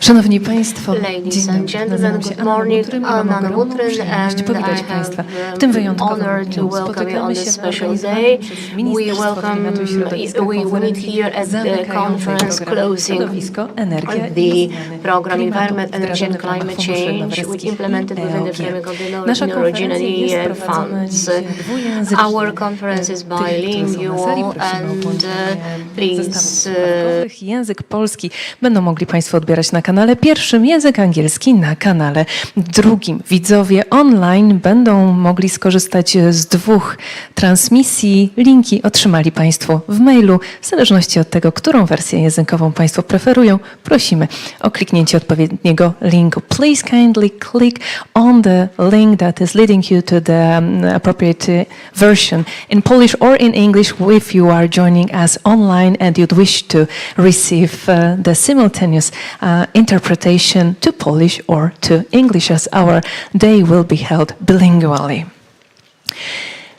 Szanowni Państwo, Ladies and gentlemen, good morning. Anna Wutryn, and I have the honor to welcome you on this special day. We meet here at the conference closing the program Environment, Energy and Climate Change, which implemented within the framework of the Norwegian and EEA funds. Our conference is bilingual, and please. Język polski będą mogli Państwo odbierać na kanale pierwszym, język angielski na kanale drugim. Widzowie online będą mogli skorzystać z dwóch transmisji. Linki otrzymali Państwo w mailu. W zależności od tego, którą wersję językową Państwo preferują, prosimy o kliknięcie odpowiedniego linku. Please kindly click on the link that is leading you to the appropriate version in Polish or in English if you are joining us online and you'd wish to receive the simultaneous interpretation to Polish or to English, as our day will be held bilingually.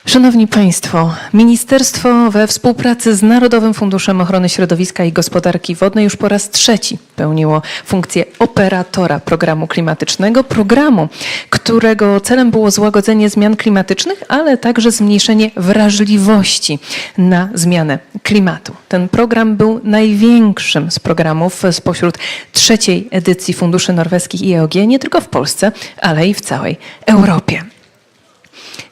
Szanowni Państwo, Ministerstwo we współpracy z Narodowym Funduszem Ochrony Środowiska i Gospodarki Wodnej już po raz trzeci pełniło funkcję operatora programu klimatycznego, programu, którego celem było złagodzenie zmian klimatycznych, ale także zmniejszenie wrażliwości na zmianę klimatu. Ten program był największym z programów spośród trzeciej edycji funduszy norweskich i EOG, nie tylko w Polsce, ale i w całej Europie.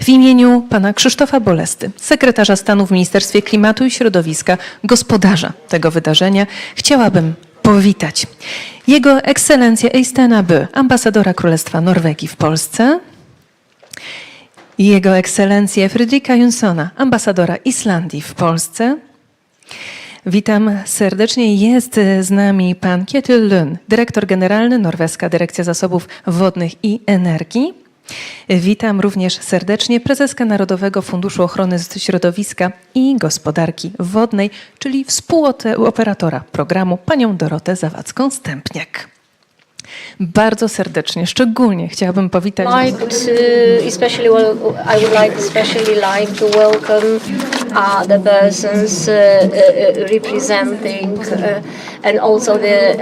W imieniu pana Krzysztofa Bolesty, sekretarza stanu w Ministerstwie Klimatu i Środowiska, gospodarza tego wydarzenia, chciałabym powitać Jego Ekscelencję Øystein Abø, ambasadora Królestwa Norwegii w Polsce, Jego Ekscelencję Fredrika Jonssona, ambasadora Islandii w Polsce. Witam serdecznie. Jest z nami pan Kjetil Lund, dyrektor generalny, Norweska Dyrekcja Zasobów Wodnych i Energii. Witam również serdecznie prezeskę Narodowego Funduszu Ochrony Środowiska i Gospodarki Wodnej, czyli współoperatora programu, panią Dorotę Zawadzką-Stępniak. Bardzo serdecznie, szczególnie chciałabym powitać. I would especially like to welcome the persons representing and also the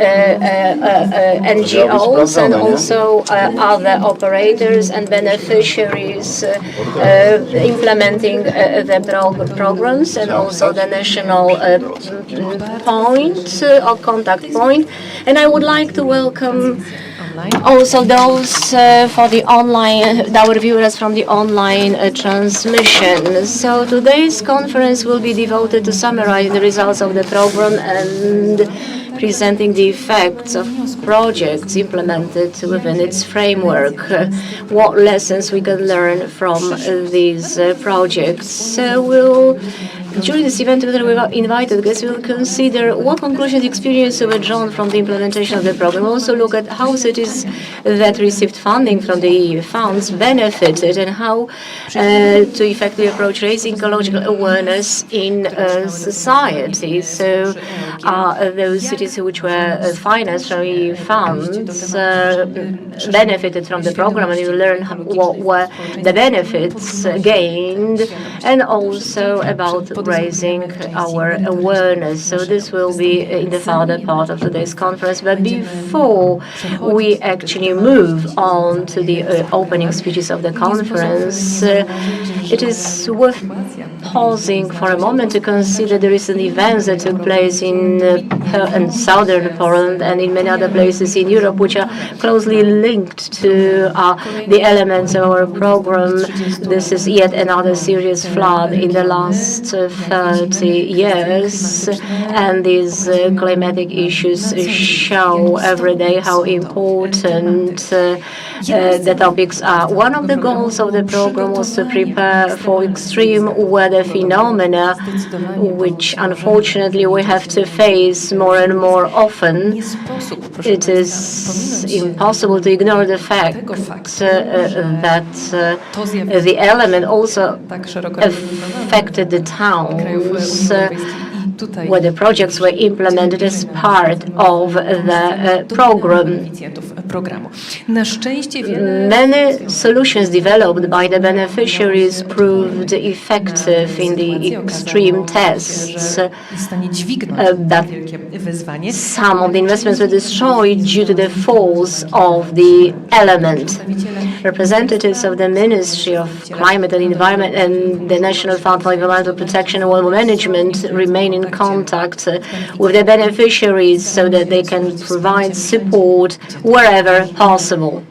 NGOs and also other operators and beneficiaries implementing the programs, and also the national point or contact point. And I would like to welcome also those for the online, our viewers from the online transmission. So today's conference will be devoted to summarize the results of the program and presenting the effects of projects implemented within its framework, what lessons we can learn from these projects. During this event, with invited guests, we will consider what conclusions, experiences were drawn from the implementation of the program. We'll also look at how cities that received funding from the EU funds benefited and how to effectively approach raising ecological awareness in society. So those cities which were financed from EU funds benefited from the program, and you will learn what were the benefits gained, and also about raising our awareness. So this will be in the further part of today's conference. But before we actually move on to the opening speeches of the conference, it is worth pausing for a moment to consider the recent events that took place in southern Poland and in many other places in Europe, which are closely linked to the elements of our program. This is yet another serious flood in the last 30 years, and these climatic issues show every day how important the topics are. One of the goals of the program was to prepare for extreme weather phenomena, which unfortunately we have to face more and more often. It is impossible to ignore the fact that the element also affected the towns where the projects were implemented as part of the program. programu. Na szczęście wiele Many solutions developed by the beneficiaries proved effective in the extreme tests. stanie dźwignąć that wielkie wyzwanie. Some of the investments were destroyed due to the force of the element. Representatives of the Ministry of Climate and Environment and the National Fund for Environmental Protection and Water Management remain in contact with the beneficiaries so that they can provide support wherever possible.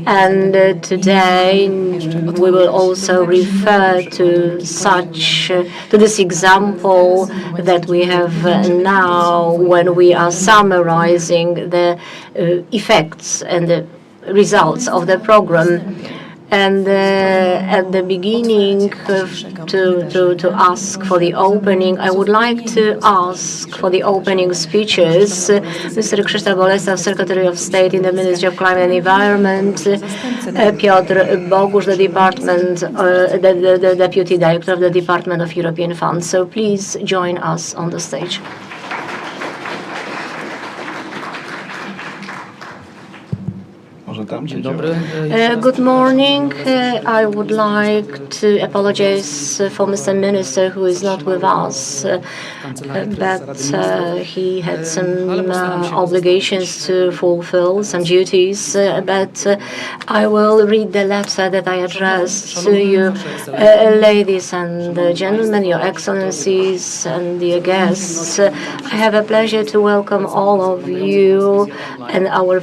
And today we will also refer to this example that we have now when we are summarizing the effects and the results of the program. And at the beginning, to ask for the opening, I would like to ask for the opening speeches. Mr. Krzysztof Bolesław, Secretary of State in the Ministry of Climate and Environment, Piotr Bogusz, the Deputy Director of the Department of European Funds. So please join us on the stage. Good morning. I would like to apologize for Mr. Minister who is not with us, but he had some obligations to fulfill, some duties. But I will read the letter that I addressed to you, ladies and gentlemen, your excellencies and dear guests. I have a pleasure to welcome all of you and our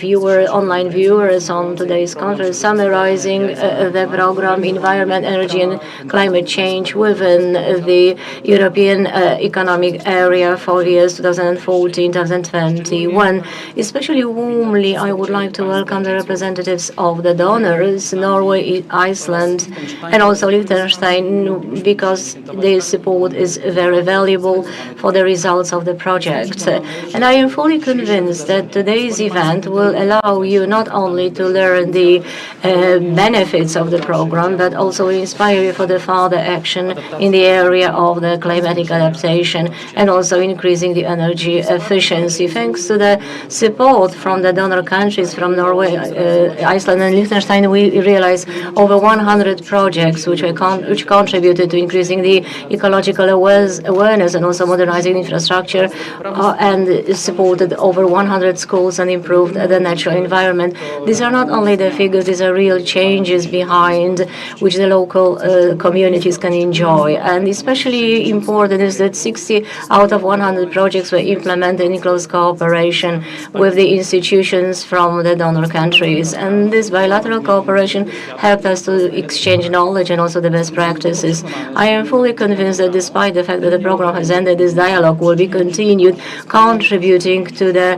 online viewers on today's conference summarizing the program Environment, Energy and Climate Change within the European Economic Area for years 2014-2021. Especially warmly, I would like to welcome the representatives of the donors, Norway, Iceland, and also Liechtenstein, because their support is very valuable for the results of the project. And I am fully convinced that today's event will allow you not only to learn the benefits of the program, but also inspire you for the further action in the area of the climatic adaptation and also increasing the energy efficiency. Thanks to the support from the donor countries, from Norway, Iceland and Liechtenstein, we realized over 100 projects which contributed to increasing the ecological awareness and also modernizing infrastructure and supported over 100 schools and improved the natural environment. These are not only the figures, these are real changes behind which the local communities can enjoy. And especially important is that 60 out of 100 projects were implemented in close cooperation with the institutions from the donor countries. And this bilateral cooperation helped us to exchange knowledge and also the best practices. I am fully convinced that despite the fact that the program has ended, this dialogue will be continued, contributing to the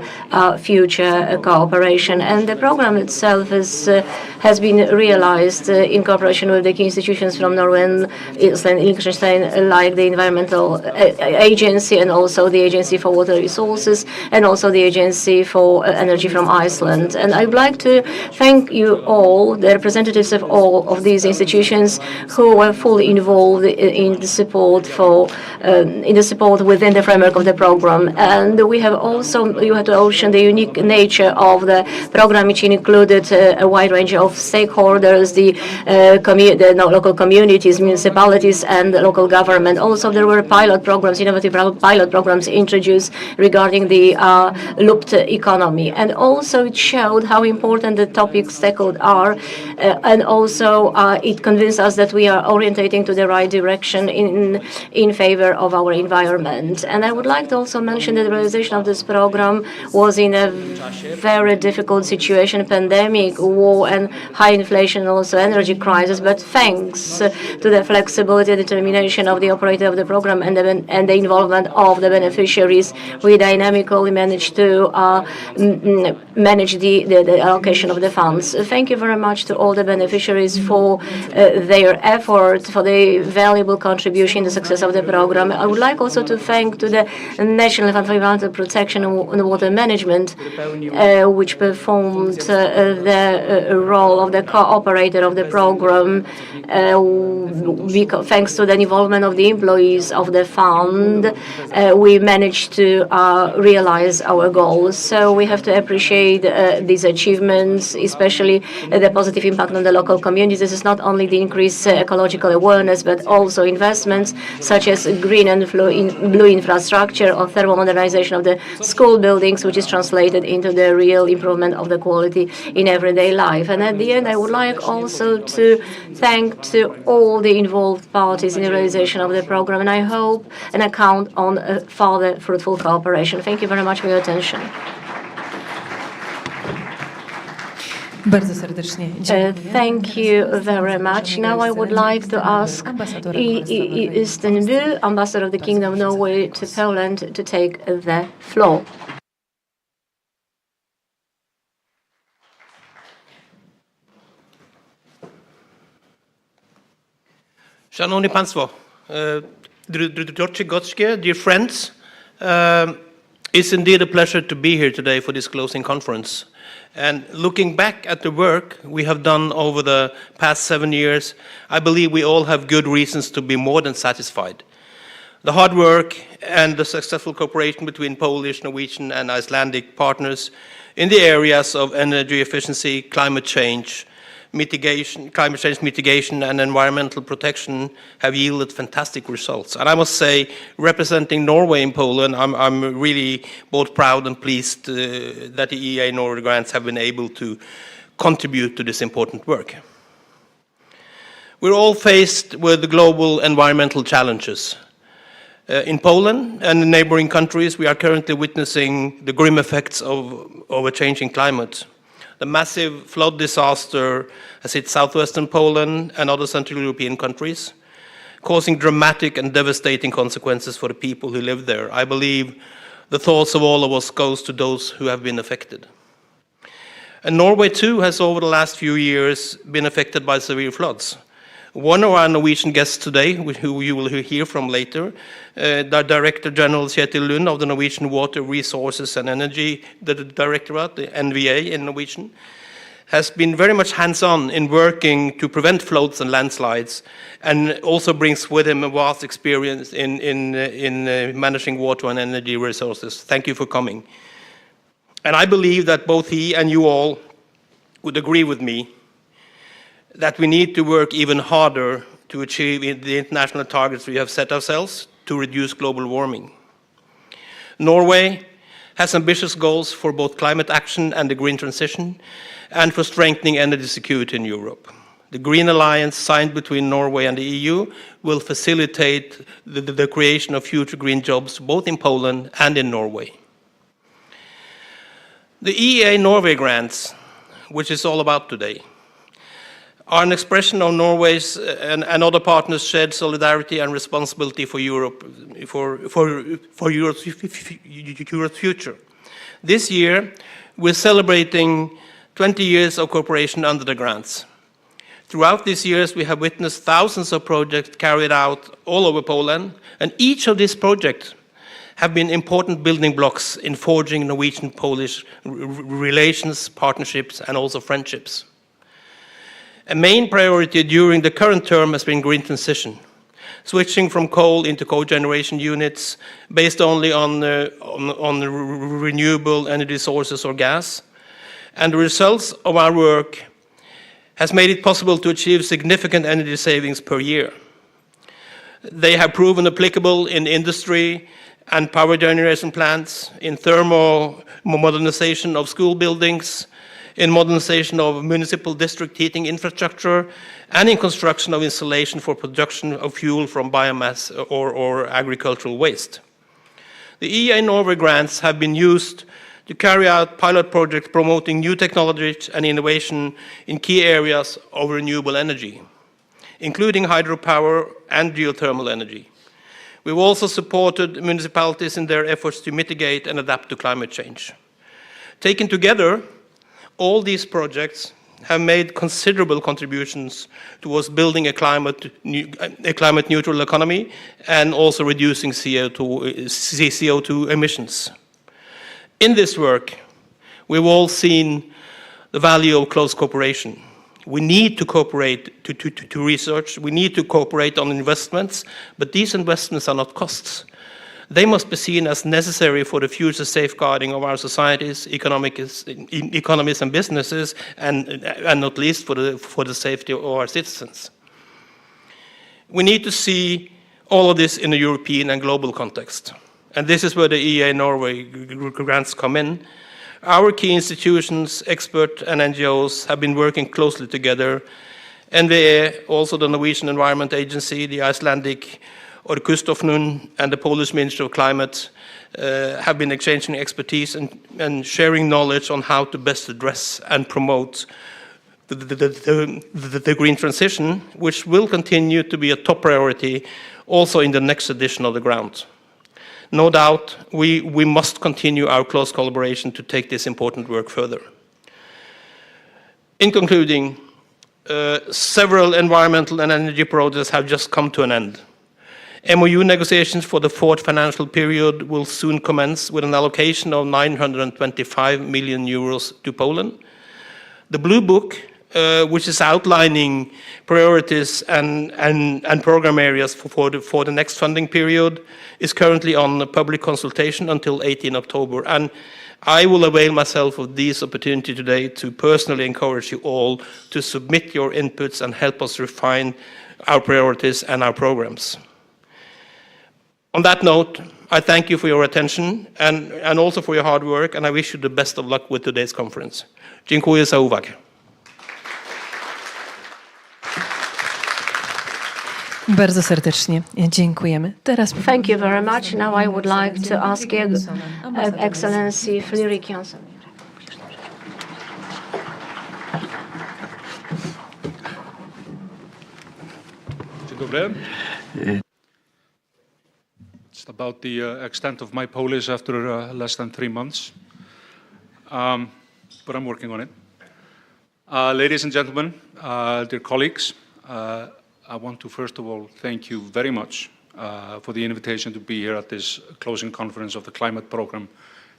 future cooperation. And the program itself has been realized in cooperation with the key institutions from Norway and Iceland, Liechtenstein, like the Environmental Agency and also the Agency for Water Resources and also the Agency for Energy from Iceland. And I would like to thank you all, the representatives of all of these institutions who were fully involved in the support within the framework of the program. And we have also, you have to mention the unique nature of the program, which included a wide range of stakeholders, the local communities, municipalities, and local government. Also, there were pilot programs, innovative pilot programs introduced regarding the looped economy. And also, it showed how important the topics tackled are, and also it convinced us that we are orientating to the right direction in favor of our environment. And I would like to also mention that the realization of this program was in a very difficult situation, pandemic, war, and high inflation, also energy crisis. But thanks to the flexibility and determination of the operator of the program and the involvement of the beneficiaries, we dynamically managed to manage the allocation of the funds. Thank you very much to all the beneficiaries for their effort, for the valuable contribution in the success of the program. I would like also to thank to the National Fund for Environmental Protection and Water Management, which performed the role of the cooperator of the program Thanks to the involvement of the employees of the fund, we managed to realize our goals. So we have to appreciate these achievements, especially the positive impact on the local communities. This is not only the increased ecological awareness, but also investments such as green and blue infrastructure or thermal modernization of the school buildings, which is translated into the real improvement of the quality in everyday life. And at the end, I would like also to thank to all the involved parties in the realization of the program, and I hope and I count on further fruitful cooperation. Thank you very much for your attention. Bardzo serdecznie dziękuję. Thank you very much. Now I would like to ask Istanbul, Ambassador of the Kingdom of Norway to Poland, to take the floor. Szanowni Państwo, dear friends, it's indeed a pleasure to be here today for this closing conference. And looking back at the work we have done over the past 7 years, I believe we all have good reasons to be more than satisfied. The hard work and the successful cooperation between Polish, Norwegian and Icelandic partners in the areas of energy efficiency, climate change mitigation and environmental protection have yielded fantastic results. And I must say, representing Norway in Poland, I'm really both proud and pleased that the EEA Norway grants have been able to contribute to this important work. We're all faced with the global environmental challenges. In Poland and the neighboring countries, we are currently witnessing the grim effects of a changing climate. The massive flood disaster has hit southwestern Poland and other Central European countries, causing dramatic and devastating consequences for the people who live there. I believe the thoughts of all of us goes to those who have been affected. And Norway too has over the last few years been affected by severe floods. One of our Norwegian guests today, who you will hear from later, the Director General Kjetil Lund of the Norwegian Water Resources and Energy, the Directorate, the NVA in Norwegian, has been very much hands-on in working to prevent floods and landslides, and also brings with him a vast experience in managing water and energy resources. Thank you for coming. And I believe that both he and you all would agree with me that we need to work even harder to achieve the international targets we have set ourselves to reduce global warming. Norway has ambitious goals for both climate action and the green transition, and for strengthening energy security in Europe. The Green Alliance signed between Norway and the EU will facilitate the creation of future green jobs both in Poland and in Norway. The EEA Norway grants, which is all about today, are an expression of Norway's and other partners' shared solidarity and responsibility for Europe, for Europe's future. This year, we're celebrating 20 years of cooperation under the grants. Throughout these years, we have witnessed thousands of projects carried out all over Poland, and each of these projects have been important building blocks in forging Norwegian-Polish relations, partnerships, and also friendships. A main priority during the current term has been green transition, switching from coal into cogeneration units based only on renewable energy sources or gas. And the results of our work has made it possible to achieve significant energy savings per year. They have proven applicable in industry and power generation plants, in thermal modernization of school buildings, in modernization of municipal district heating infrastructure, and in construction of installation for production of fuel from biomass or agricultural waste. The EEA Norway grants have been used to carry out pilot projects promoting new technologies and innovation in key areas of renewable energy, including hydropower and geothermal energy. We've also supported municipalities in their efforts to mitigate and adapt to climate change. Taken together, all these projects have made considerable contributions towards building a climate neutral economy and also reducing CO2 emissions. In this work, we've all seen the value of close cooperation. We need to cooperate to research. We need to cooperate on investments, but these investments are not costs. They must be seen as necessary for the future safeguarding of our societies, economies and businesses, and not least for the safety of our citizens. We need to see all of this in a European and global context. And this is where the EEA Norway grants come in. Our key institutions, experts and NGOs have been working closely together. NVE, also the Norwegian Environment Agency, the Icelandic Orkustofnun, and the Polish Ministry of Climate have been exchanging expertise and sharing knowledge on how to best address and promote the green transition, which will continue to be a top priority also in the next edition of the grant. No doubt, we must continue our close collaboration to take this important work further. In concluding, several environmental and energy projects have just come to an end. MOU negotiations for the fourth financial period will soon commence with an allocation of 925 million euros to Poland. The Blue Book, which is outlining priorities and program areas for the next funding period, is currently on public consultation until 18 October. And I will avail myself of this opportunity today to personally encourage you all to submit your inputs and help us refine our priorities and our programs. On that note, I thank you for your attention and also for your hard work, and I wish you the best of luck with today's conference. Dziękuję za uwagę. Bardzo serdecznie dziękujemy. Teraz Thank you very much. Now I would like to ask Excellency Fredrik Jansson. Dzień dobry. It's about the extent of my Polish after less than 3 months, but I'm working on it. Ladies and gentlemen, dear colleagues, I want to first of all thank you very much for the invitation to be here at this closing conference of the Climate Program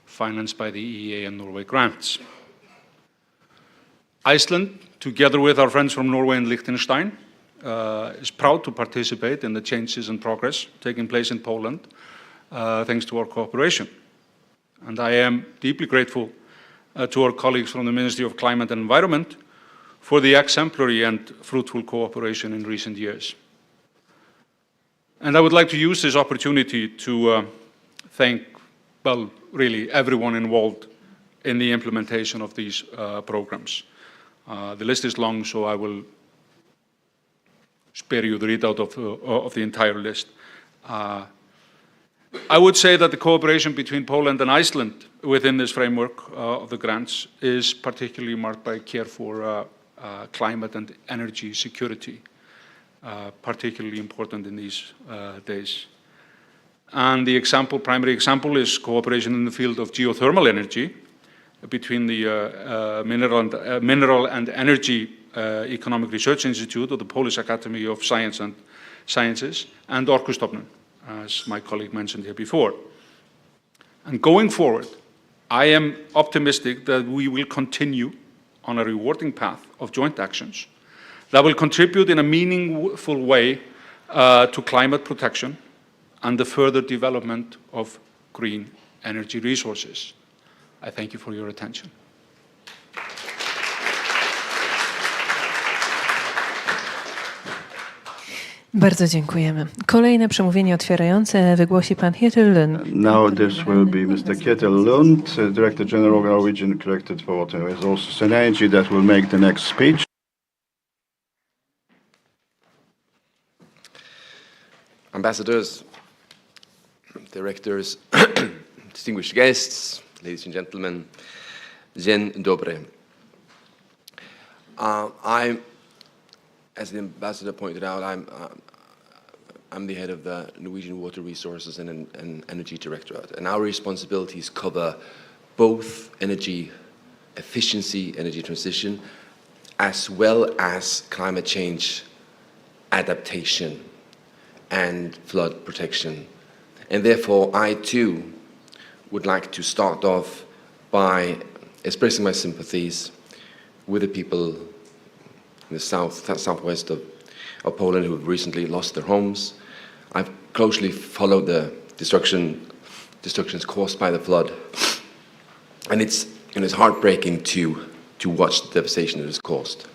financed by the EEA and Norway grants. Iceland, together with our friends from Norway and Liechtenstein, is proud to participate in the changes and progress taking place in Poland thanks to our cooperation. And I am deeply grateful to our colleagues from the Ministry of Climate and Environment for the exemplary and fruitful cooperation in recent years. And I would like to use this opportunity to thank, well, really everyone involved in the implementation of these programs. The list is long, so I will spare you the readout of the entire list. I would say that the cooperation between Poland and Iceland within this framework of the grants is particularly marked by care for climate and energy security, particularly important in these days. And the primary example is cooperation in the field of geothermal energy between the Mineral and Energy Economic Research Institute of the Polish Academy of Sciences and Orkustofnun, as my colleague mentioned here before. And going forward, I am optimistic that we will continue on a rewarding path of joint actions that will contribute in a meaningful way to climate protection and the further development of green energy resources. I thank you for your attention. Bardzo dziękujemy. Kolejne przemówienie otwierające wygłosi pan Kjetil Lund. Now this will be Mr. Kjetil Lund, Director General of Norwegian Collected for Water Resources and Energy, that will make the next speech. Ambassadors, directors, distinguished guests, ladies and gentlemen, dzień dobry. As the ambassador pointed out, I'm the head of the Norwegian Water Resources and Energy Directorate, and our responsibilities cover both energy efficiency, energy transition, as well as climate change adaptation and flood protection. And therefore, I too would like to start off by expressing my sympathies with the people in the southwest of Poland who have recently lost their homes. I've closely followed the destructions caused by the flood, and it's heartbreaking to watch the devastation it has caused.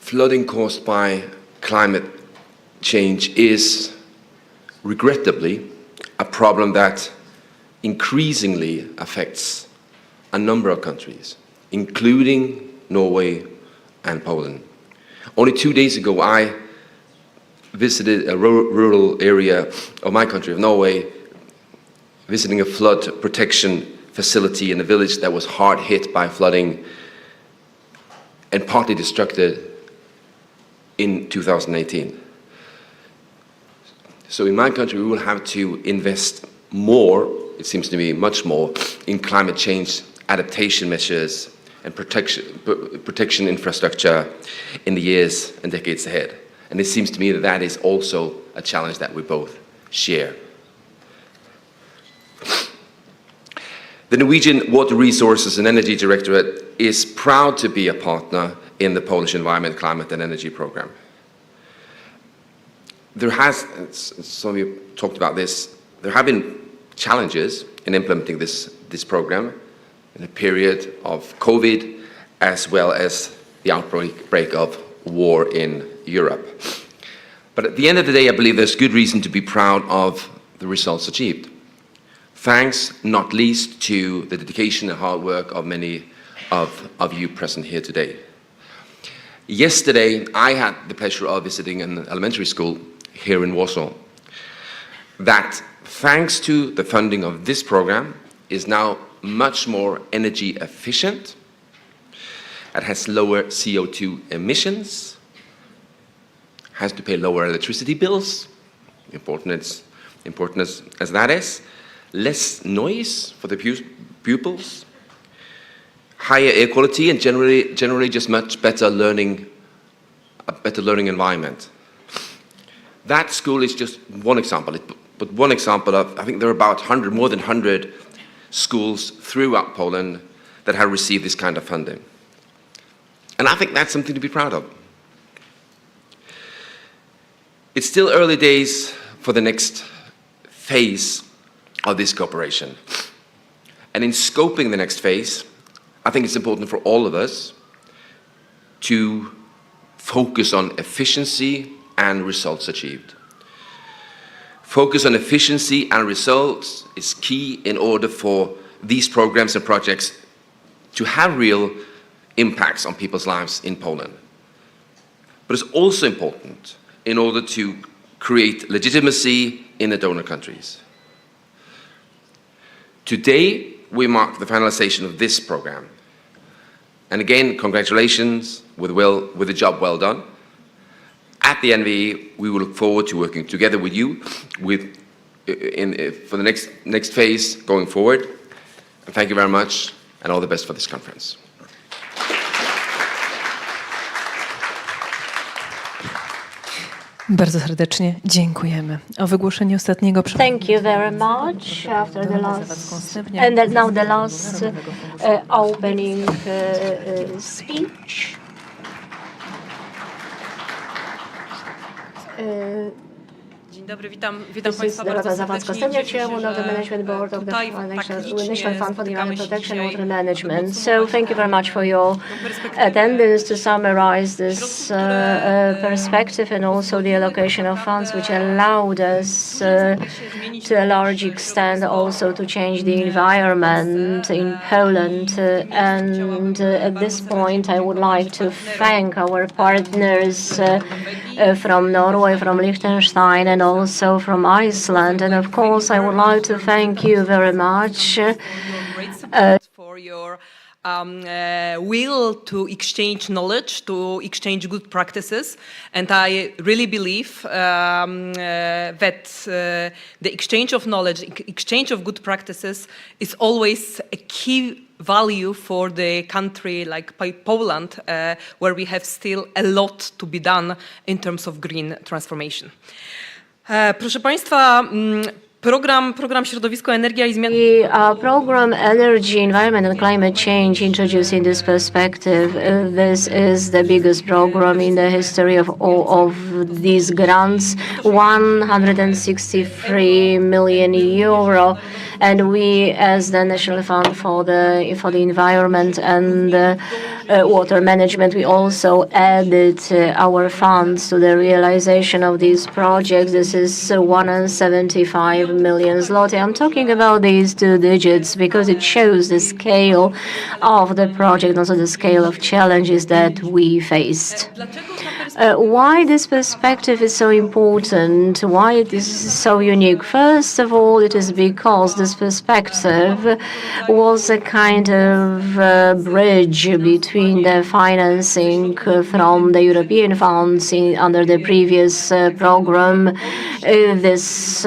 Flooding caused by climate change is regrettably a problem that increasingly affects a number of countries, including Norway and Poland. Only 2 days ago, I visited a rural area of my country, of Norway, visiting a flood protection facility in a village that was hard hit by flooding and partly destructed in 2018. So in my country, we will have to invest more, it seems to me much more, in climate change adaptation measures and protection infrastructure in the years and decades ahead. And it seems to me that that is also a challenge that we both share. The Norwegian Water Resources and Energy Directorate is proud to be a partner in the Polish Environment, Climate and Energy Program. There has, some of you talked about this, there have been challenges in implementing this program in a period of COVID, as well as the outbreak of war in Europe. But at the end of the day, I believe there's good reason to be proud of the results achieved. Thanks not least to the dedication and hard work of many of you present here today. Yesterday, I had the pleasure of visiting an elementary school here in Warsaw that, thanks to the funding of this program, is now much more energy efficient. It has lower CO2 emissions, has to pay lower electricity bills, important as that is, less noise for the pupils, higher air quality, and generally just much better learning, a better learning environment. That school is just one example, but one example of, I think there are about more than 100 schools throughout Poland that have received this kind of funding. And I think that's something to be proud of. It's still early days for the next phase of this cooperation. And in scoping the next phase, I think it's important for all of us to focus on efficiency and results achieved. Focus on efficiency and results is key in order for these programs and projects to have real impacts on people's lives in Poland. But it's also important in order to create legitimacy in the donor countries. Today, we mark the finalization of this program. And again, congratulations with a job well done. At the NVE, we will look forward to working together with you for the next phase going forward. And thank you very much, and all the best for this conference. Bardzo serdecznie dziękujemy. O wygłoszenie ostatniego Thank you very much. After the last, and then now the last opening speech. Dzień dobry, witam This is Państwa Zawadzka Senior Chairman of the Management Board of the National Fund for the Environment Protection and Water Management. So thank you very much for your attendance to summarize this perspective and also the allocation of funds, which allowed us to a large extent also to change the environment in Poland. And at this point, I would like to thank our partners from Norway, from Liechtenstein, and also from Iceland. And of course, I would like to thank you very much for your will to exchange knowledge, to exchange good practices. And I really believe that the exchange of knowledge, exchange of good practices is always a key value for the country like Poland, where we have still a lot to be done in terms of green transformation. Proszę Państwa, Program Środowisko, Energia i Zmiany. The program Energy, Environment and Climate Change introduced in this perspective. This is the biggest program in the history of all of these grants, 163 million euro. And we, as the National Fund for the Environment and Water Management, we also added our funds to the realization of these projects. This is 175 million zloty. I'm talking about these two digits because it shows the scale of the project, also the scale of challenges that we faced. Why this perspective is so important, why it is so unique? First of all, it is because this perspective was a kind of bridge between the financing from the European funds under the previous program, this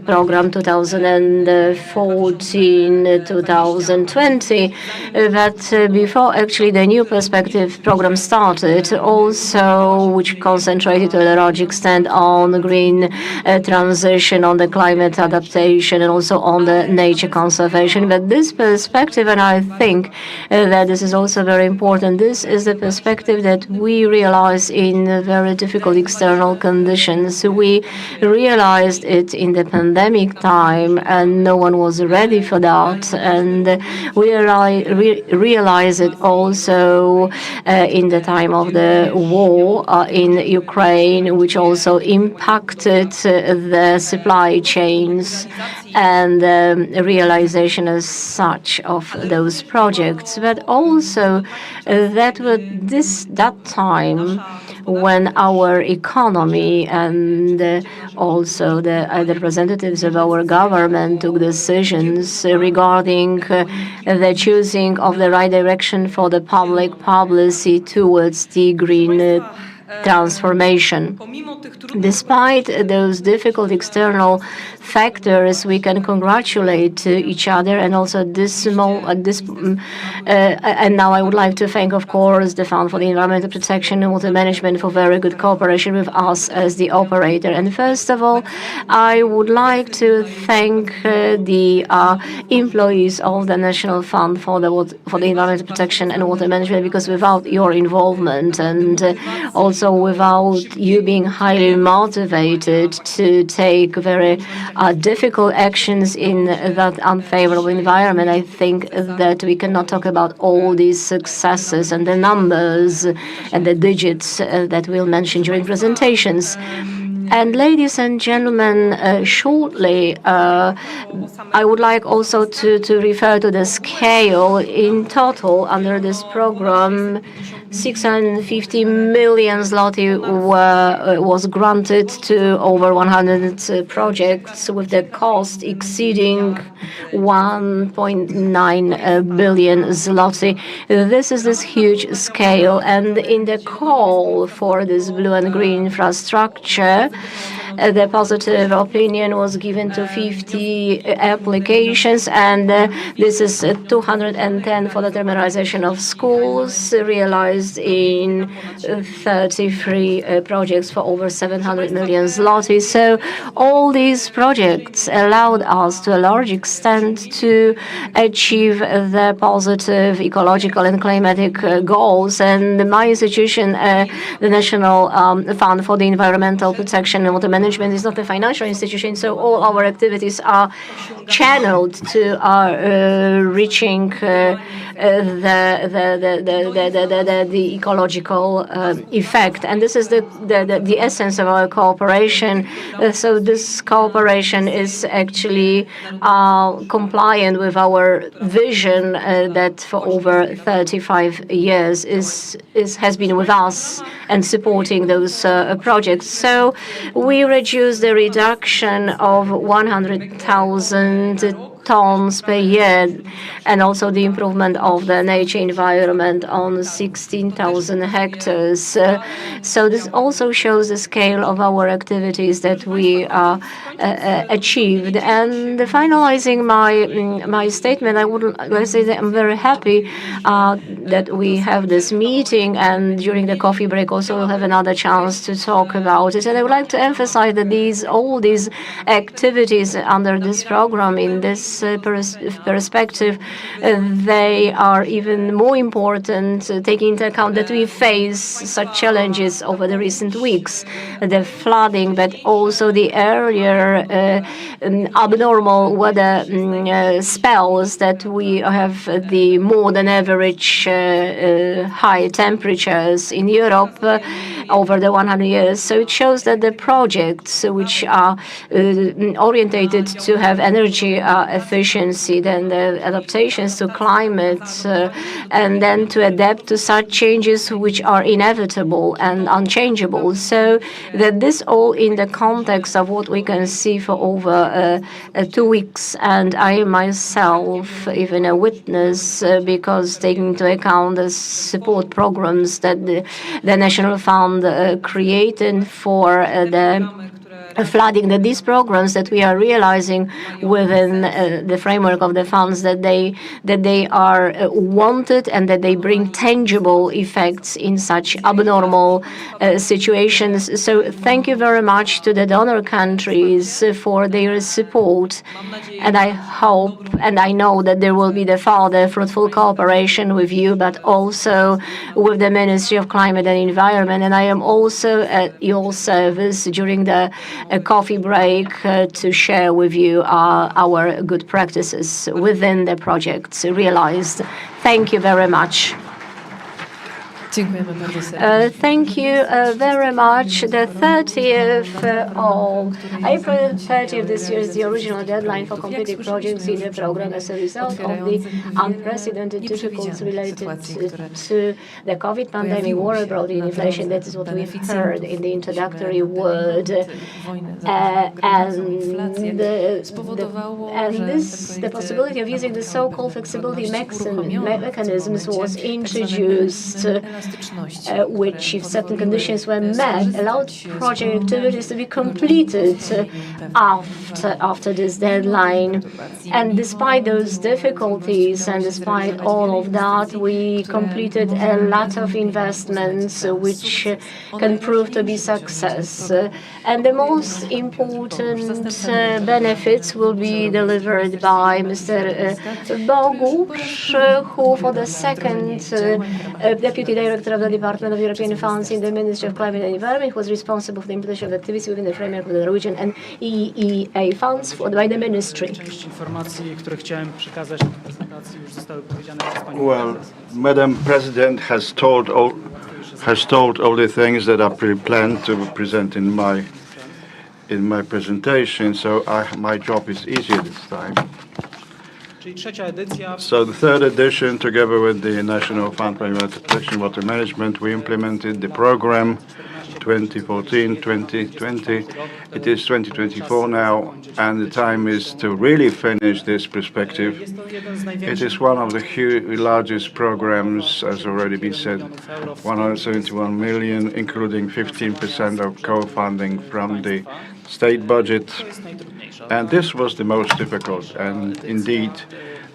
program 2014-2020, that before actually the new perspective program started, also which concentrated to a large extent on the green transition, on the climate adaptation, and also on the nature conservation. But this perspective, and I think that this is also very important, this is the perspective that we realized in very difficult external conditions. We realized it in the pandemic time, and no one was ready for that. And we realized it also in the time of the war in Ukraine, which also impacted the supply chains and realization as such of those projects. But also that time when our economy and also the representatives of our government took decisions regarding the choosing of the right direction for the public policy towards the green transformation. Despite those difficult external factors, we can congratulate each other, and also and now I would like to thank, of course, the Fund for the Environmental Protection and Water Management for very good cooperation with us as the operator. And first of all, I would like to thank the employees of the National Fund for the Environmental Protection and Water Management, because without your involvement and also without you being highly motivated to take very difficult actions in that unfavorable environment, I think that we cannot talk about all these successes and the numbers and the digits that we'll mention during presentations. And ladies and gentlemen, shortly, I would like also to refer to the scale. In total, under this program, 650 million zloty was granted to over 100 projects, with the cost exceeding 1.9 billion zloty. This is this huge scale, and in the call for this blue and green infrastructure, the positive opinion was given to 50 applications, and this is 210 for the thermalization of schools, realized in 33 projects for over 700 million zloty. So all these projects allowed us to a large extent to achieve the positive ecological and climatic goals. And my institution, the National Fund for the Environmental Protection and Water Management, is not a financial institution, so all our activities are channeled to reaching the ecological effect. And this is the essence of our cooperation. So this cooperation is actually compliant with our vision that for over 35 years has been with us and supporting those projects. So we reduced the reduction of 100,000 tons per year, and also the improvement of the nature environment on 16,000 hectares. So this also shows the scale of our activities that we achieved. And finalizing my statement, I would like to say that I'm very happy that we have this meeting, and during the coffee break also we'll have another chance to talk about it. And I would like to emphasize that all these activities under this program, in this perspective, they are even more important, taking into account that we face such challenges over the recent weeks, the flooding, but also the earlier abnormal weather spells that we have, the more than average high temperatures in Europe over the 100 years. So it shows that the projects which are orientated to have energy efficiency, then the adaptations to climate, and then to adapt to such changes which are inevitable and unchangeable. So that this all in the context of what we can see for over 2 weeks, and I myself even a witness, because taking into account the support programs that the National Fund created for the flooding, that these programs that we are realizing within the framework of the funds, that they are wanted and that they bring tangible effects in such abnormal situations. So thank you very much to the donor countries for their support, and I hope and I know that there will be the further fruitful cooperation with you, but also with the Ministry of Climate and Environment. And I am also at your service during the a coffee break to share with you our good practices within the projects realized. Thank you very much. Thank you very much. The 30th of April 30th this year is the original deadline for completing projects in the program as a result of the unprecedented difficulties related to the COVID pandemic, war abroad, and inflation. That is what we've heard in the introductory word. The possibility of using the so-called flexibility mechanisms was introduced, which, if certain conditions were met, allowed project activities to be completed after this deadline. And despite those difficulties and despite all of that, we completed a lot of investments which can prove to be success. And the most important benefits will be delivered by Mr. Bogusz, who for the second Deputy Director of the Department of European Funds in the Ministry of Climate and Environment, was responsible for the implementation of activities within the framework of the Norwegian and EEA funds by the ministry. Well, Madam President has told all the things that I planned to present in my presentation, so my job is easier this time. So the third edition, together with the National Fund for Protection Water Management, we implemented the program 2014-2020. It is 2024 now, and the time is to really finish this perspective. It is one of the largest programs, as already been said, 171 million, including 15% of co-funding from the state budget. And this was the most difficult, and indeed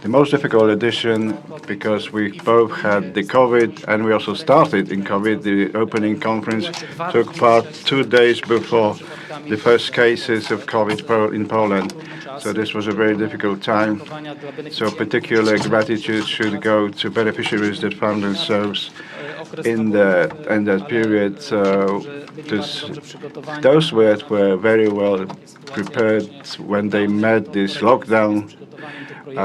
the most difficult edition, because we both had the COVID and we also started in COVID. The opening conference took part 2 days before the first cases of COVID in Poland. So this was a very difficult time. So particular gratitude should go to beneficiaries that found themselves in that period. Those were very well prepared when they met this lockdown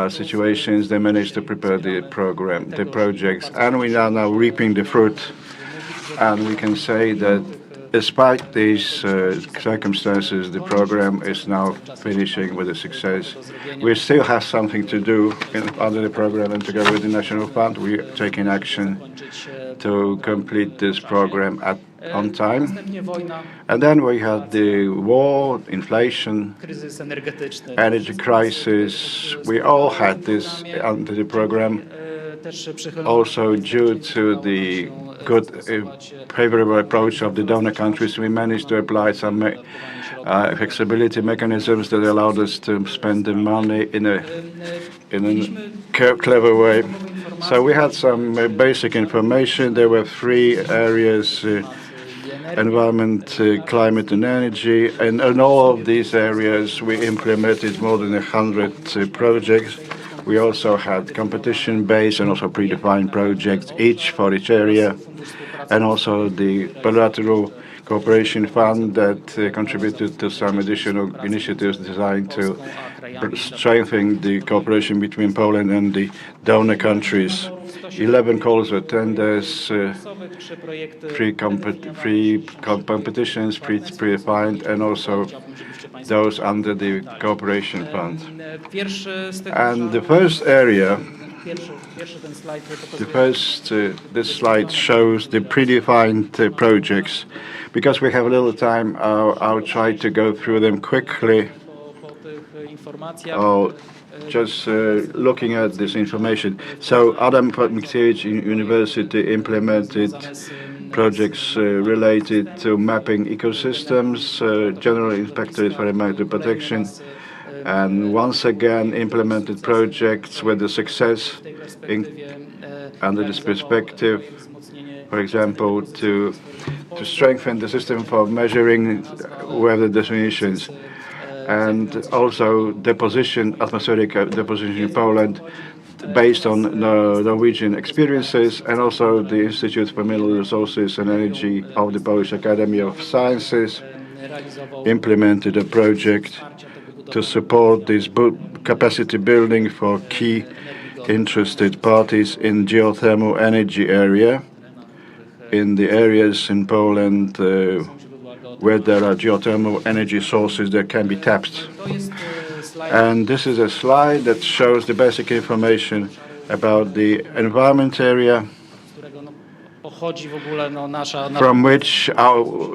situations. They managed to prepare the program, the projects, and we are now reaping the fruit. And we can say that despite these circumstances, the program is now finishing with a success. We still have something to do under the program, and together with the National Fund, we are taking action to complete this program on time. And then we had the war, inflation, energy crisis. We all had this under the program. Also, due to the good, favorable approach of the donor countries, we managed to apply some flexibility mechanisms that allowed us to spend the money in a clever way. So we had some basic information. There were 3 areas: environment, climate, and energy. And in all of these areas, we implemented more than 100 projects. We also had competition-based and also predefined projects, each for each area, and also the bilateral cooperation fund that contributed to some additional initiatives designed to strengthen the cooperation between Poland and the donor countries. 11 calls for tenders, free competitions, predefined, and also those under the cooperation fund. And the first area, this slide shows the predefined projects. Because we have a little time, I'll try to go through them quickly. Just looking at this information. So Adam Mickiewicz University implemented projects related to mapping ecosystems, General Inspectorate for Environmental Protection, and once again implemented projects with the success under this perspective, for example, to strengthen the system for measuring weather definitions, and also atmospheric deposition in Poland, based on Norwegian experiences, and also the Institute for Mineral Resources and Energy of the Polish Academy of Sciences implemented a project to support this capacity building for key interested parties in geothermal energy area, in the areas in Poland where there are geothermal energy sources that can be tapped. And this is a slide that shows the basic information about the environment area, from which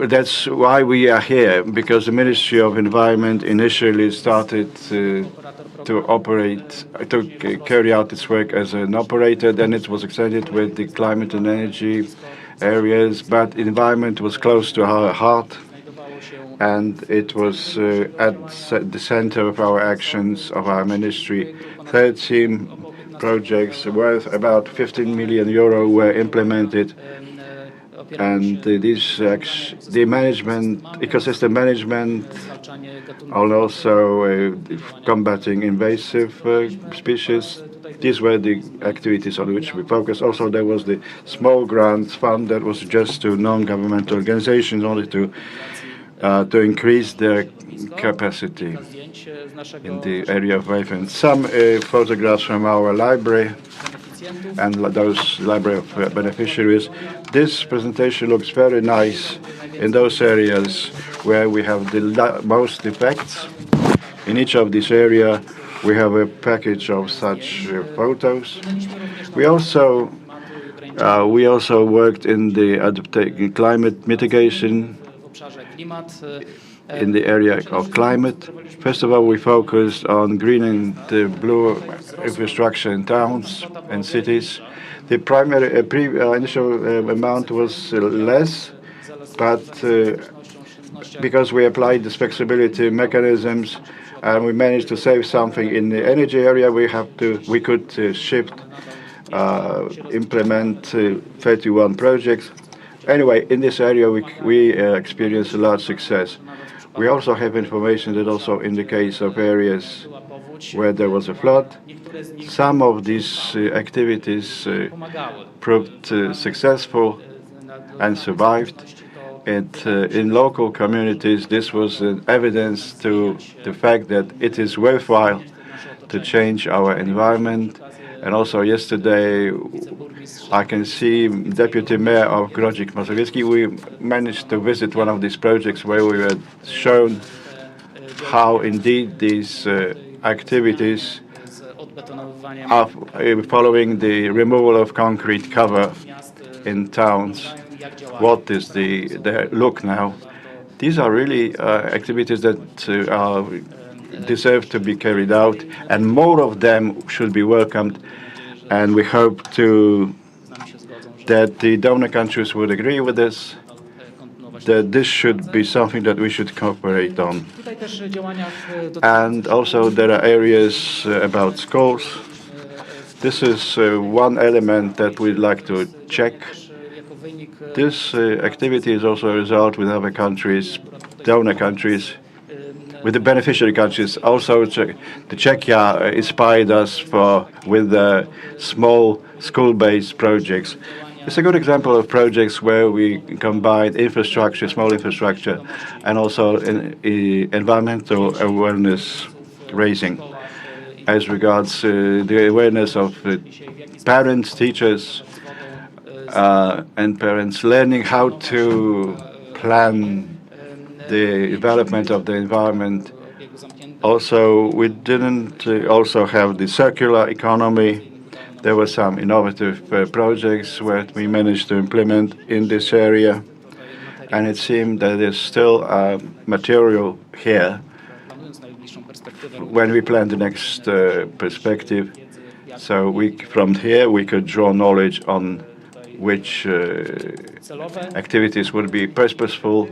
that's why we are here, because the Ministry of Environment initially started to carry out its work as an operator. Then it was extended with the climate and energy areas, but environment was close to our heart, and it was at the center of our actions of our ministry. 13 projects worth about 15 million euro were implemented, and the management, ecosystem management, and also combating invasive species. These were the activities on which we focused. Also, there was the small grants fund that was just to non-governmental organizations, only to increase their capacity in the area of wave. Some photographs from our library and those library of beneficiaries. This presentation looks very nice in those areas where we have the most effects. In each of these areas, we have a package of such photos. We also worked in the climate mitigation in the area of climate. First of all, we focused on green and blue infrastructure in towns and cities. The primary initial amount was less, but because we applied these flexibility mechanisms and we managed to save something in the energy area, we could implement 31 projects. Anyway, in this area, we experienced a large success. We also have information that also indicates of areas where there was a flood. Some of these activities proved successful and survived. And in local communities, this was evidence to the fact that it is worthwhile to change our environment. And also yesterday, I can see Deputy Mayor of Grodzik Mazowiecki. We managed to visit one of these projects where we were shown how indeed these activities are following the removal of concrete cover in towns. what is the look now. These are really activities that deserve to be carried out, and more of them should be welcomed. And we hope that the donor countries would agree with this, that this should be something that we should cooperate on. And also there are areas about schools. This is one element that we'd like to check. This activity is also a result with other countries, donor countries, with the beneficiary countries. Also, the Czechia inspired us with small school-based projects. It's a good example of projects where we combine infrastructure, small infrastructure, and also environmental awareness raising. As regards the awareness of parents, teachers, and parents learning how to plan the development of the environment. Also, we didn't also have the circular economy. There were some innovative projects where we managed to implement in this area, and it seemed that there's still material here when we plan the next perspective. So from here we could draw knowledge on which activities would be purposeful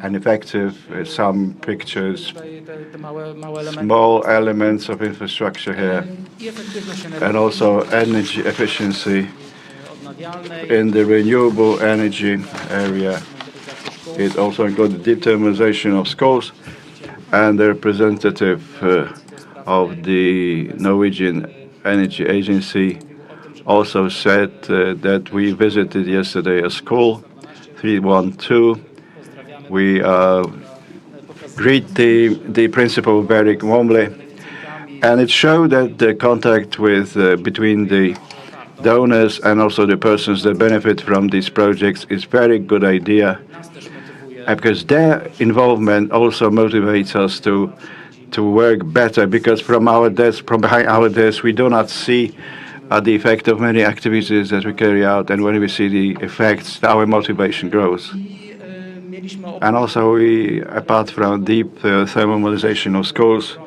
and effective. Some pictures, small elements of infrastructure here, and also energy efficiency in the renewable energy area. It also included determination of schools, and the representative of the Norwegian Energy Agency also said that we visited yesterday a school, 312. We greet the principal very warmly, and it showed that the contact between the donors and also the persons that benefit from these projects is very good idea, because their involvement also motivates us to work better, because from behind our desks, we do not see the effect of many activities that we carry out, and when we see the effects, our motivation grows. And also, apart from deep thermalization of schools,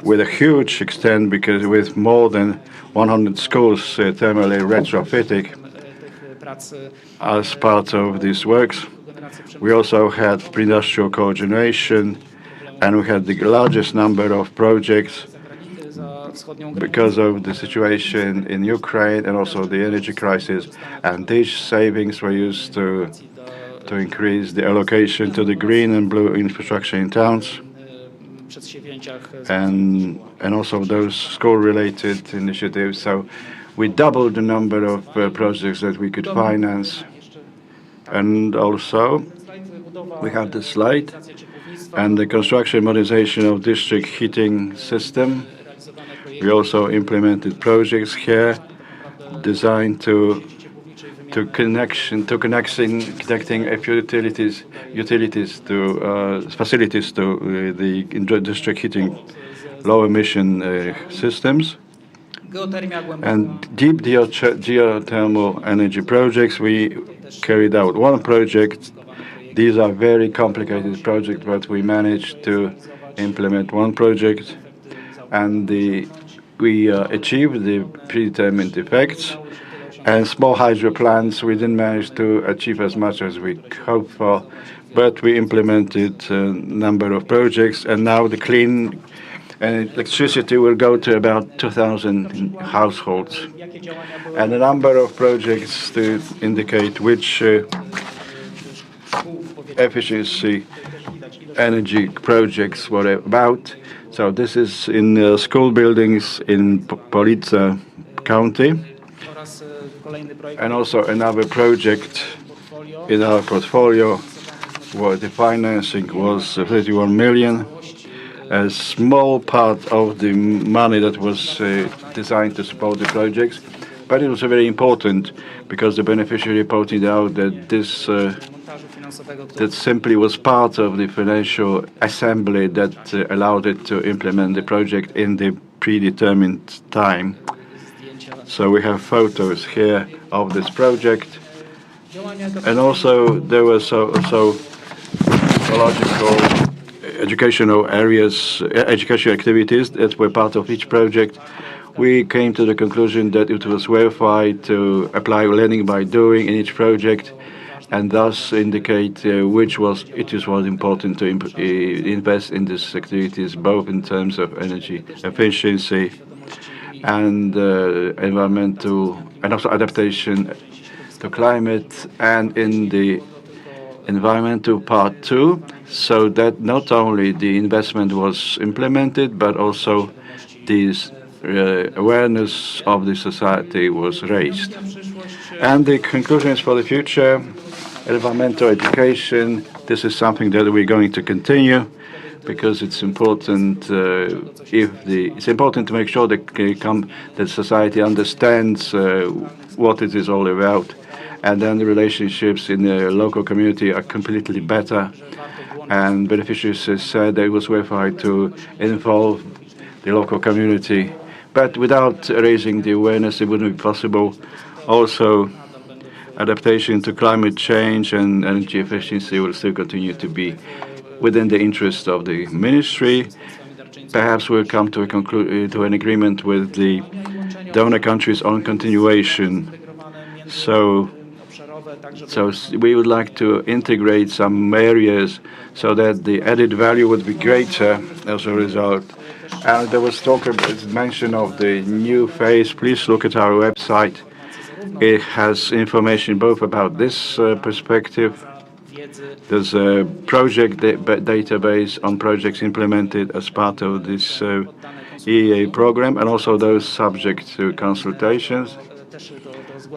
with a huge extent, because with more than 100 schools thermally retrofitting as part of these works, we also had pre-industrial coordination, and we had the largest number of projects because of the situation in Ukraine and also the energy crisis. And these savings were used to increase the allocation to the green and blue infrastructure in towns, and also those school-related initiatives. So we doubled the number of projects that we could finance. And also, we have the slide, and the construction modernization of district heating system. We also implemented projects here designed to connecting utilities to facilities to the district heating low emission systems. And deep geothermal energy projects, we carried out one project. These are very complicated projects, but we managed to implement one project, and we achieved the predetermined effects. And small hydro plants, we didn't manage to achieve as much as we hoped for, but we implemented a number of projects, and now the clean electricity will go to about 2,000 households. And a number of projects to indicate which efficiency energy projects were about. So this is in school buildings in Police County. And also another project in our portfolio where the financing was 31 million. A small part of the money that was designed to support the projects, but it was very important because the beneficiary pointed out that this that simply was part of the financial assembly that allowed it to implement the project in the predetermined time. So we have photos here of this project, And also there were also ecological, educational areas, educational activities that were part of each project. We came to the conclusion that it was worthwhile to apply learning by doing in each project, and thus indicate which was important to invest in these activities, both in terms of energy efficiency and environmental, and also adaptation to climate, and in the environmental part too, so that not only the investment was implemented, but also this awareness of the society was raised. And the conclusions for the future: environmental education. This is something that we're going to continue, because it's important. It's important to make sure that society understands what it is all about, and then the relationships in the local community are completely better. And beneficiaries said that it was worthwhile to involve the local community, but without raising the awareness, it wouldn't be possible. Also, adaptation to climate change and energy efficiency will still continue to be within the interest of the ministry. Perhaps we'll come to an agreement with the donor countries on continuation. So we would like to integrate some areas so that the added value would be greater as a result. And there was mention of the new phase. Please look at our website. It has information both about this perspective. There's a project database on projects implemented as part of this EEA program, and also those subject to consultations.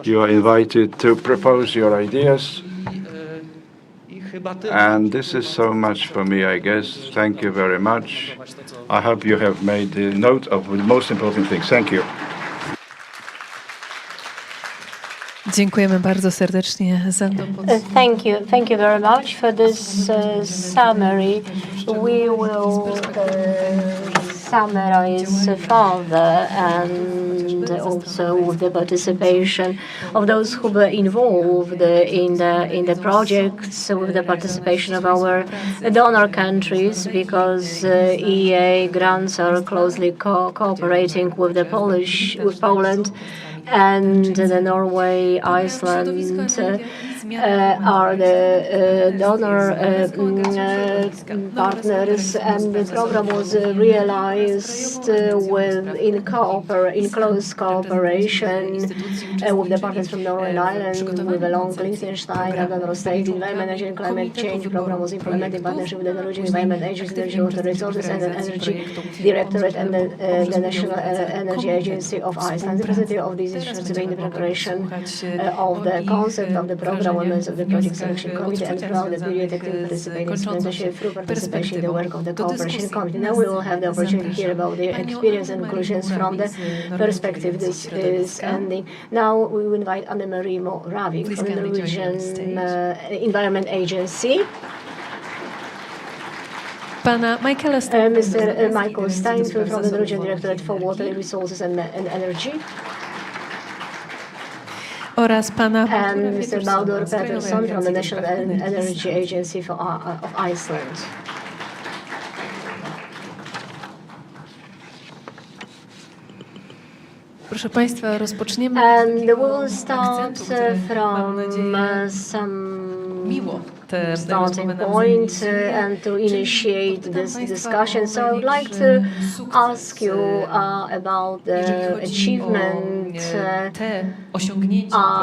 You are invited to propose your ideas. And this is so much for me, I guess. Thank you very much. I hope you have made note of the most important things. Thank you. Dziękujemy bardzo serdecznie za to. Thank you very much for this summary. We will summarize further, and also with the participation of those who were involved in the projects, with the participation of our donor countries, because EEA grants are closely cooperating with Poland. And the Norway, Iceland are the donor partners, and the program was realized in close cooperation with the partners from Norway and Ireland, with along Liechtenstein and the state. Environment, Energy and Climate Change program was implemented in partnership with the Norwegian Environment Agency, Energy, Water Resources and the Energy Directorate, and the National Energy Agency of Iceland. The representative of these institutions in the preparation of the concept of the program, members of the Project Selection Committee, and throughout the period actively participate in implementation through participation in the work of the Cooperation Committee. Now we will have the opportunity to hear about their experience and conclusions from the perspective this is ending. Now we will invite Anne-Marie Ravik from the Norwegian Environment Agency. Mr. Michael Steinfeld from the Norwegian Directorate for Water Resources and Energy. And Mr. Baldur Pettersson from the National Energy Agency of Iceland. Proszę Państwa, rozpoczniemy. And we will start from some starting point and to initiate this discussion. So I would like to ask you about the achievement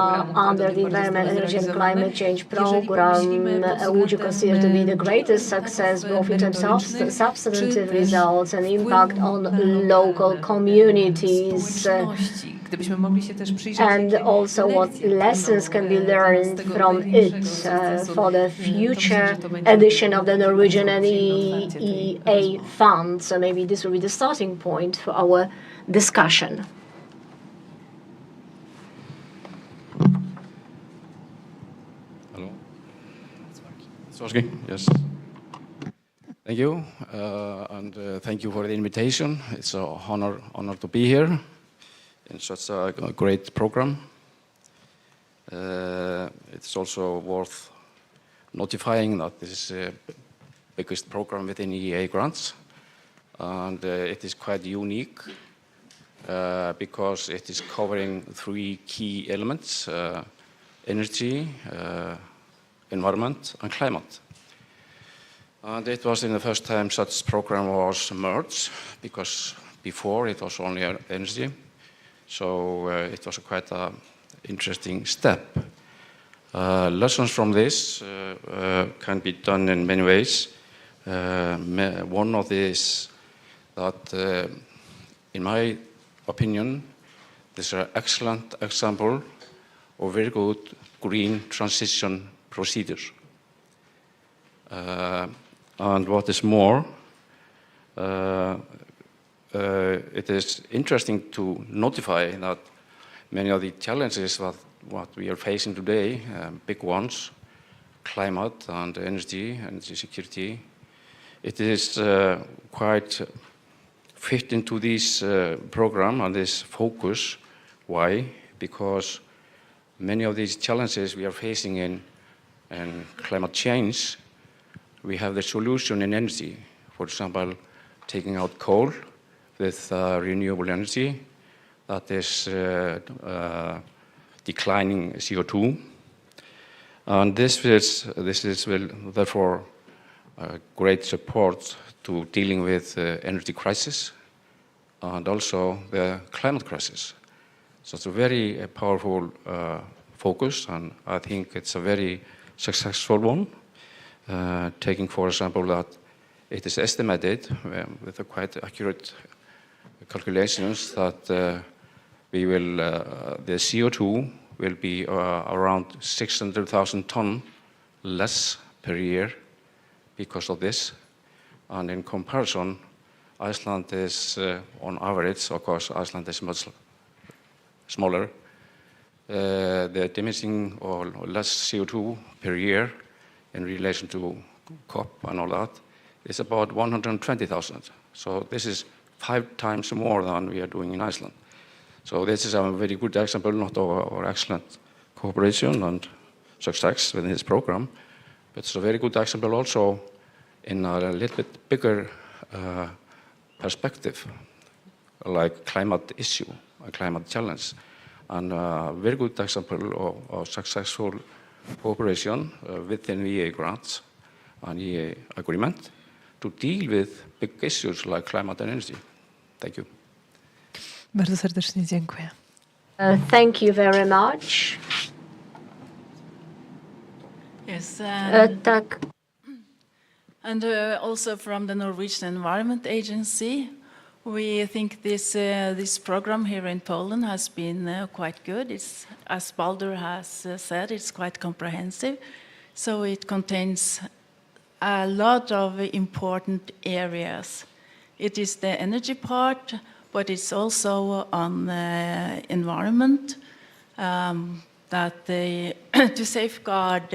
under the Environment, Energy and Climate Change program. Would you consider to be the greatest success, both in terms of substantive results and impact on local communities? And also what lessons can be learned from it for the future edition of the Norwegian and EEA fund. So maybe this will be the starting point for our discussion. Hello. It's working? Yes. Thank you, and thank you for the invitation. It's an honor to be here in such a great program. It's also worth notifying that this is the biggest program within EEA grants, and it is quite unique because it is covering 3 key elements: energy, environment, and climate. And it was in the first time such program was merged, because before it was only energy. So it was quite an interesting step. Lessons from this can be done in many ways. One of these that, in my opinion, this is an excellent example of very good green transition procedures. And what is more, it is interesting to notify that many of the challenges that what we are facing today, big ones, climate and energy security, it is quite fit into this program and this focus. Why? Because many of these challenges we are facing in climate change, we have the solution in energy. For example, taking out coal with renewable energy that is declining CO2. And this will therefore great support to dealing with energy crisis and also the climate crisis. So it's a very powerful focus, and I think it's a very successful one. Taking, for example, that it is estimated with a quite accurate calculations that we will the CO2 will be around 600,000 tons less per year because of this. And in comparison, Iceland is on average, of course, Iceland is much smaller. The diminishing or less CO2 per year in relation to COP and all that is about 120,000. So this is 5 times more than we are doing in Iceland. So this is a very good example, not of our excellent cooperation and success within this program, but it's a very good example also in a little bit bigger perspective, like climate issue, a climate challenge, and a very good example of successful cooperation within EEA grants and EEA agreement to deal with big issues like climate and energy. Thank you. Bardzo serdecznie dziękuję. Thank you very much. Yes, Tak. and also from the Norwegian Environment Agency, we think this program here in Poland has been quite good. It's, as Baldur has said, it's quite comprehensive. So it contains a lot of important areas. It is the energy part, but it's also on environment, that to safeguard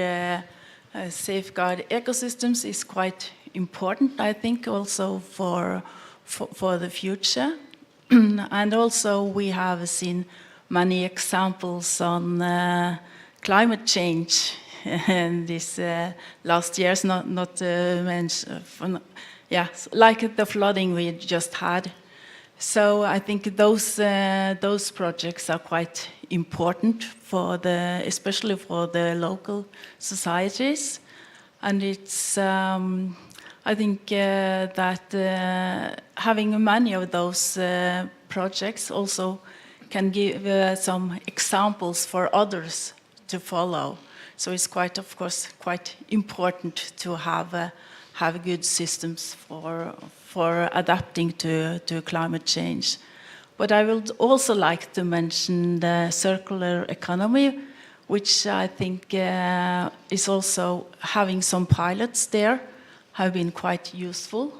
ecosystems is quite important, I think, also for the future. And also we have seen many examples on climate change in this last years, not mentioned, like the flooding we just had. So I think those projects are quite important for especially for the local societies, and it's I think that having many of those projects also can give some examples for others to follow. So it's quite, of course, quite important to have good systems for adapting to climate change. But I would also like to mention the circular economy, which I think is also having some pilots there, have been quite useful.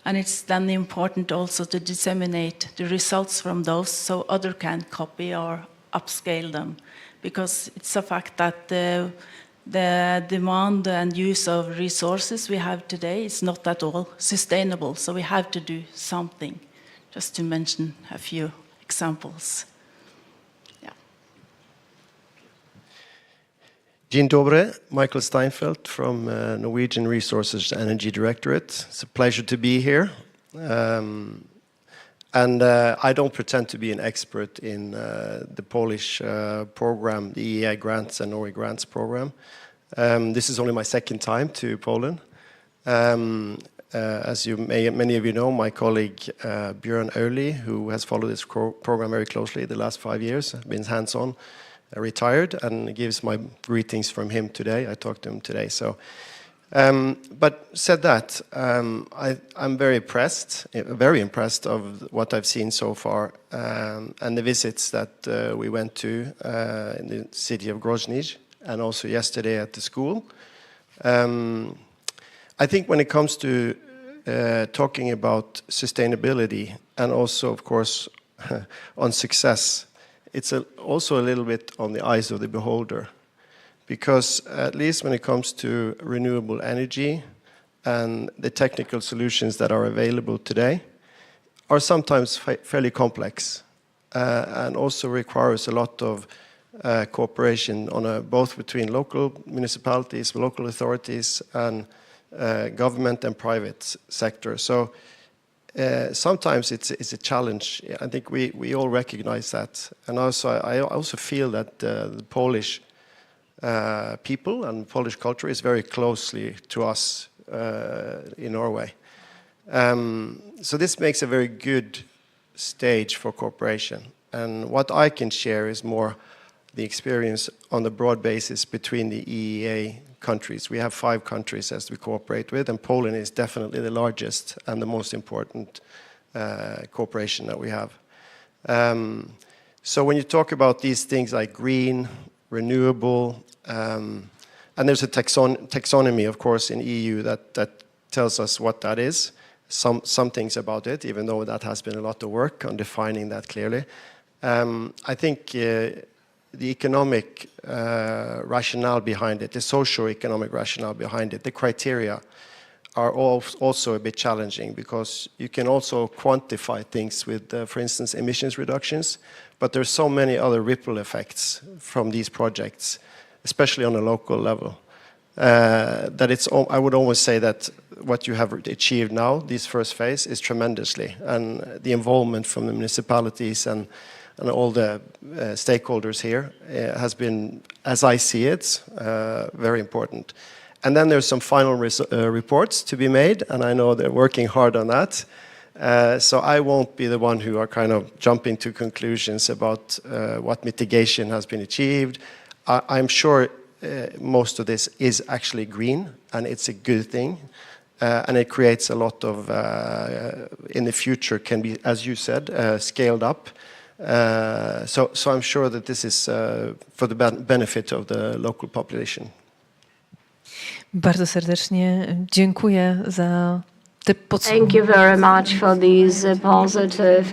And it's then important also to disseminate the results from those so others can copy or upscale them. Because it's a fact that the demand and use of resources we have today is not at all sustainable. So we have to do something, just to mention a few examples. Yeah. Dzień dobry, Michael Steinfeld from Norwegian Resources Energy Directorate. It's a pleasure to be here. I don't pretend to be an expert in the Polish program, the EEA grants and Norway grants program. This is only my second time to Poland. As many of you know, my colleague Björn Early, who has followed this program very closely the last 5 years, been hands-on, retired, and gives my greetings from him today. I talked to him today. So, but said that, I'm very impressed of what I've seen so far, and the visits that we went to in the city of Grozny, and also yesterday at the school. I think when it comes to talking about sustainability and also, of course, on success, it's also a little bit on the eyes of the beholder. Because at least when it comes to renewable energy and the technical solutions that are available today are sometimes fairly complex and also requires a lot of cooperation on both between local municipalities, local authorities, and government and private sector. So sometimes it's a challenge. I think we all recognize that, and also I also feel that the Polish people and Polish culture is very closely to us in Norway. So this makes a very good stage for cooperation. And what I can share is more the experience on the broad basis between the EEA countries. We have 5 countries as we cooperate with, and Poland is definitely the largest and the most important cooperation that we have. So when you talk about these things like green, renewable, and there's a taxonomy, of course, in EU that tells us what that is, some things about it, even though that has been a lot of work on defining that clearly. I think the economic rationale behind it, the socio-economic rationale behind it, the criteria are also a bit challenging, because you can also quantify things with, for instance, emissions reductions, but there's so many other ripple effects from these projects, especially on a local level, that I would almost say that what you have achieved now, this first phase, is tremendously, and the involvement from the municipalities and all the stakeholders here has been, as I see it, very important. And then there's some final reports to be made, and I know they're working hard on that. So I won't be the one who are kind of jumping to conclusions about what mitigation has been achieved. I'm sure most of this is actually green, and it's a good thing. And it creates a lot of, in the future, can be, as you said, scaled up. So I'm sure that this is for the benefit of the local population. Bardzo serdecznie dziękuję za te podsumowania. Thank you very much for these positive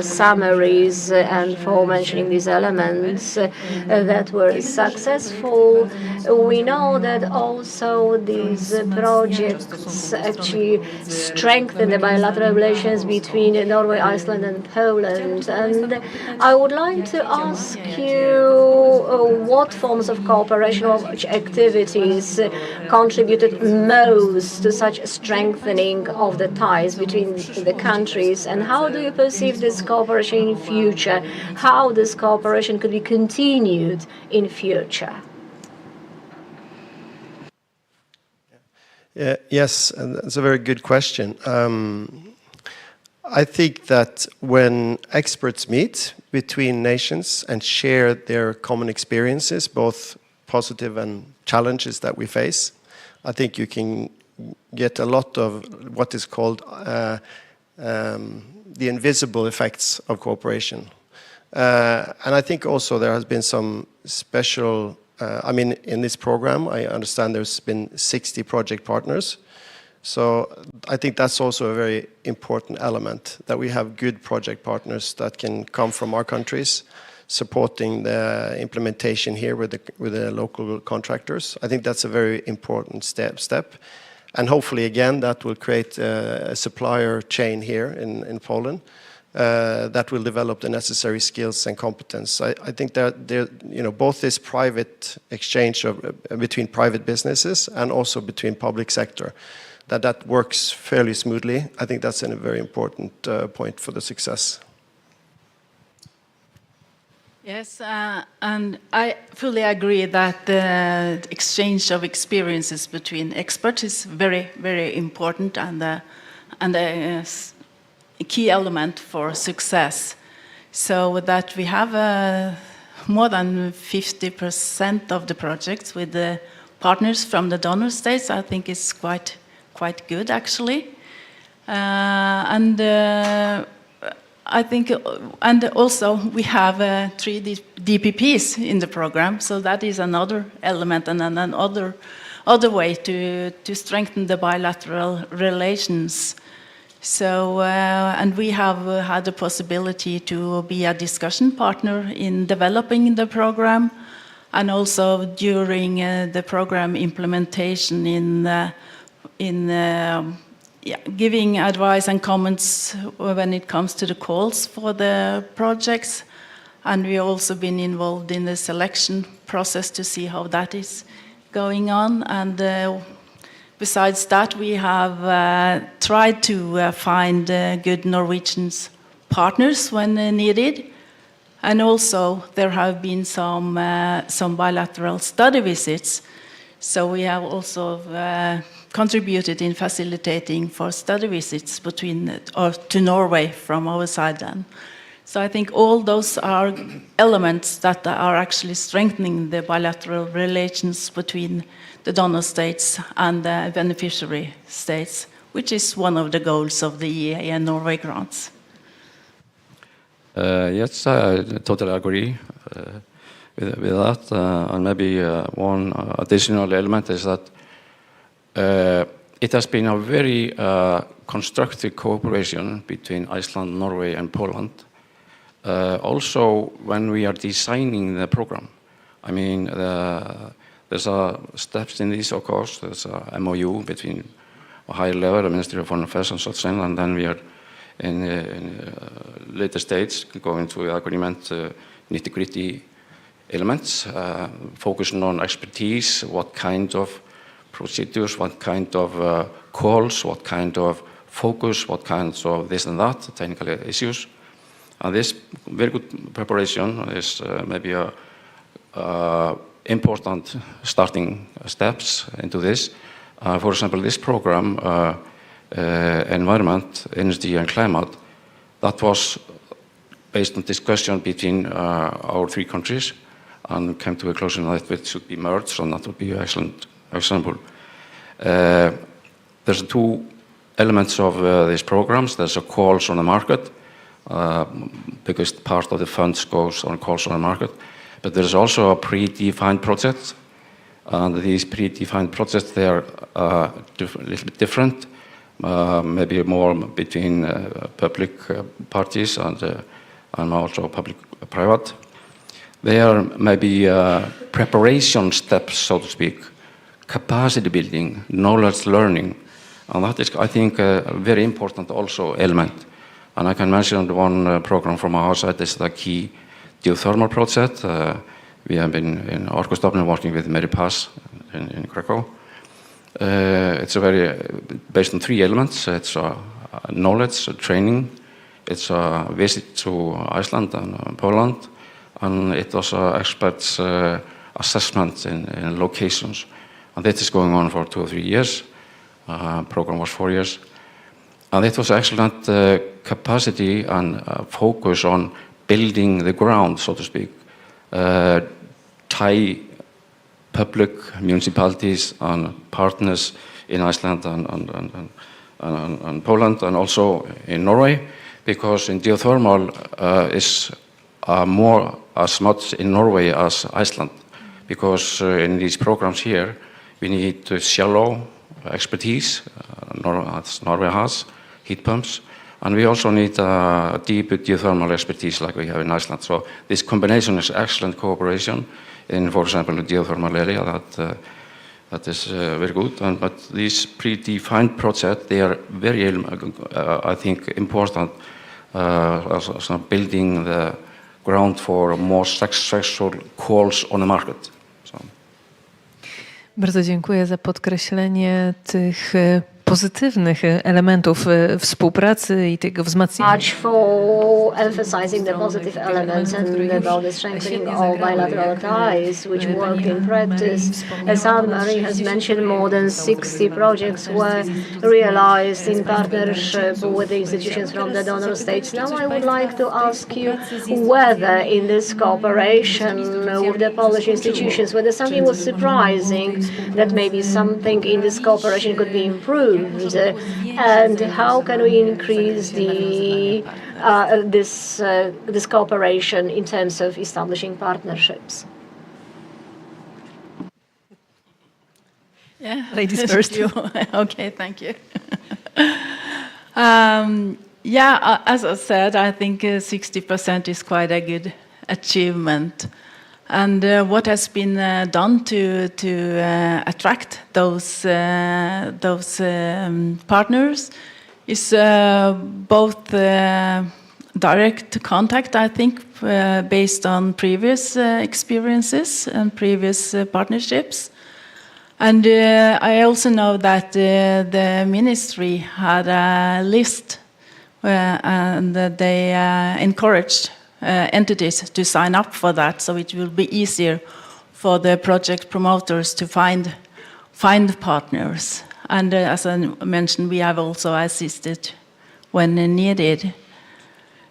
summaries and for mentioning these elements that were successful. We know that also these projects actually strengthen the bilateral relations between Norway, Iceland, and Poland. And I would like to ask you what forms of cooperation or which activities contributed most to such strengthening of the ties between the countries, and how do you perceive this cooperation in future? How this cooperation could be continued in future? Yes, and that's a very good question. I think that when experts meet between nations and share their common experiences, both positive and challenges that we face, I think you can get a lot of what is called the invisible effects of cooperation. And I think also there has been some special, I mean, in this program, I understand there's been 60 project partners. So I think that's also a very important element, that we have good project partners that can come from our countries, supporting the implementation here with the local contractors. I think that's a very important step. And hopefully, again, that will create a supplier chain here in Poland that will develop the necessary skills and competence. I think that both this private exchange between private businesses and also between public sector, that works fairly smoothly. I think that's a very important point for the success. Yes, and I fully agree that the exchange of experiences between experts is very, very important and a key element for success. So that we have more than 50% of the projects with the partners from the donor states, I think is quite good actually. I think, and also we have 3 DPPs in the program, so that is another element and another way to strengthen the bilateral relations. So, and we have had the possibility to be a discussion partner in developing the program, and also during the program implementation in giving advice and comments when it comes to the calls for the projects. And we've also been involved in the selection process to see how that is going on. And besides that, we have tried to find good Norwegian partners when needed. And also there have been some bilateral study visits. So we have also contributed in facilitating for study visits to Norway from our side then. So I think all those are elements that are actually strengthening the bilateral relations between the donor states and the beneficiary states, which is one of the goals of the EEA and Norway grants. Yes, I totally agree with that. And maybe one additional element is that it has been a very constructive cooperation between Iceland, Norway, and Poland. Also, when we are designing the program, I mean, there's steps in this, of course. There's a MOU between a higher level, the Ministry of Foreign Affairs and such, and then we are in later stage going to the agreement, nitty-gritty elements, focusing on expertise, what kind of procedures, what kind of calls, what kind of focus, what kinds of this and that, technical issues. And this very good preparation is maybe a important starting steps into this. For example, this program, Environment, Energy and Climate, that was based on discussion between our 3 countries and came to a conclusion that it should be merged, and that would be an excellent example. There's 2 elements of these programs. There's a calls on the market. Biggest part of the funds goes on calls on the market. But there's also a predefined project. And these predefined projects, they are a little bit different. Maybe more between public parties and also public-private. They are maybe preparation steps, so to speak, capacity building, knowledge learning, and that is, I think, a very important also element. And I can mention one program from our side is the key geothermal project. We have been in Orkustofnun working with Mary Pass in Krakow. It's based on 3 elements. It's knowledge, training, it's a visit to Iceland and Poland, and it was experts assessment in locations. And that is going on for 2 or 3 years. Program was 4 years. And it was excellent capacity and focus on building the ground, so to speak. Tie public municipalities and partners in Iceland and Poland and also in Norway, because in geothermal is more as much in Norway as Iceland, because in these programs here we need shallow expertise, as Norway has, heat pumps, and we also need deep geothermal expertise like we have in Iceland. So this combination is excellent cooperation in, for example, the geothermal area. That is very good. But these predefined projects, they are very, I think, important also building the ground for more successful calls on the market. So. Bardzo dziękuję za podkreślenie tych pozytywnych elementów współpracy i tego wzmacniania. Much for emphasizing the positive elements and about the strengthening of bilateral ties, which worked in practice. As Anne-Marie has mentioned, more than 60 projects were realized in partnership with the institutions from the donor states. Now I would like to ask you whether in this cooperation with the Polish institutions, whether something was surprising, that maybe something in this cooperation could be improved, and how can we increase the this cooperation in terms of establishing partnerships? Yeah, Ladies first. Okay, thank you. Yeah, as I said, I think 60% is quite a good achievement. And what has been done to attract those partners is both direct contact, I think, based on previous experiences and previous partnerships. And I also know that the ministry had a list and they encouraged entities to sign up for that, so it will be easier for the project promoters to find partners. And as I mentioned, we have also assisted when needed.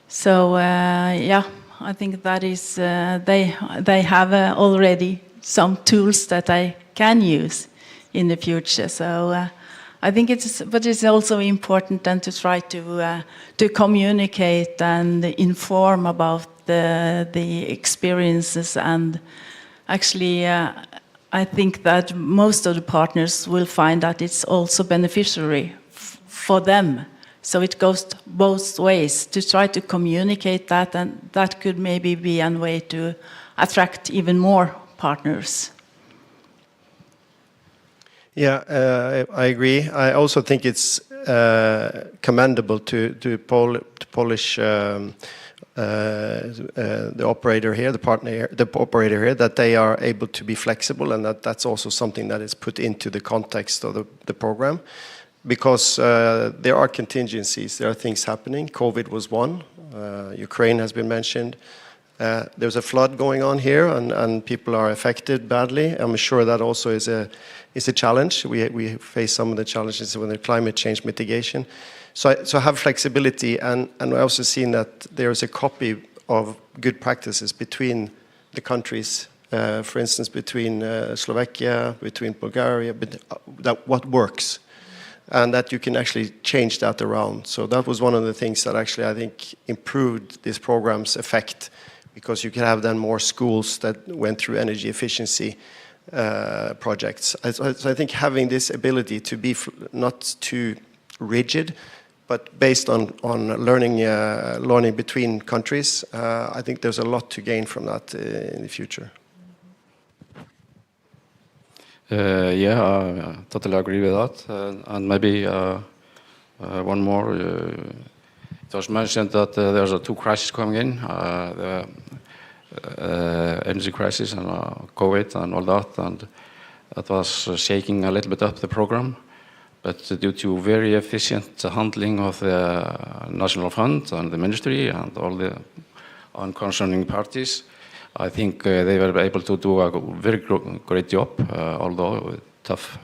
So yeah, I think that is they have already some tools that I can use in the future. So I think it's also important then to try to communicate and inform about the experiences, and actually I think that most of the partners will find that it's also beneficiary for them. So it goes both ways to try to communicate that, and that could maybe be a way to attract even more partners. Yeah, I agree. I also think it's commendable to Polish the operator here, the operator here, that they are able to be flexible, and that's also something that is put into the context of the program, because there are contingencies, there are things happening. COVID was one. Ukraine has been mentioned. There's a flood going on here, and people are affected badly. I'm sure that also is a challenge. We face some of the challenges with the climate change mitigation. So have flexibility, and I also seen that there's a copy of good practices between the countries. For instance, between Slovakia, between Bulgaria, that what works, and that you can actually change that around. So that was one of the things that actually I think improved this program's effect, because you can have then more schools that went through energy efficiency projects. So I think having this ability to be not too rigid, but based on learning between countries, I think there's a lot to gain from that in the future. Yeah, I totally agree with that. And maybe one more. It was mentioned that there's two crises coming in, the energy crisis and COVID and all that, and that was shaking a little bit up the program. But due to very efficient handling of the National Fund and the Ministry and all the concerning parties, I think they were able to do a very great job, although with tough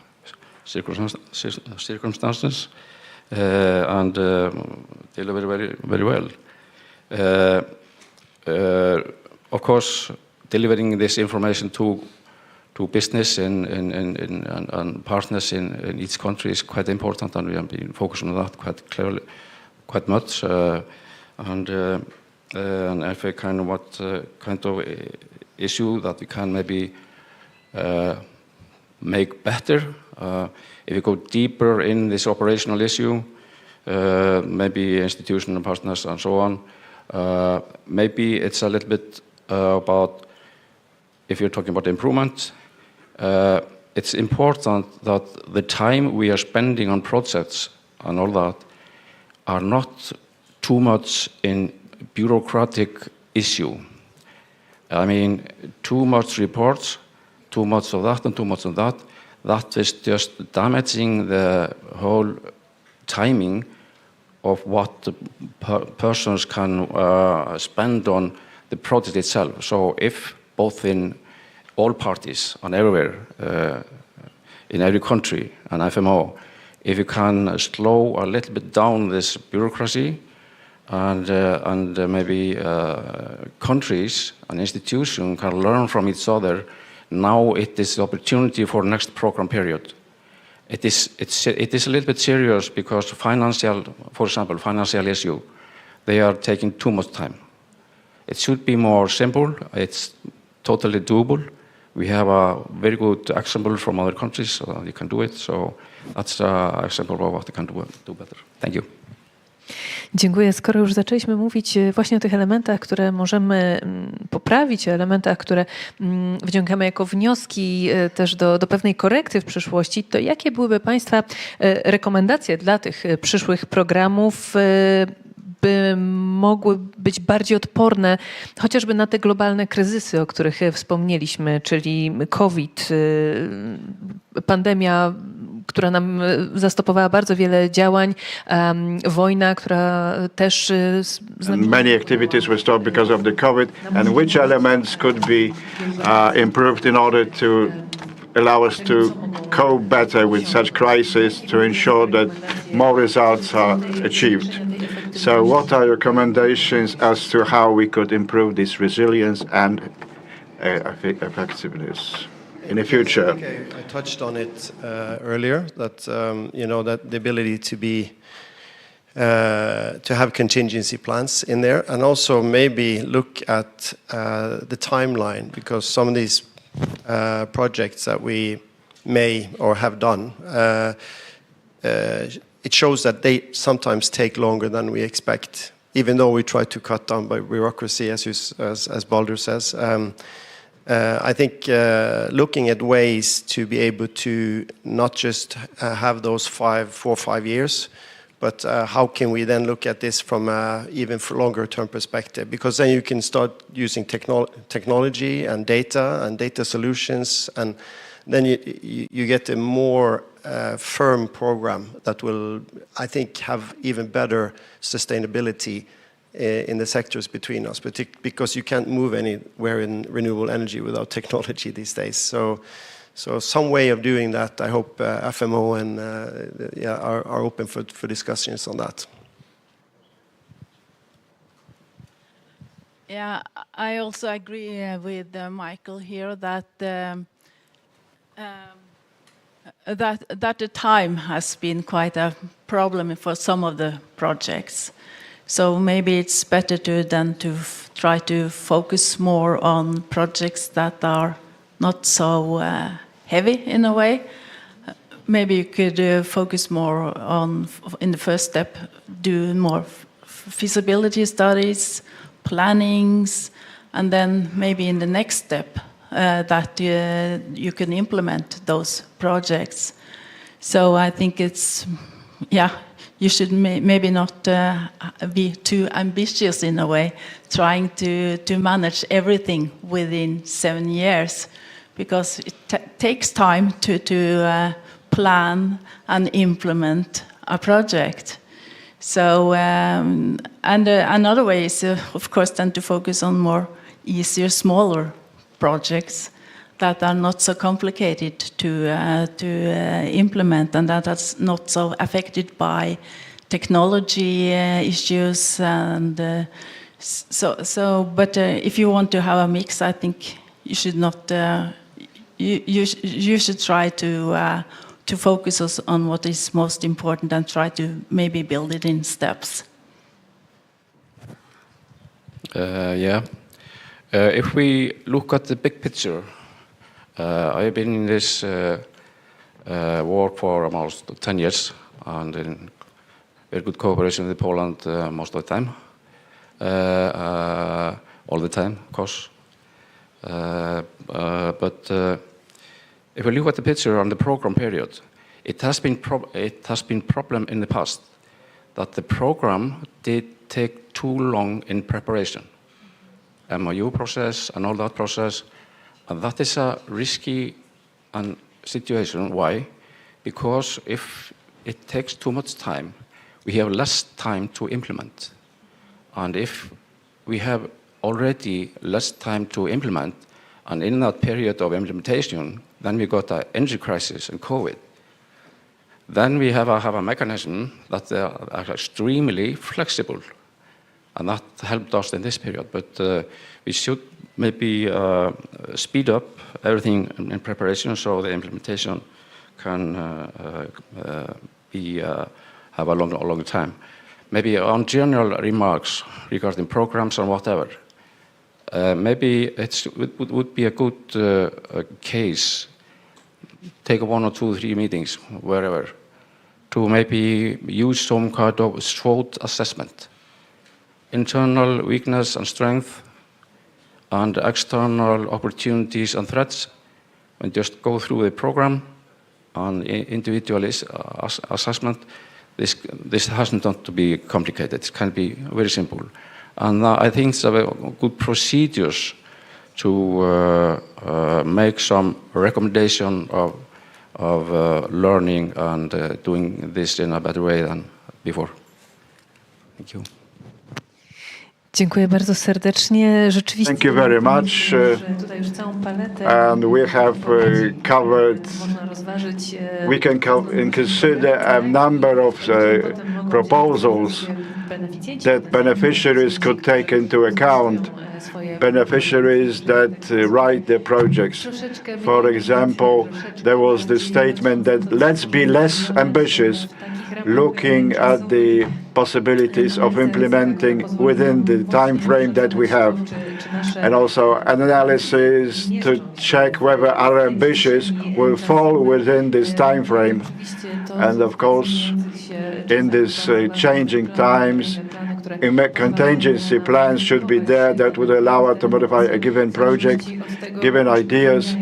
circumstances, and deliver very well. Of course, delivering this information to business and partners in each country is quite important, and we have been focusing on that quite much. And if a kind of issue that we can maybe make better, if we go deeper in this operational issue, maybe institutional partners and so on, maybe it's a little bit about, if you're talking about improvement, it's important that the time we are spending on projects and all that are not too much in bureaucratic issue. I mean, too much reports, too much of that and too much of that. That is just damaging the whole timing of what the persons can spend on the project itself. So if both in all parties and everywhere, in every country and FMO, if you can slow a little bit down this bureaucracy and maybe countries and institutions can learn from each other, now it is the opportunity for next program period. It is a little bit serious because financial, for example, financial issue, they are taking too much time. It should be more simple. It's totally doable. We have a very good example from other countries, so you can do it. So that's an example of what you can do better. Thank you. Dziękuję. Skoro już zaczęliśmy mówić właśnie o tych elementach, które możemy poprawić, o elementach, które wyciągamy jako wnioski też do pewnej korekty w przyszłości, to jakie byłyby Państwa rekomendacje dla tych przyszłych programów, by mogły być bardziej odporne chociażby na te globalne kryzysy, o których wspomnieliśmy, czyli COVID, pandemia, która nam zastopowała bardzo wiele działań, wojna, która też... Many activities were stopped because of the COVID, and which elements could be improved in order to allow us to cope better with such crises to ensure that more results are achieved. So what are your recommendations as to how we could improve this resilience and effectiveness in the future? Okay, I touched on it earlier, that that the ability to be to have contingency plans in there, and also maybe look at the timeline, because some of these projects that we may or have done, it shows that they sometimes take longer than we expect, even though we try to cut down by bureaucracy, as Baldur says. I think looking at ways to be able to not just have those 4 or 5 years, but how can we then look at this from an even longer term perspective? Because then you can start using technology and data solutions, and then you get a more firm program that will, I think, have even better sustainability in the sectors between us, because you can't move anywhere in renewable energy without technology these days. So some way of doing that, I hope FMO and are open for discussions on that. Yeah, I also agree with Michael here that that the time has been quite a problem for some of the projects. So maybe it's better to try to focus more on projects that are not so heavy in a way. Maybe you could focus more on, in the first step, do more feasibility studies, plannings, and then maybe in the next step that you can implement those projects. So I think it's, you should maybe not be too ambitious in a way, trying to manage everything within 7 years, because it takes time to plan and implement a project. So, and another way is, of course, then to focus on more easier, smaller projects that are not so complicated to implement, and that are not so affected by technology issues. And but if you want to have a mix, I think you should not. You should try to focus on what is most important and try to maybe build it in steps. If we look at the big picture, I've been in this work for almost 10 years, and in very good cooperation with Poland most of the time, all the time, of course. But if we look at the picture on the program period, it has been problem in the past that the program did take too long in preparation. MOU process and all that process, and that is a risky situation. Why? Because if it takes too much time, we have less time to implement. And if we have already less time to implement, and in that period of implementation, then we got an energy crisis and COVID. Then we have a mechanism that are extremely flexible, and that helped us in this period. But we should maybe speed up everything in preparation so the implementation can have a long time. Maybe on general remarks regarding programs and whatever, maybe it would be a good case, take 1 or 2 or 3 meetings, wherever, to maybe use some kind of SWOT assessment. Internal weakness and strength, and external opportunities and threats, and just go through the program and individual assessment. This hasn't to be complicated. It can be very simple. And I think it's a good procedures to make some recommendation of learning and doing this in a better way than before. Thank you. Dziękuję bardzo serdecznie. Rzeczywiście. Thank you very much. Tutaj już całą paletę. And we have covered. Można rozważyć. We can consider a number of proposals that beneficiaries could take into account. Beneficiaries that write their projects. For example, there was the statement that let's be less ambitious, looking at the possibilities of implementing within the time frame that we have, and also an analysis to check whether our ambitions will fall within this time frame. And of course, in these changing times, contingency plans should be there that would allow us to modify a given project, given ideas,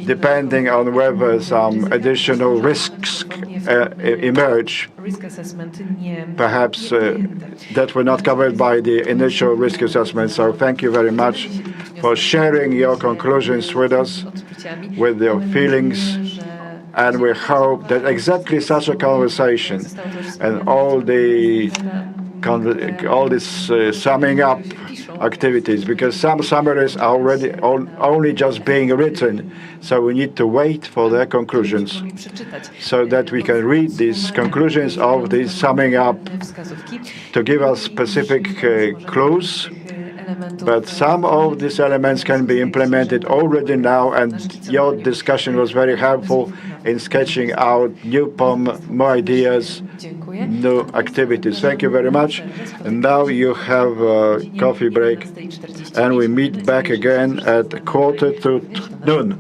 depending on whether some additional risks emerge, perhaps that were not covered by the initial risk assessment. So thank you very much for sharing your conclusions with us, with your feelings, and we hope that exactly such a conversation and all this summing up activities, because some summaries are already only just being written, so we need to wait for their conclusions so that we can read these conclusions of this summing up to give us specific clues. But some of these elements can be implemented already now, and your discussion was very helpful in sketching out new ideas, new activities. Thank you very much. And now you have a coffee break, and we meet back again at 12:45.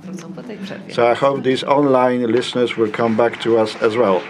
So I hope these online listeners will come back to us as well.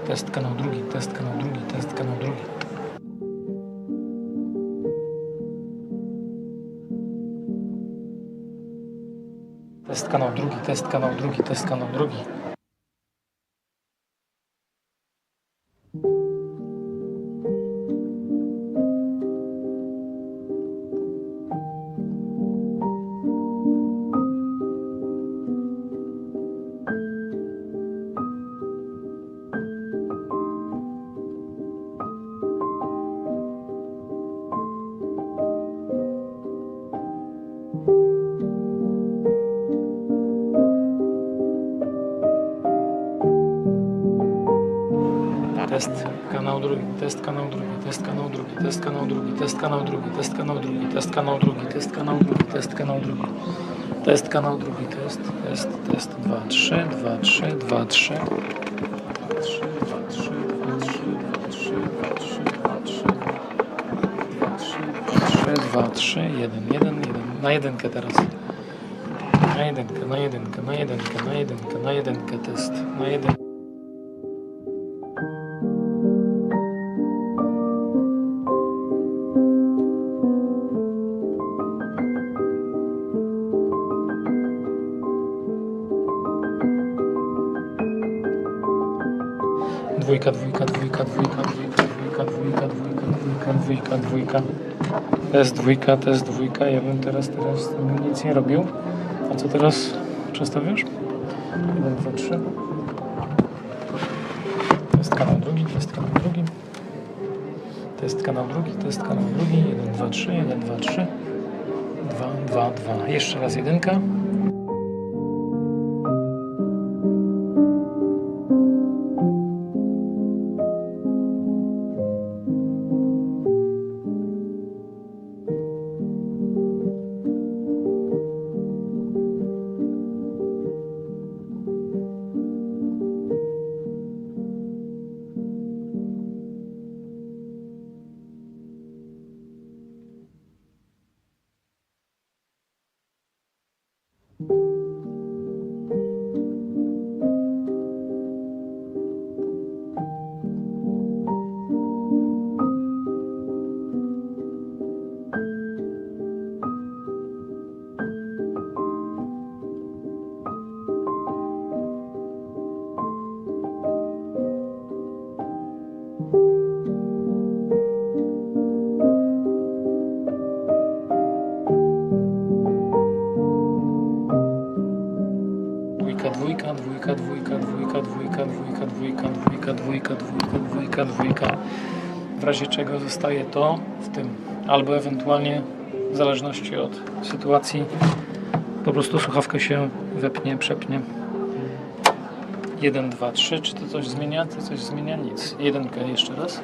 Test kanał drugi, test kanał drugi, test kanał drugi. Test kanał drugi, test kanał drugi, test kanał drugi. Test kanał drugi, test kanał drugi, test kanał drugi, test kanał drugi, test kanał drugi, test kanał drugi, test kanał drugi, test kanał drugi, test kanał drugi, test kanał drugi, test, 2, 3, 2, 3, 2, 3, 2, 3, 2, 3, 2, 3, 2, 3, 2, 3, 2, 3, 2, 3, 1, 1, 1, na jedynkę teraz. Na jedynkę, na jedynkę, na jedynkę, na jedynkę, na jedynkę test, na jedynkę. Dwójka, dwójka, dwójka, dwójka, dwójka, dwójka, dwójka, dwójka, dwójka, dwójka. Test dwójka. Ja bym teraz nic nie robił. A co teraz przestawiasz? 1, 2, 3. Test kanał drugi, test kanał drugi. Test kanał drugi, test kanał drugi. 1, 2, 3, 1, 2, 3. 2, 2, 2. Jeszcze raz jedynka. Dwójka, dwójka, dwójka, dwójka, dwójka, dwójka, dwójka, dwójka, dwójka, dwójka, dwójka, dwójka. W razie czego zostaje to w tym. Albo ewentualnie w zależności od sytuacji po prostu słuchawkę się wepnie, przepnie. 1, 2, 3. Czy to coś zmienia? To coś zmienia? Nic. Jedynkę jeszcze raz.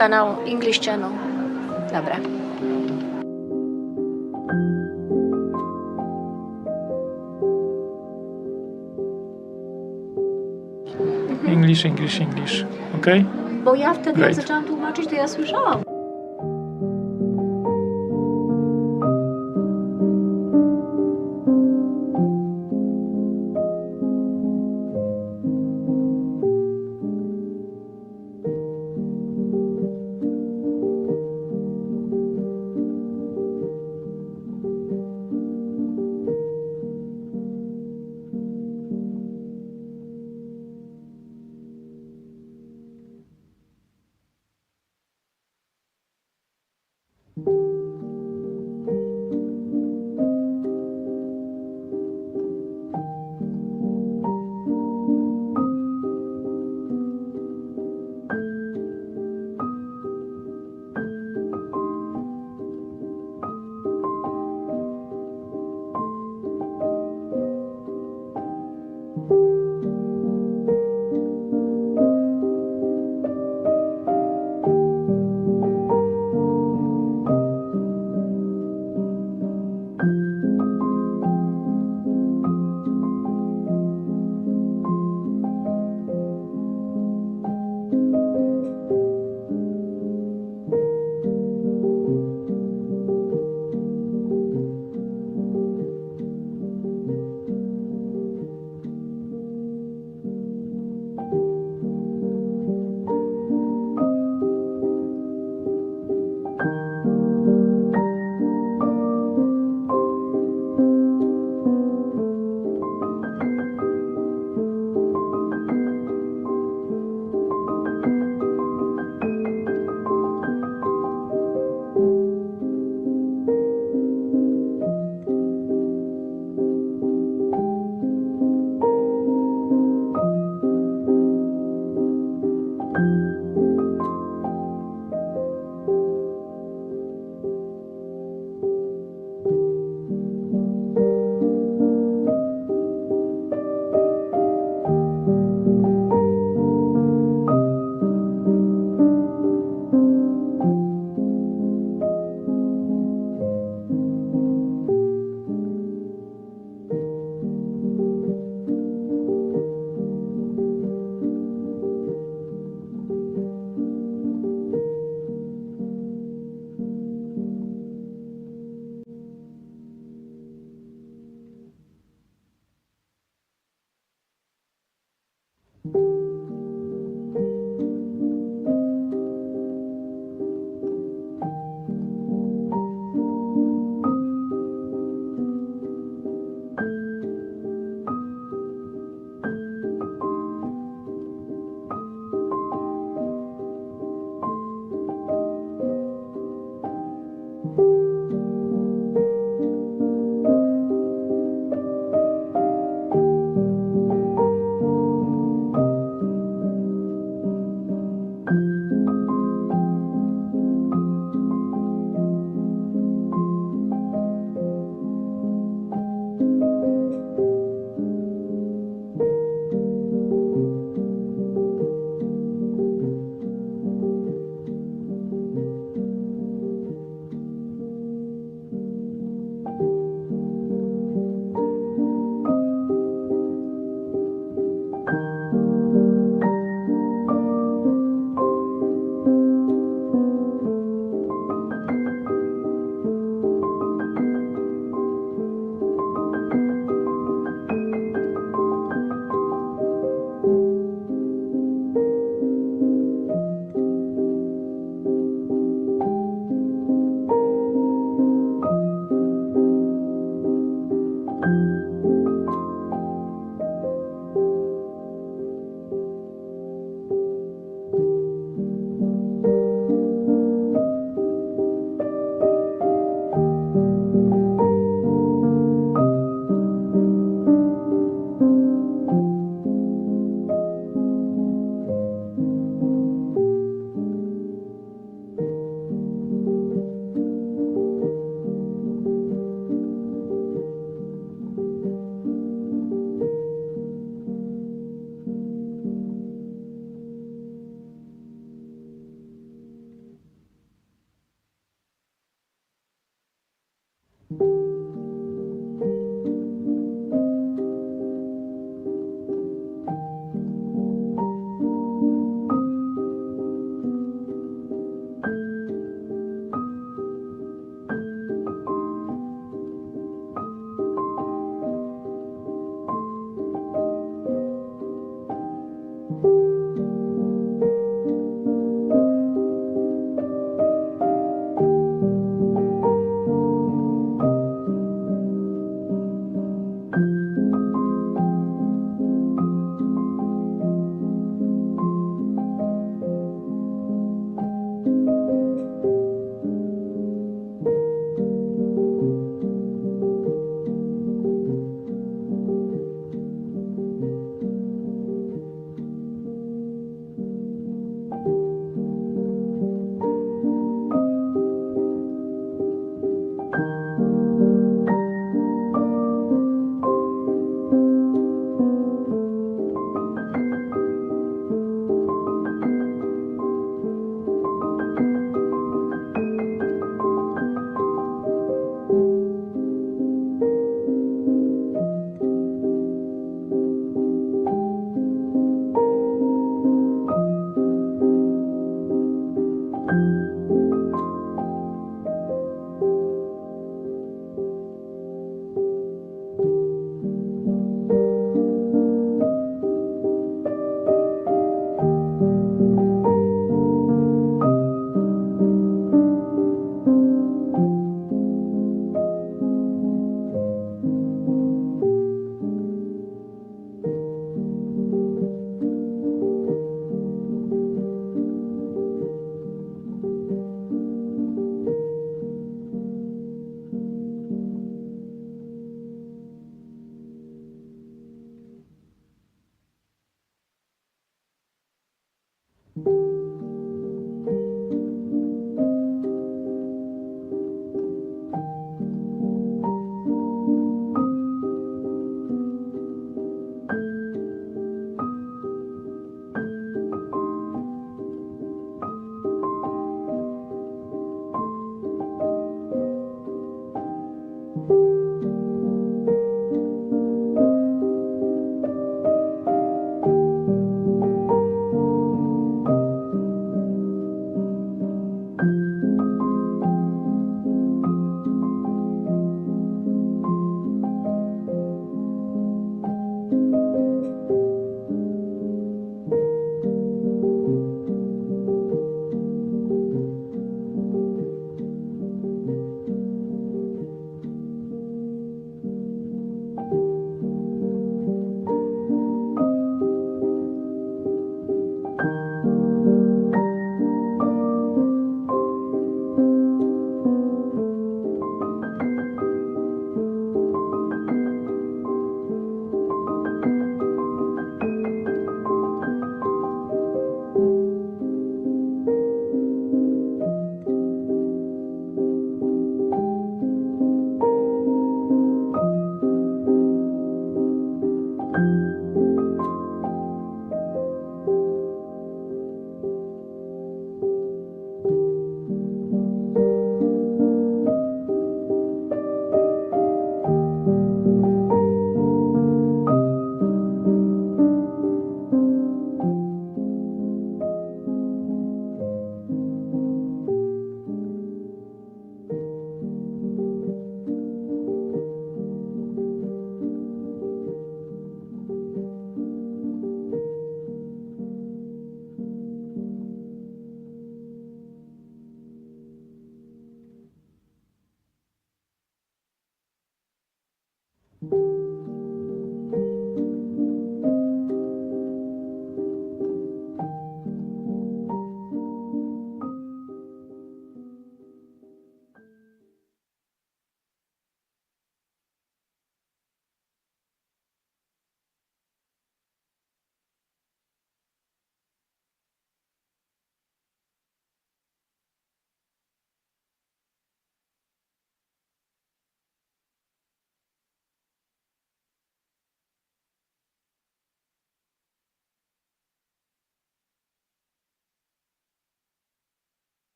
kanał English Channel. Dobra. English, English, English. Okay? Bo ja wtedy, jak Great. zaczęłam tłumaczyć, to ja słyszałam.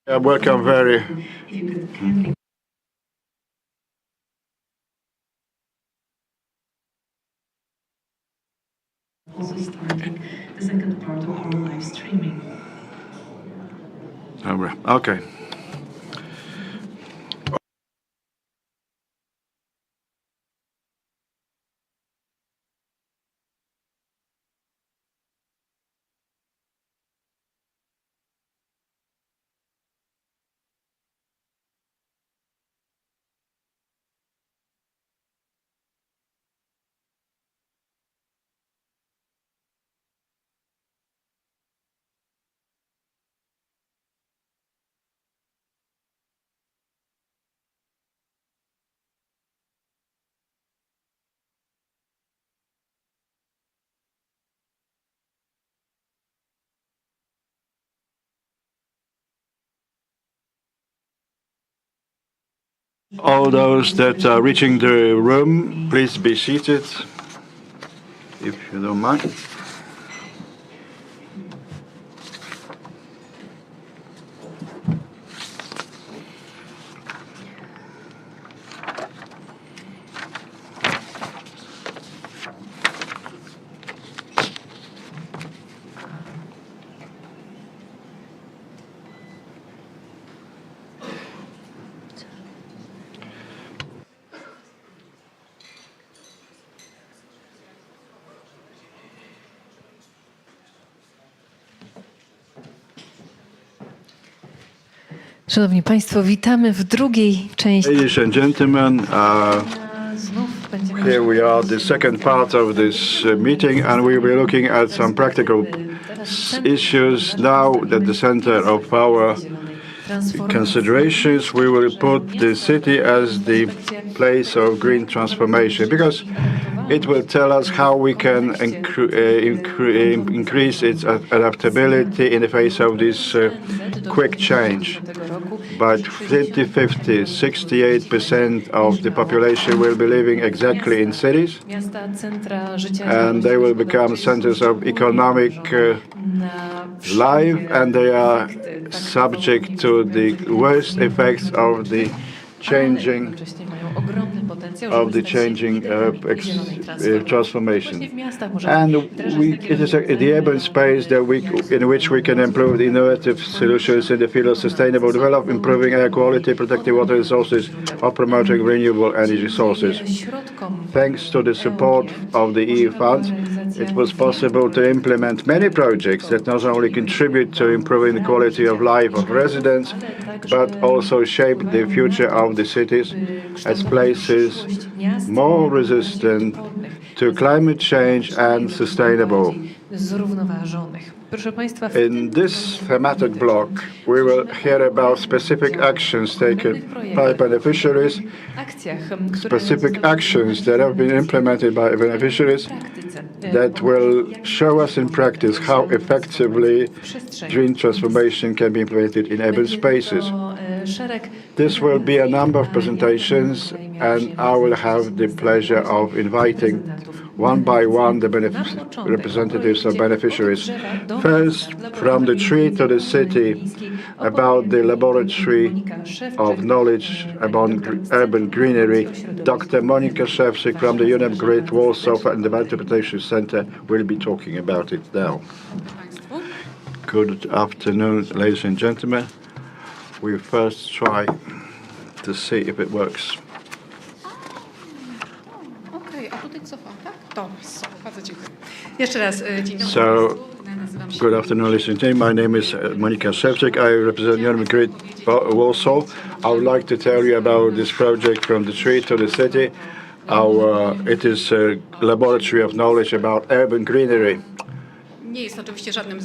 Welcome very. Also starting the second part of our live streaming. Okay. All those that are reaching the room, please be seated, if you don't mind. Szanowni Państwo, witamy w drugiej części. Ladies and gentlemen, here we are, the second part of this meeting, and we will be looking at some practical issues now at the center of our considerations. We will put the city as the place of green transformation, because It will tell us how we can increase its adaptability in the face of this quick change. By 2050, 68% of the population will be living exactly in cities, and they will become centers of economic life, and they are subject to the worst effects of the changing transformation. And it is the urban space in which we can improve the innovative solutions in the field of sustainable development, improving air quality, protecting water resources, or promoting renewable energy sources. Thanks to the support of the EU funds, it was possible to implement many projects that not only contribute to improving the quality of life of residents, but also shape the future of the cities as places more resistant to climate change and sustainable. In this thematic block, we will hear about specific actions taken by beneficiaries, specific actions that have been implemented by beneficiaries that will show us in practice how effectively green transformation can be implemented in urban spaces. This will be a number of presentations, and I will have the pleasure of inviting one by one the representatives of beneficiaries. First, from the tree to the city, about the laboratory of knowledge about urban greenery, Dr. Monika Szewczyk from the UNEP Great Warsaw Fundamental Interpretation Center will be talking about it now. Good afternoon, ladies and gentlemen. We first try to see if it works. So, good afternoon, ladies and gentlemen. My name is Monika Szewczyk. I represent UNEP Great Warsaw. I would like to tell you about this project from the tree to the city. It is a laboratory of knowledge about urban greenery.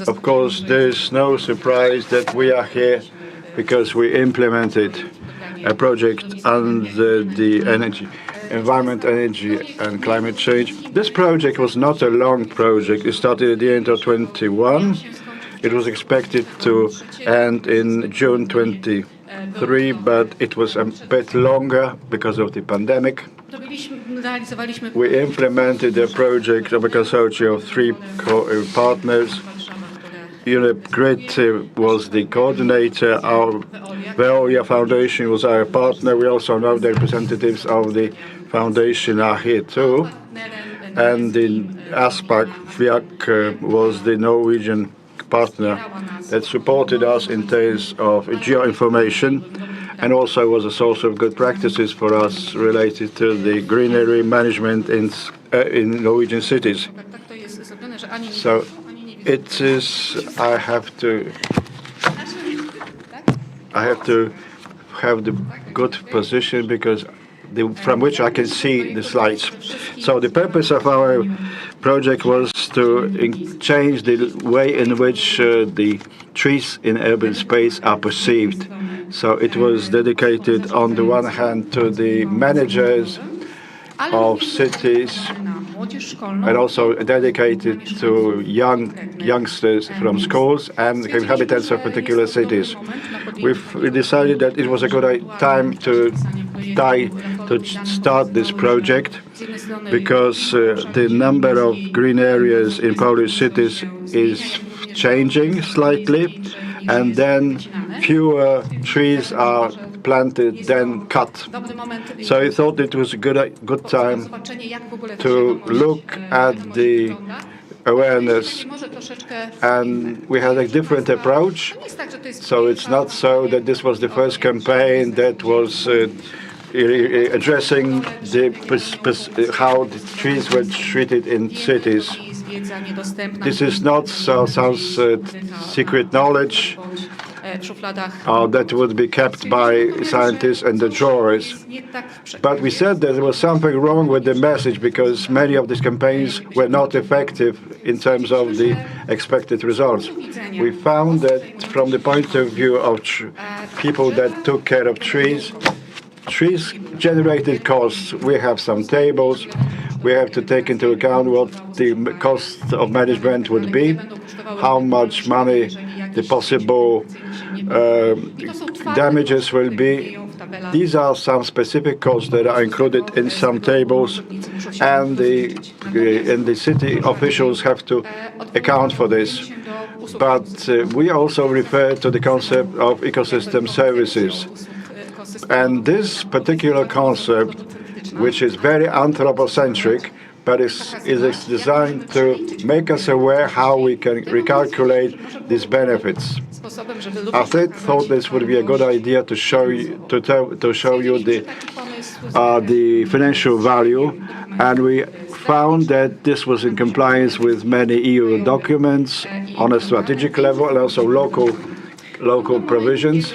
Of course, there is no surprise that we are here because we implemented a project under the environment, energy and climate change. This project was not a long project. It started at the end of 21. It was expected to end in June 23, but it was a bit longer because of the pandemic. We implemented a project of a consortium of three partners. UNEP Grid was the coordinator. Our Veolia Foundation was our partner. We also know the representatives of the foundation are here too. And the ASPAC was the Norwegian partner that supported us in terms of geoinformation, and also was a source of good practices for us related to the greenery management in Norwegian cities. So it is, I have to have the good position because from which I can see the slides. So the purpose of our project was to change the way in which the trees in urban space are perceived. So it was dedicated on the one hand to the managers of cities, and also dedicated to youngsters from schools and inhabitants of particular cities. We decided that it was a good time to start this project because the number of green areas in Polish cities is changing slightly, and then fewer trees are planted than cut. So I thought it was a good time to look at the awareness, and we had a different approach. So it's not so that this was the first campaign that was addressing how the trees were treated in cities. This is not some secret knowledge that would be kept by scientists and the drawers. But we said that there was something wrong with the message because many of these campaigns were not effective in terms of the expected results. We found that from the point of view of people that took care of trees generated costs. We have some tables. we have to take into account what the cost of management would be, how much money the possible damages will be. These are some specific costs that are included in some tables, and the city officials have to account for this. But we also refer to the concept of ecosystem services. And this particular concept, which is very anthropocentric, but is designed to make us aware how we can recalculate these benefits. I thought this would be a good idea to show you the financial value, and we found that this was in compliance with many EU documents on a strategic level and also local provisions.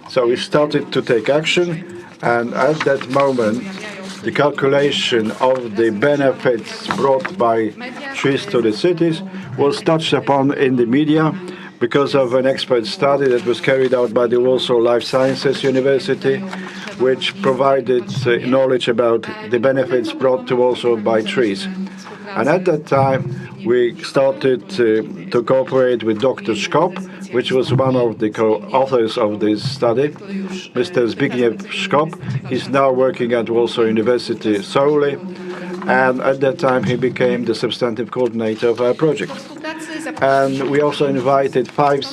So we started to take action, and at that moment, the calculation of the benefits brought by trees to the cities was touched upon in the media because of an expert study that was carried out by the Warsaw Life Sciences University, which provided knowledge about the benefits brought to Warsaw by trees. And at that time, we started to cooperate with Dr. Skop, which was one of the co-authors of this study, Mr. Zbigniew Skop. He's now working at Warsaw University solely, and at that time he became the substantive coordinator of our project. And we also invited 5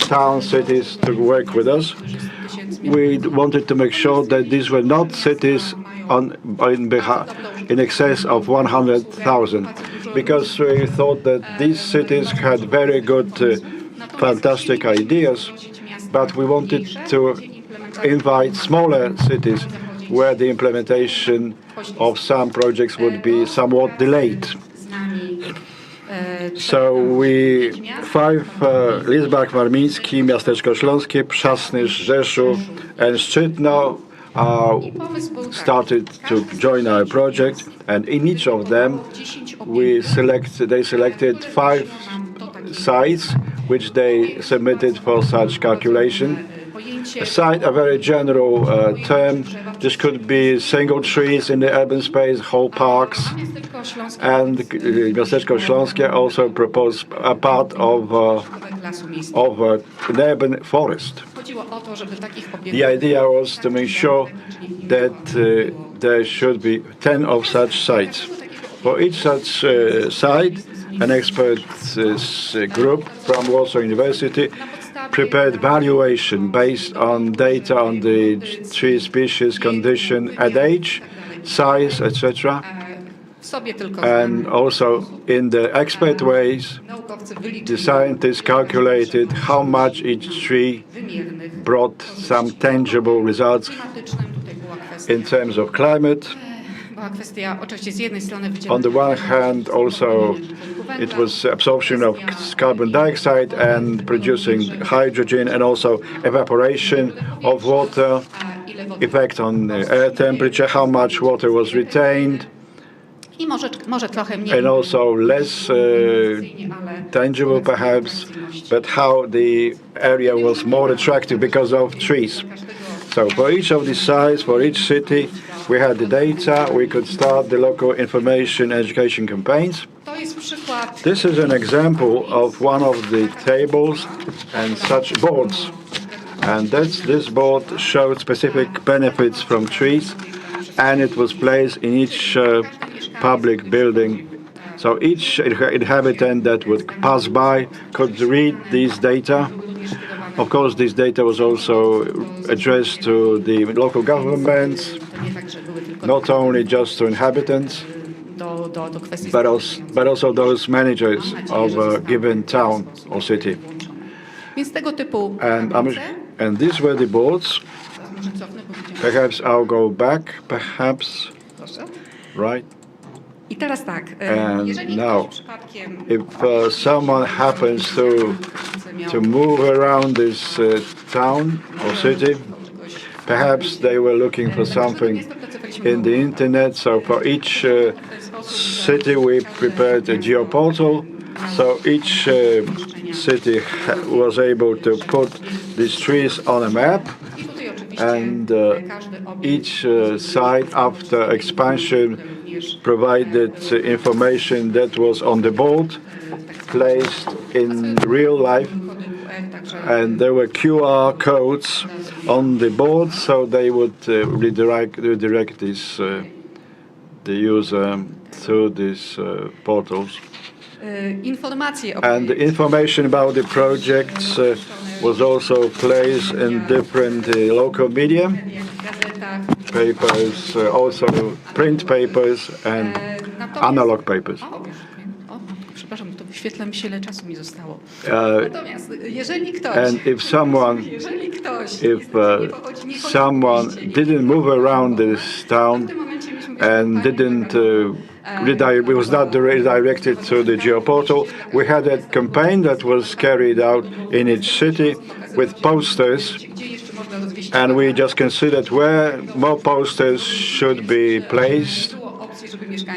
town cities to work with us. We wanted to make sure that these were not cities in excess of 100,000, because we thought that these cities had very good, fantastic ideas, but we wanted to invite smaller cities where the implementation of some projects would be somewhat delayed. So we 5 Lidzbark Warmiński, Miasteczko Śląskie, Przasnysz, Rzeszów, and Szczytno started to join our project, and in each of them they selected 5 sites which they submitted for such calculation. A site, a very general term. This could be single trees in the urban space, whole parks, and Miasteczko Śląskie also proposed a part of an urban forest. The idea was to make sure that there should be 10 of such sites. For each such site, an expert group from Warsaw University prepared valuation based on data on the tree species, condition, and age, size, etc. And also, in the expert ways, the scientists calculated how much each tree brought some tangible results in terms of climate. On the one hand, also, it was absorption of carbon dioxide and producing hydrogen, and also evaporation of water, effect on air temperature, how much water was retained, and also less tangible perhaps, but how the area was more attractive because of trees. So for each of these sites, for each city, we had the data, we could start the local information education campaigns. This is an example of one of the tables and such boards. And this board showed specific benefits from trees, and it was placed in each public building. So each inhabitant that would pass by could read these data. Of course, this data was also addressed to the local governments, not only just to inhabitants, but also those managers of a given town or city. And these were the boards. Perhaps I'll go back, perhaps. Right? And now, if someone happens to move around this town or city, perhaps they were looking for something in the internet. So for each city, we prepared a geoportal. So each city was able to put these trees on a map, and each site after expansion provided information that was on the board, placed in real life, and there were QR codes on the board, so they would redirect this, the user through these portals. And the information about the projects was also placed in different local media, papers, also print papers and analog papers. And if someone didn't move around this town and was not redirected to the geoportal, we had a campaign that was carried out in each city with posters, and we just considered where more posters should be placed.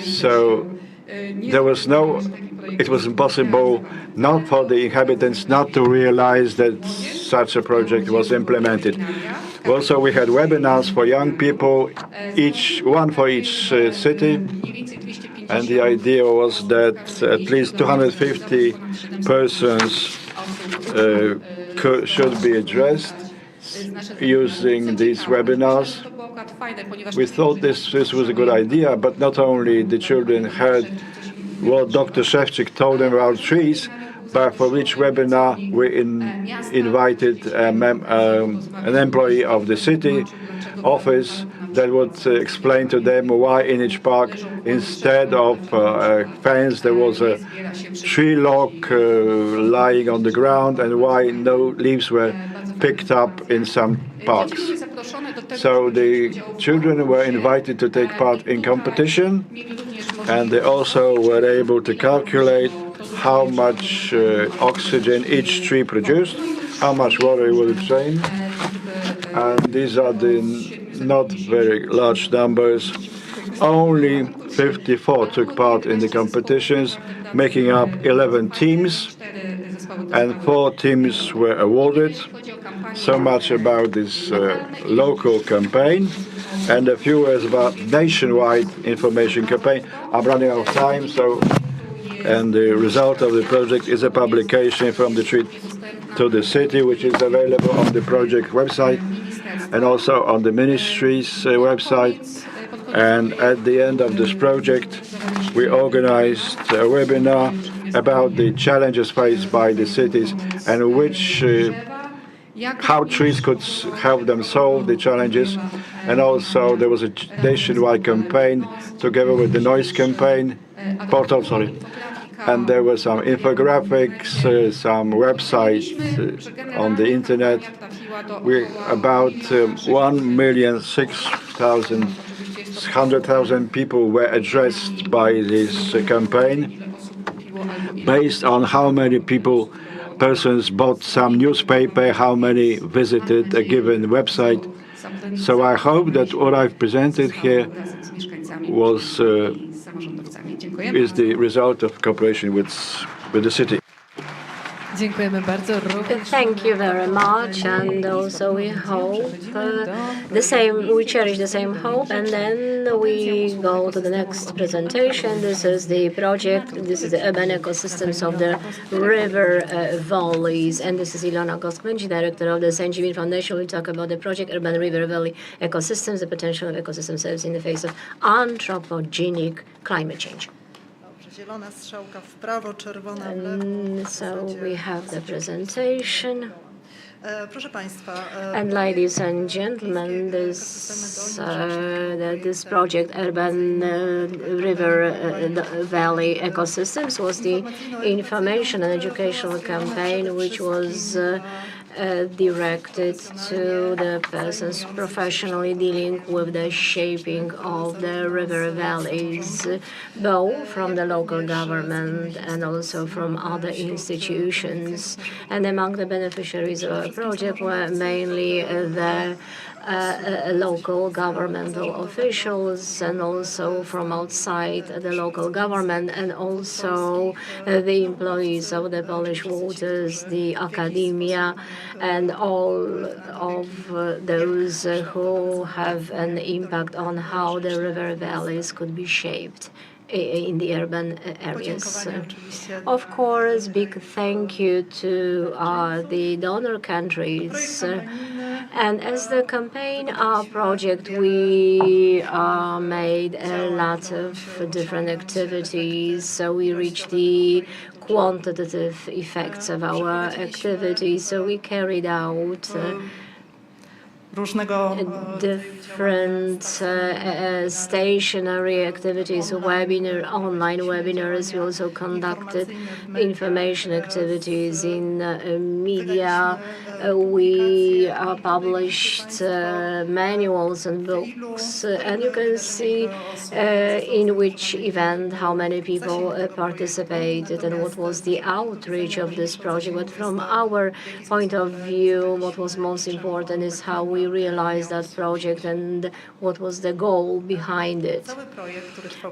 So it was impossible not for the inhabitants not to realize that such a project was implemented. Also, we had webinars for young people, one for each city, and the idea was that at least 250 persons should be addressed using these webinars. We thought this was a good idea, but not only the children heard what Dr. Shevchik told them about trees, but for each webinar we invited an employee of the city office that would explain to them why in each park, instead of a fence, there was a tree log lying on the ground, and why no leaves were picked up in some parks. So the children were invited to take part in competition, and they also were able to calculate how much oxygen each tree produced, how much water it would drain. And these are the not very large numbers. Only 54 took part in the competitions, making up 11 teams, and 4 teams were awarded. So much about this local campaign, and a few words about nationwide information campaign. I'm running out of time, and the result of the project is a publication from the tree to the city, which is available on the project website and also on the ministry's website. And at the end of this project, we organized a webinar about the challenges faced by the cities and how trees could help them solve the challenges. And also there was a nationwide campaign together with the noise campaign portal, and there were some infographics, some websites on the internet. About 1,600,000 people were addressed by this campaign, based on how many persons bought some newspaper, how many visited a given website. So I hope that what I've presented here is the result of cooperation with the city. Dziękujemy bardzo. Thank you very much, and also we hope we cherish the same hope, and then we go to the next presentation. This is the project, this is the urban ecosystems of the river valleys, and this is Ilona Goskmenci, director of the St. Jimin Foundation. We talk about the project Urban River Valley Ecosystems, the potential of ecosystem service in the face of anthropogenic climate change. So we have the presentation. And ladies and gentlemen, this project, Urban River Valley Ecosystems, was the information and educational campaign which was directed to the persons professionally dealing with the shaping of the river valleys, both from the local government and also from other institutions. And among the beneficiaries of our project were mainly the local governmental officials and also from outside the local government, and also the employees of the Polish waters, the academia, and all of those who have an impact on how the river valleys could be shaped in the urban areas. Of course, big thank you to the donor countries. And as the campaign project, we made a lot of different activities. So we reached the quantitative effects of our activities. So we carried out different stationary activities, online webinars. We also conducted information activities in media. We published manuals and books, and you can see in which event how many people participated and what was the outreach of this project. But from our point of view, what was most important is how we realized that project and what was the goal behind it.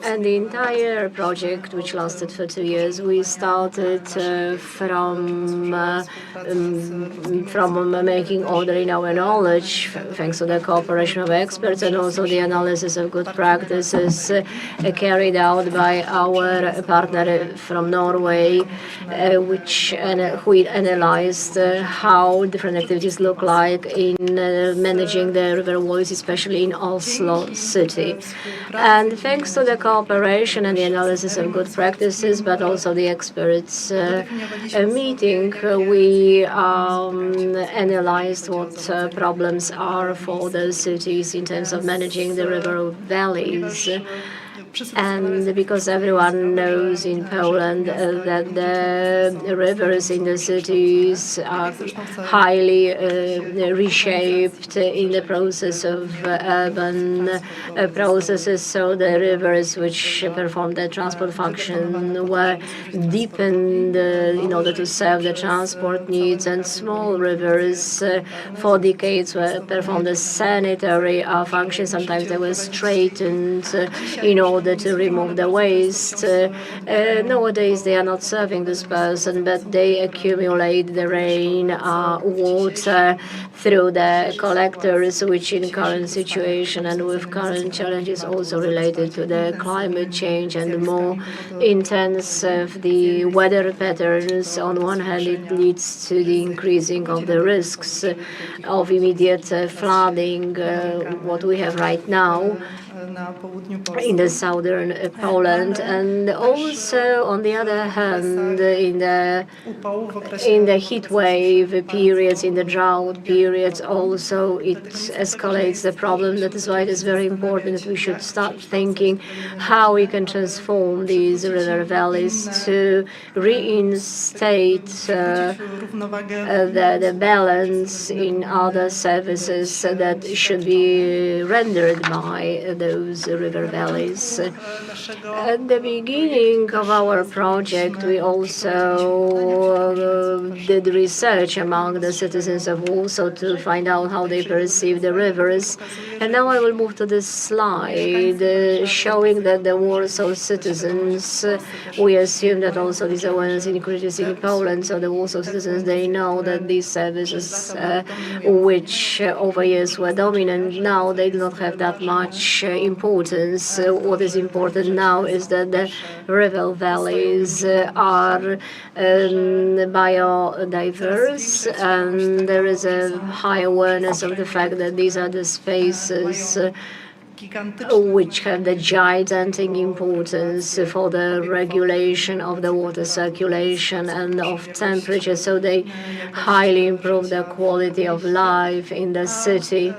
And the entire project, which lasted for 2 years, we started from making order in our knowledge, thanks to the cooperation of experts, and also the analysis of good practices carried out by our partner from Norway, who analyzed how different activities look like in managing the river valleys, especially in Oslo city. And thanks to the cooperation and the analysis of good practices, but also the experts meeting, we analyzed what problems are for the cities in terms of managing the river valleys. And because everyone knows in Poland that the rivers in the cities are highly reshaped in the process of urban processes, so the rivers which perform the transport function were deepened in order to serve the transport needs, and small rivers for decades were performed the sanitary function. Sometimes they were straightened in order to remove the waste. Nowadays they are not serving this person, but they accumulate the rain water through the collectors, which in current situation and with current challenges also related to the climate change and more intense the weather patterns. On one hand, it leads to the increasing of the risks of immediate flooding, what we have right now in the southern Poland, and also on the other hand in the heat wave periods, in the drought periods also it escalates the problem. That is why it is very important that we should start thinking how we can transform these river valleys to reinstate the balance in other services that should be rendered by those river valleys. At the beginning of our project, we also did research among the citizens of Warsaw to find out how they perceive the rivers. And now I will move to this slide showing that the Warsaw citizens, we assume that also this awareness increases in Poland, so the Warsaw citizens, they know that these services which over years were dominant, now they do not have that much importance. What is important now is that the river valleys are biodiverse, and there is a high awareness of the fact that these are the spaces which have the gigantic importance for the regulation of the water circulation and of temperature, so they highly improve the quality of life in the city.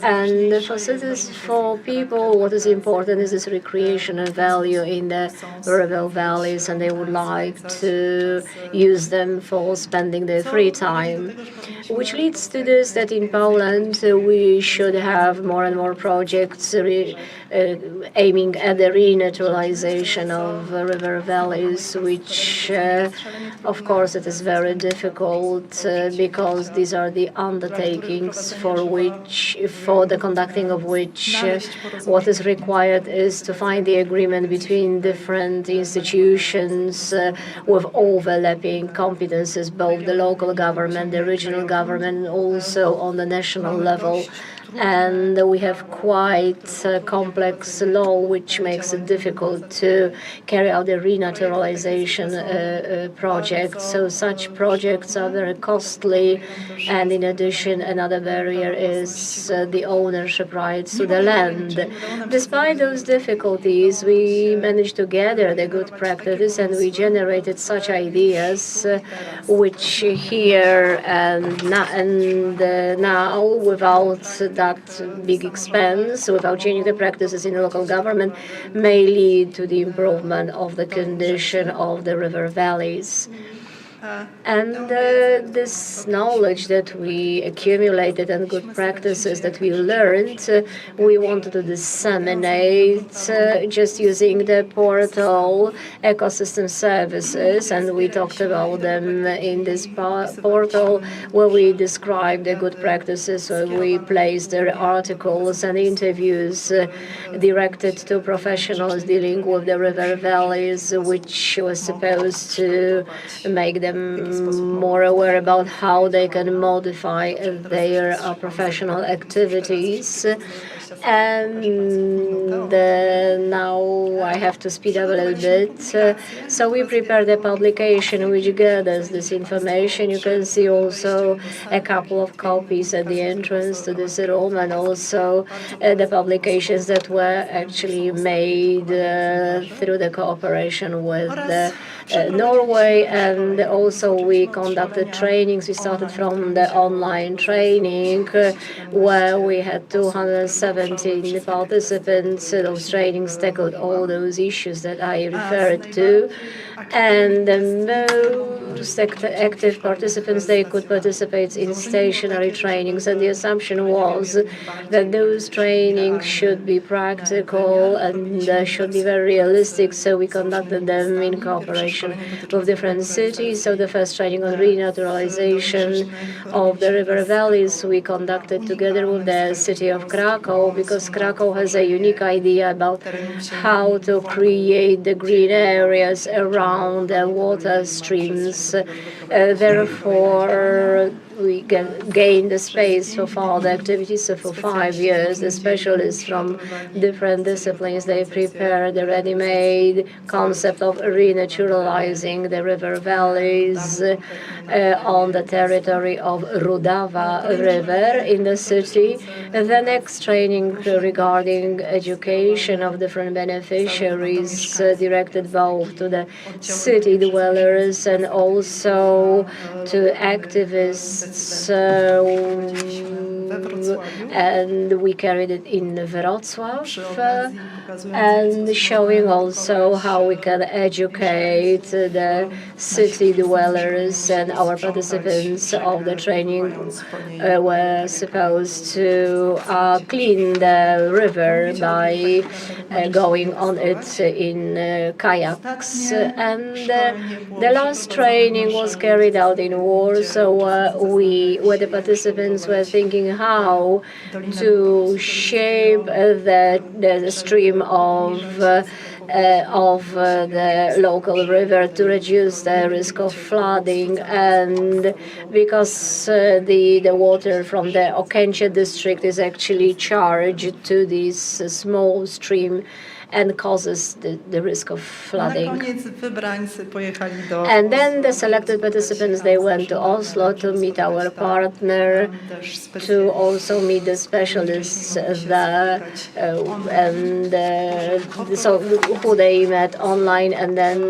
And for citizens, for people, what is important is this recreational value in the river valleys, and they would like to use them for spending their free time, which leads to this, that in Poland we should have more and more projects projects aiming at the renaturalization of river valleys, which, of course, it is very difficult because these are the undertakings for the conducting of which what is required is to find the agreement between different institutions with overlapping competences, both the local government, the regional government, and also on the national level. And we have quite a complex law which makes it difficult to carry out the renaturalization project. So such projects are very costly, and in addition another barrier is the ownership rights to the land. Despite those difficulties, we managed to gather the good practices and we generated such ideas which here and now without that big expense, without changing the practices in the local government, may lead to the improvement of the condition of the river valleys. And this knowledge that we accumulated and good practices that we learned, we wanted to disseminate just using the portal Ecosystem Services, and we talked about them in this portal where we described the good practices, where we placed their articles and interviews directed to professionals dealing with the river valleys, which was supposed to make them more aware about how they can modify their professional activities. And now I have to speed up a little bit. So we prepared a publication which gathers this information. You can see also a couple of copies at the entrance to this room, and also the publications that were actually made through the cooperation with Norway. And also we conducted trainings. We started from the online training where we had 217 participants. Those trainings tackled all those issues that I referred to. And the most active participants, they could participate in stationary trainings. And the assumption was that those trainings should be practical and should be very realistic. So we conducted them in cooperation with different cities. So the first training on renaturalization of the river valleys we conducted together with the city of Krakow, because Krakow has a unique idea about how to create the green areas around the water streams. Therefore, we gain the space for further activities. So for 5 years, the specialists from different disciplines, they prepared the ready-made concept of renaturalizing the river valleys on the territory of Rudava River in the city. The next training regarding education of different beneficiaries directed both to the city dwellers and also to activists. And we carried it in Wrocław, and showing also how we can educate the city dwellers. And our participants of the training were supposed to clean the river by going on it in kayaks. And the last training was carried out in Warsaw, where the participants were thinking how to shape the stream of the local river to reduce the risk of flooding. And because the water from the Okęcie district is actually charged to this small stream and causes the risk of flooding. And then the selected participants, they went to Oslo to meet our partner, to also meet the specialists there, and so who they met online, and then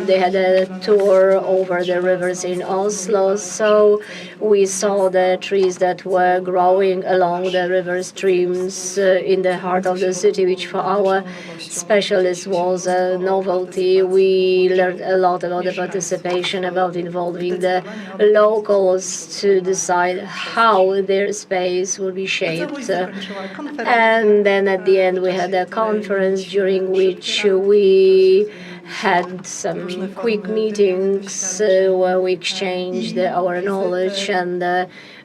they had a tour over the rivers in Oslo. So we saw the trees that were growing along the river streams in the heart of the city, which for our specialist was a novelty. We learned a lot about the participation, about involving the locals to decide how their space will be shaped. And then at the end we had a conference during which we had some quick meetings where we exchanged our knowledge and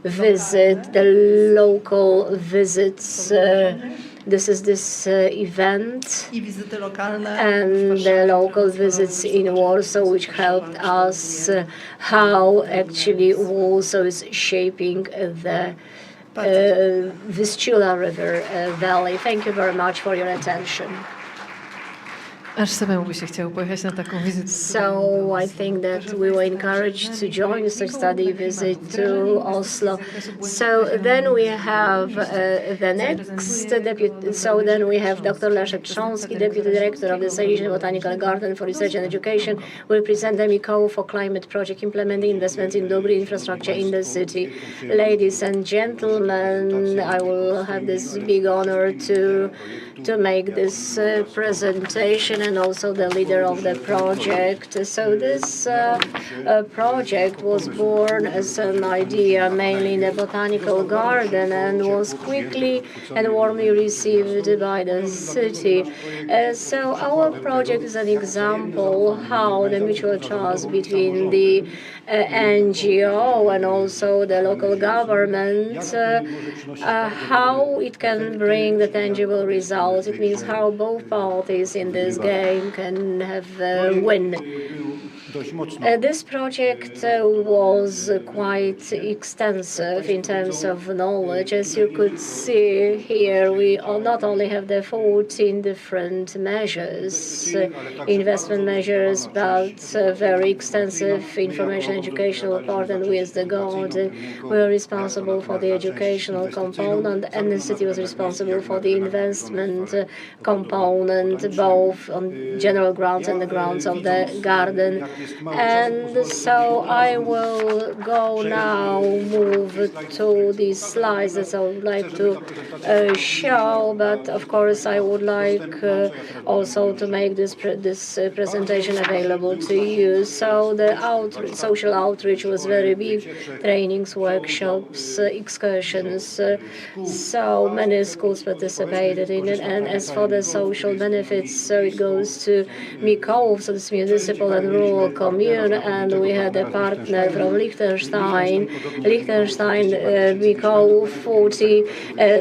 visit the local visits. This is this event and the local visits in Warsaw, which helped us how actually Warsaw is shaping the Vistula River Valley. Thank you very much for your attention. Aż samemu by się chciało pojechać na taką wizytę. So I think that we were encouraged to join such study visit to Oslo. So then we have the next deputy. So then we have Dr. Leszek Trząski, Deputy Director of the Silesian Botanical Garden for Research and Education, will present the EEA for Climate Project implementing investments in green infrastructure in the city. Ladies and gentlemen, I will have this big honor to make this presentation, and also the leader of the project. So this project was born as an idea mainly in the botanical garden and was quickly and warmly received by the city. So our project is an example how the mutual trust between the NGO and also the local government, how it can bring the tangible results. It means how both parties in this game can have a win. This project was quite extensive in terms of knowledge. As you could see here, we not only have the 14 different measures, investment measures, but very extensive information educational part, and we as the Garden were responsible for the educational component, and the city was responsible for the investment component, both on general grounds and the grounds of the garden. And so I will go now, move to these slides that I would like to show, but of course I would like also to make this presentation available to you. So the social outreach was very big, trainings, workshops, excursions, so many schools participated in it. And as for the social benefits, so it goes to Mikołów, so this municipal and rural commune, and we had a partner from Liechtenstein, Mikołów, 40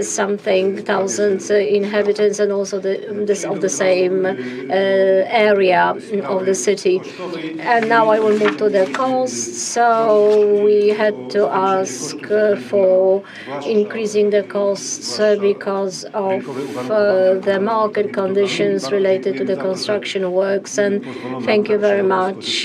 something thousand inhabitants, and also of the same area of the city. And now I will move to the costs. So we had to ask for increasing the costs because of the market conditions related to the construction works. And thank you very much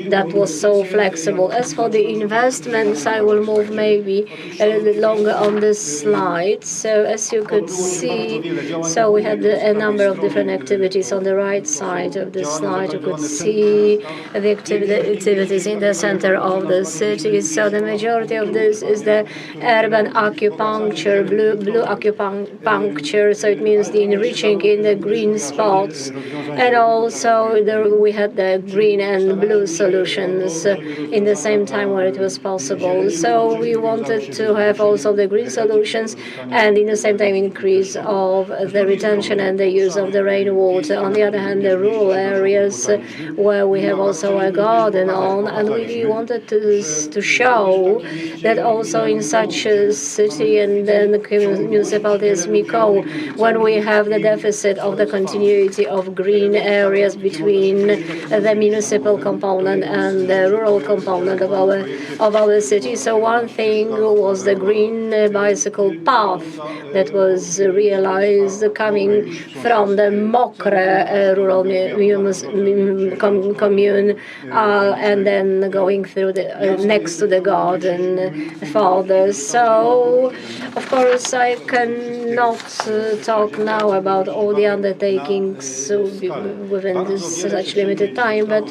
that was so flexible. As for the investments, I will move maybe a little bit longer on this slide. So as you could see, so we had a number of different activities on the right side of the slide. You could see the activities in the center of the city. So the majority of this is the urban acupuncture, blue acupuncture. So it means the enriching in the green spots. And also we had the green and blue solutions in the same time where it was possible. So we wanted to have also the green solutions and in the same time increase of the retention and the use of the rainwater. On the other hand, the rural areas where we have also a garden on, and we wanted to show that also in such a city and then the municipality as Mikołów, when we have the deficit of the continuity of green areas between the municipal component and the rural component of our city. So one thing was the green bicycle path that was realized coming from the Mokre rural commune and then going through the next to the garden further. So of course I cannot talk now about all the undertakings tasks within this such limited time, but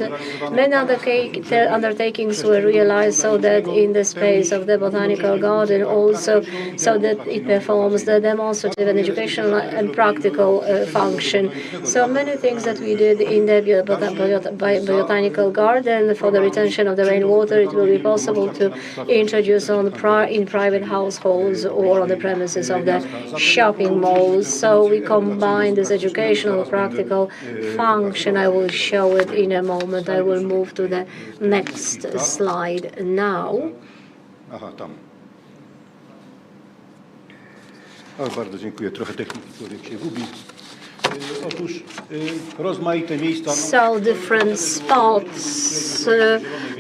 many other undertakings were realized so that in the space of the botanical garden also, so that it performs the demonstrative and educational and practical function. So many things that we did in the botanical garden for the retention of the rainwater, it will be possible to introduce in private households or on the premises of the shopping malls. So we combine this educational practical function. I will show it in a moment. I will move to the next slide now. Bardzo dziękuję. Trochę techniki człowiek się gubi. Otóż rozmaite miejsca. So different spots,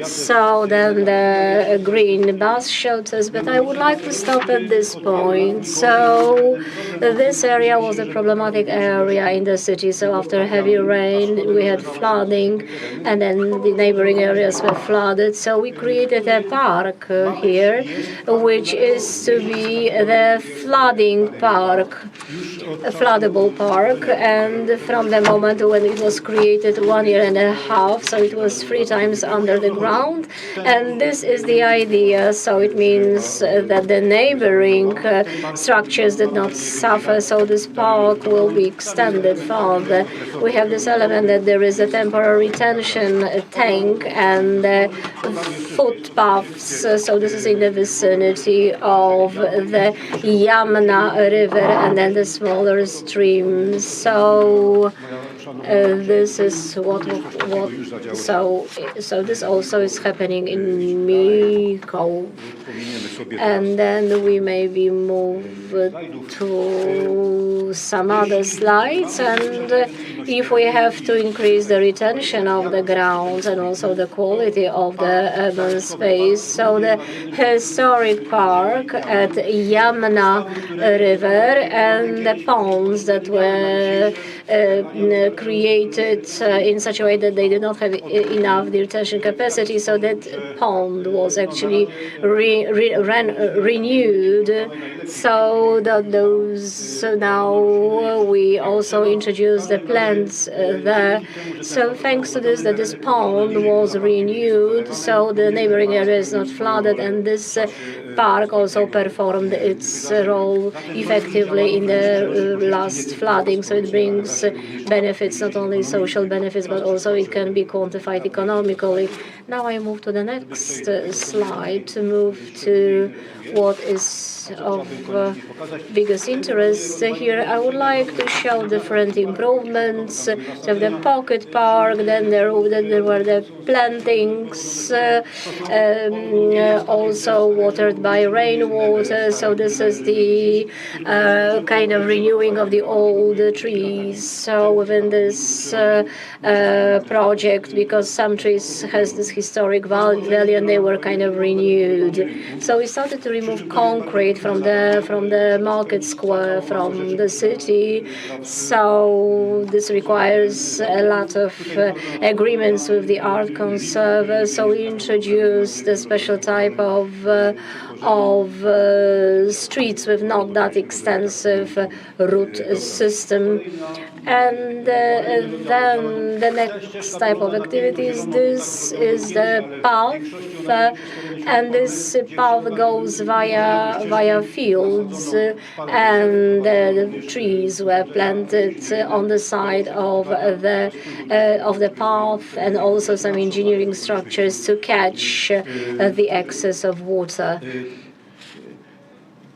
so then the green bus shelters, but I would like to stop at this point. So this area was a problematic area in the city. So after heavy rain, we had flooding, and then the neighboring areas were flooded. So we created a park here, which is to be the flooding park, a floodable park. And from the moment when it was created 1.5 years, so it was 3 times under the ground. And this is the idea. So it means that the neighboring structures did not suffer. So this park will be extended further. We have this element that there is a temporary retention tank and footpaths. So this is in the vicinity of the Yamna River and then the smaller streams. So this is so this also is happening in Miko. And then we maybe move to some other slides. And if we have to increase the retention of the grounds and also the quality of the urban space, so the historic park at Yamna River and the ponds that were created in such a way that they did not have enough retention capacity, so that pond was actually renewed. So now we also introduced the plants there. So thanks to this, that this pond was renewed, so the neighboring area is not flooded, and this park also performed its role effectively in the last flooding. So it brings benefits, not only social benefits, but also it can be quantified economically. Now I move to the next slide to move to what is of biggest interest. Here I would like to show different improvements. So the pocket park, then there were the plantings, also watered by rainwater. So this is the kind of renewing of the old trees. So within this project, because some trees has this historic value and they were kind of renewed. So we started to remove concrete from the market square, from the city. So this requires a lot of agreements with the art conservers. So we introduced a special type of streets with not that extensive root system. And then the next type of activities, this is the path, and this path goes via fields, and the trees were planted on the side of the path, and also some engineering structures to catch the excess of water.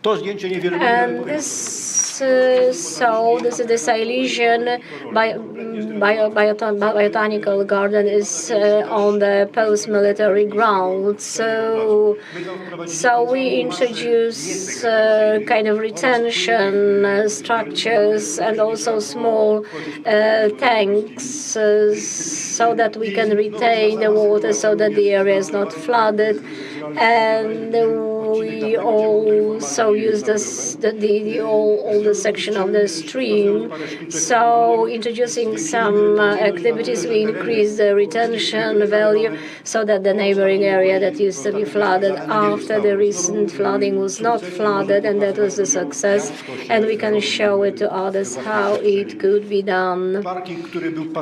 And this this is the Silesian botanical garden is on the post-military ground. So we introduce kind of retention structures and also small tanks so that we can retain the water so that the area is not flooded. And we also use all the section of the stream. So introducing some activities, we increase the retention value so that the neighboring area that used to be flooded after the recent flooding was not flooded, and that was a success. And we can show it to others how it could be done.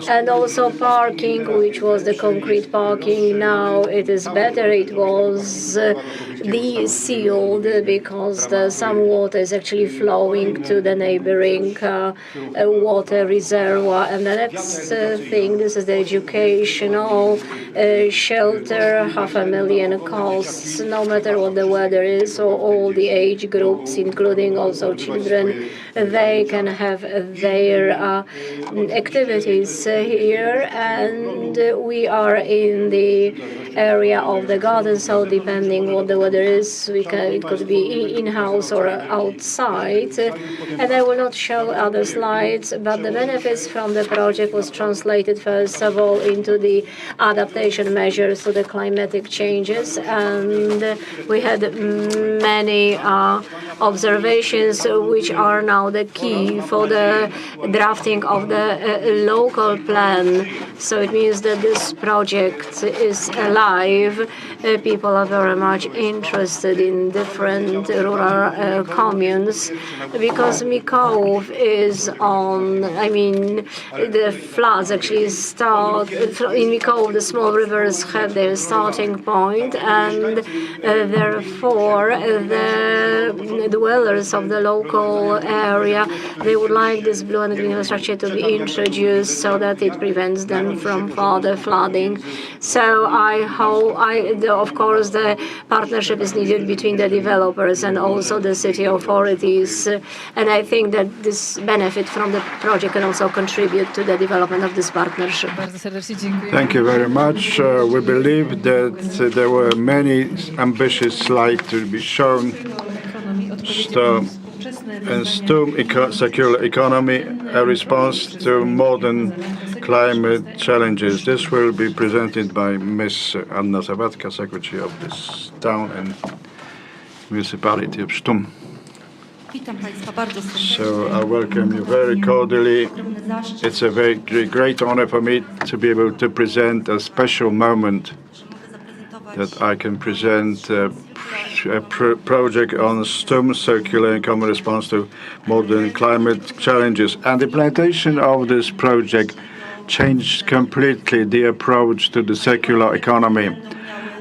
And also parking, which was the concrete parking, now it is better. It was de-sealed because some water is actually flowing to the neighboring water reservoir. And the next thing, this is the educational shelter, 500,000 costs, no matter what the weather is, or all the age groups, including also children, they can have their activities here. And we are in the area of the garden, so depending what the weather is, it could be in-house or outside. And I will not show other slides, but the benefits from the project was translated first of all into the adaptation measures to the climatic changes, and we had many observations which are now the key for the drafting of the local plan. So it means that this project is alive. People are very much interested in different rural communes, because Mikołów is on, the floods actually start in Mikołów. The small rivers have their starting point, and therefore the dwellers of the local area, they would like this blue and green infrastructure to be introduced so that it prevents them from further flooding. So I hope, of course, the partnership is needed between the developers and also the city authorities, and I think that this benefit from the project can also contribute to the development of this partnership. Thank you very much. We believe that there were many ambitious slides to be shown. Circular economy, a response to modern climate challenges. This will be presented by Ms. Anna Zawadka, Secretary of this town and municipality of Stum. So I welcome you very cordially. It's a very great honor for me to be able to present a special moment that I can present a project on Stum circular and common response to modern climate challenges. And the implementation of this project changed completely the approach to the circular economy,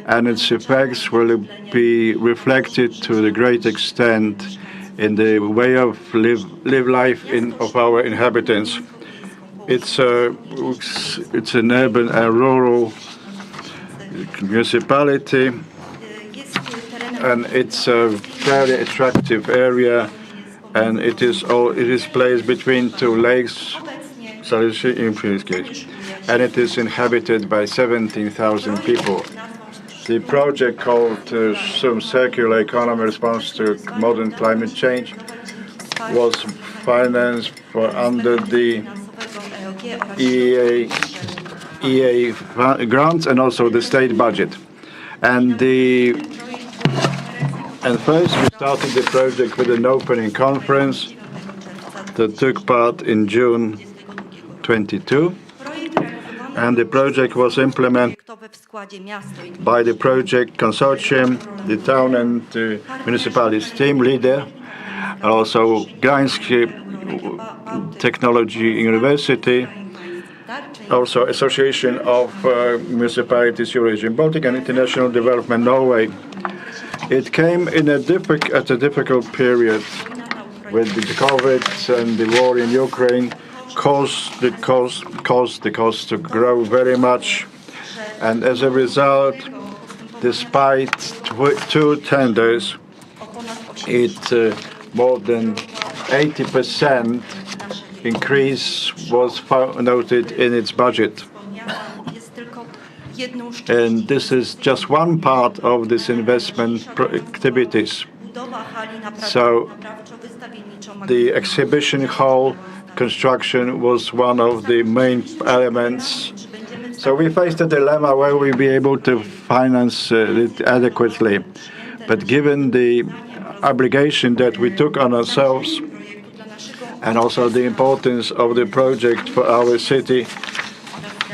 and its effects will be reflected to the great extent in the way of live life of our inhabitants. It's an urban and rural municipality, and it's a very attractive area, and it is placed between two lakes, and it is inhabited by 17,000 people. The project called Stum Circular Economy Response to Modern Climate Change was financed under the EEA grants and also the state budget. And first we started the project with an opening conference that took part in June 22. And the project was implemented by the project consortium, the town and municipalities team leader, also Gdańsk Technology University, also Association of Municipalities Eurasian Baltic, and International Development Norway. It came in at a difficult period with the COVID and the war in Ukraine. Caused the cost to grow very much, and as a result, despite two tenders, more than 80% increase was noted in its budget. And this is just one part of this investment activities. So the exhibition hall construction was one of the main elements. So we faced a dilemma: will we be able to finance it adequately? But given the obligation that we took on ourselves, and also the importance of the project for our city,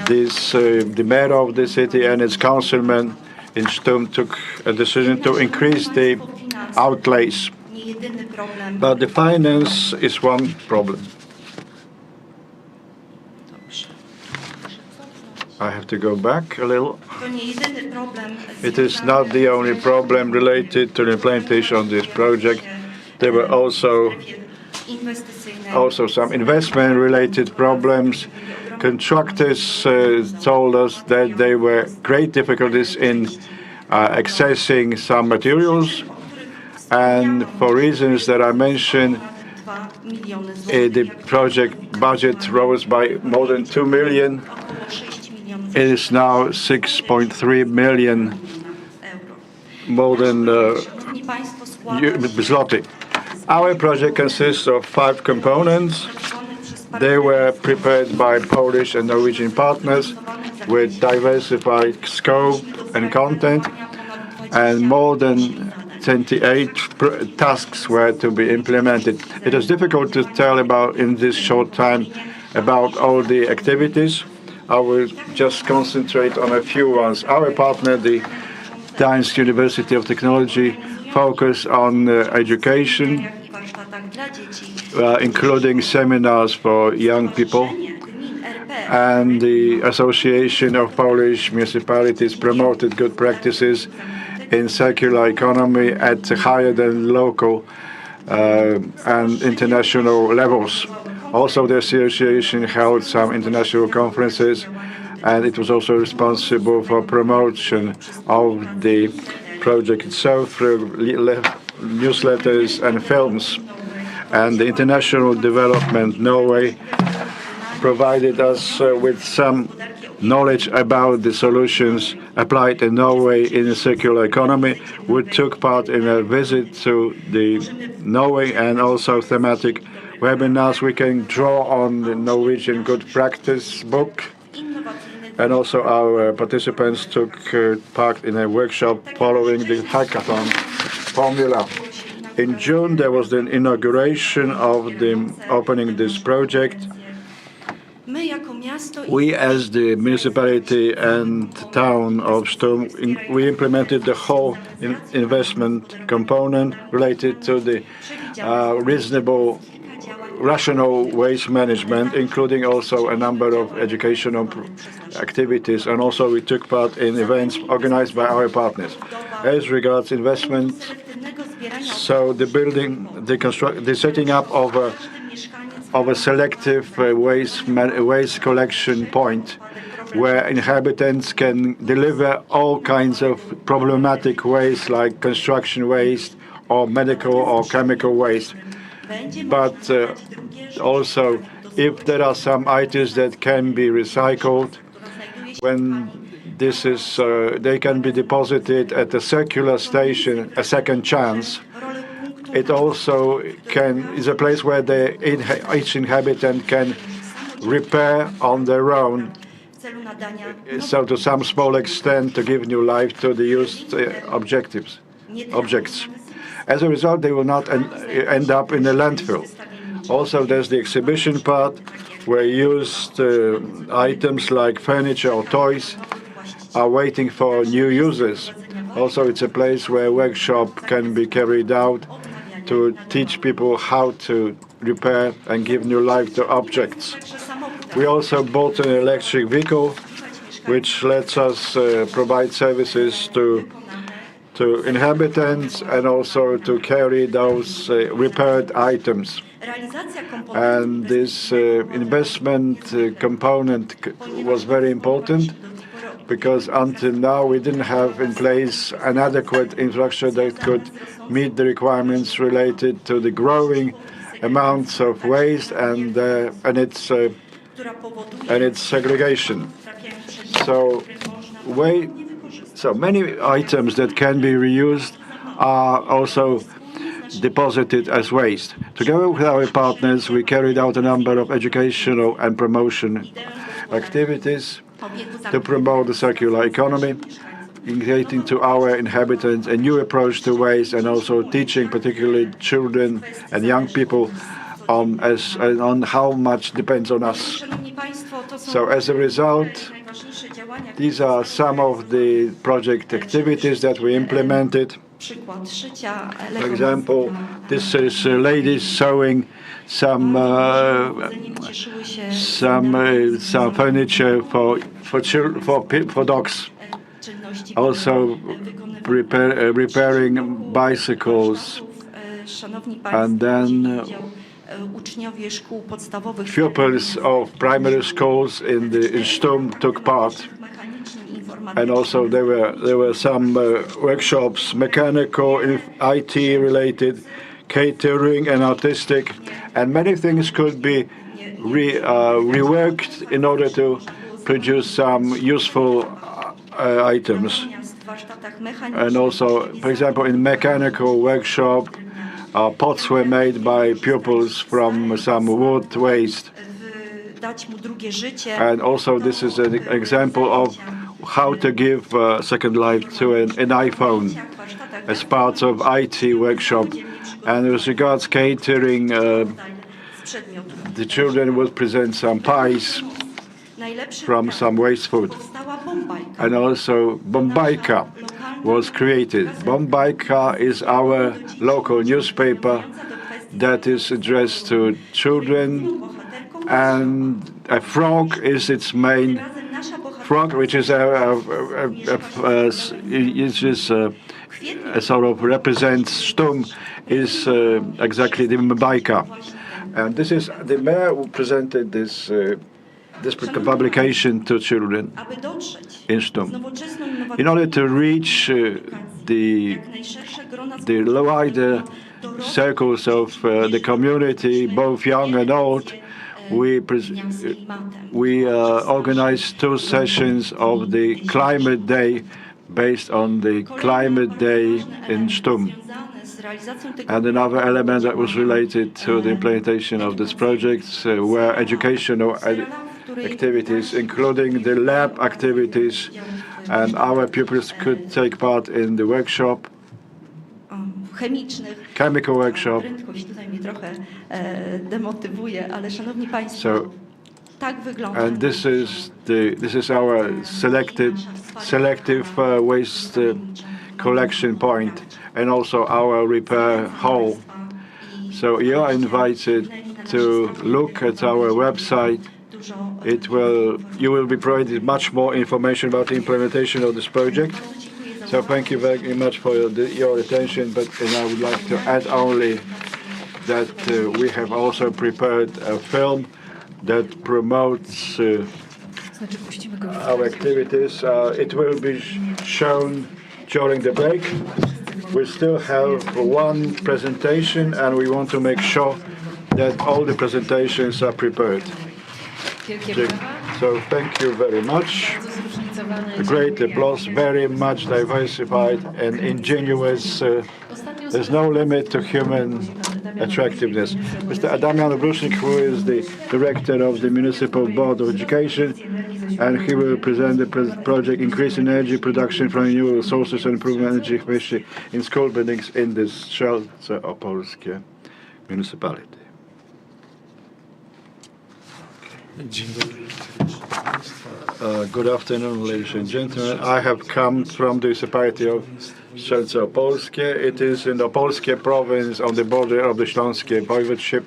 the mayor of the city and its councilman in Sturm took a decision to increase the outlays. But the finance is one problem. I have to go back a little. It is not the only problem related to the implementation of this project. There were also some investment-related problems. Contractors told us that there were great difficulties in accessing some materials, and for reasons that I mentioned, the project budget rose by more than 2 million. It is now 6.3 million more than zloty. Our project consists of 5 components. They were prepared by Polish and Norwegian partners with diversified scope and content, and more than 28 tasks were to be implemented. It is difficult to tell about in this short time about all the activities. I will just concentrate on a few ones. Our partner, the Gdańsk University of Technology, focus on education, including seminars for young people. And the Association of Polish Municipalities promoted good practices in circular economy at higher than local and international levels. Also, the association held some international conferences, and it was also responsible for promotion of the project itself through newsletters and films. And the international development Norway provided us with some knowledge about the solutions applied in Norway in the circular economy. We took part in a visit to Norway and also thematic webinars. We can draw on the Norwegian good practice book. And also our participants took part in a workshop following the hackathon formula. In June, there was the inauguration of the opening this project. We, as the municipality and town of Sturm, we implemented the whole investment component related to the reasonable, rational waste management, including also a number of educational activities, and also we took part in events organized by our partners. As regards investment, so the setting up of a selective waste collection point where inhabitants can deliver all kinds of problematic waste like construction waste or medical or chemical waste. But also, if there are some items that can be recycled, when this is, they can be deposited at a circular station, a second chance. It also is a place where each inhabitant can repair on their own, so to some small extent to give new life to the used objects. As a result, they will not end up in a landfill. Also, there's the exhibition part where used items like furniture or toys are waiting for new users. Also, it's a place where workshop can be carried out to teach people how to repair and give new life to objects. We also bought an electric vehicle, which lets us provide services to inhabitants and also to carry those repaired items. And this investment component was very important, because until now we didn't have in place an adequate infrastructure that could meet the requirements related to the growing amounts of waste and its segregation. So many items that can be reused are also deposited as waste. Together with our partners, we carried out a number of educational and promotion activities to promote the circular economy. integrating to our inhabitants a new approach to waste, and also teaching particularly children and young people on how much depends on us. So as a result, these are some of the project activities that we implemented. For example, this is ladies sewing some furniture for dogs. Also repairing bicycles, and then pupils of primary schools in Stum took part. And also there were some workshops, mechanical, IT related, catering and artistic, and many things could be reworked in order to produce some useful items. And also, for example, in mechanical workshop, pots were made by pupils from some wood waste. And also this is an example of how to give second life to an iPhone as part of IT workshop. And as regards catering, the children will present some pies from some waste food. And also Bombajka was created. Bombajka is our local newspaper that is addressed to children, and a frog is its main frog, which is a sort of represents Stum, is exactly the Bombajka. And this is the mayor who presented this publication to children in Stum. In order to reach the wider circles of the community, both young and old, we organized 2 sessions of the Climate Day based on the Climate Day in Stum. And another element that was related to the implementation of this project were educational activities, including the lab activities, and our pupils could take part in the workshop, chemical workshop. So, and this is our selective waste collection point, and also our repair hall. So you are invited to look at our website. You will be provided much more information about the implementation of this project. So thank you very much for your attention. And I would like to add only that we have also prepared a film that promotes our activities. It will be shown during the break. We still have 1 presentation, and we want to make sure that all the presentations are prepared. So thank you very much. A great applause, very much diversified and ingenuous. There's no limit to human attractiveness. Mr. Adamian Brusznik, who is the director of the Municipal Board of Education, and he will present the project Increasing Energy Production from Renewable Sources and Improving Energy Efficiency in School Buildings in the Strzelce Opolskie Municipality. Good afternoon, ladies and gentlemen. I have come from the municipality of Strzelce Opolskie. It is in the Opolskie province on the border of the Śląskie voivodeship.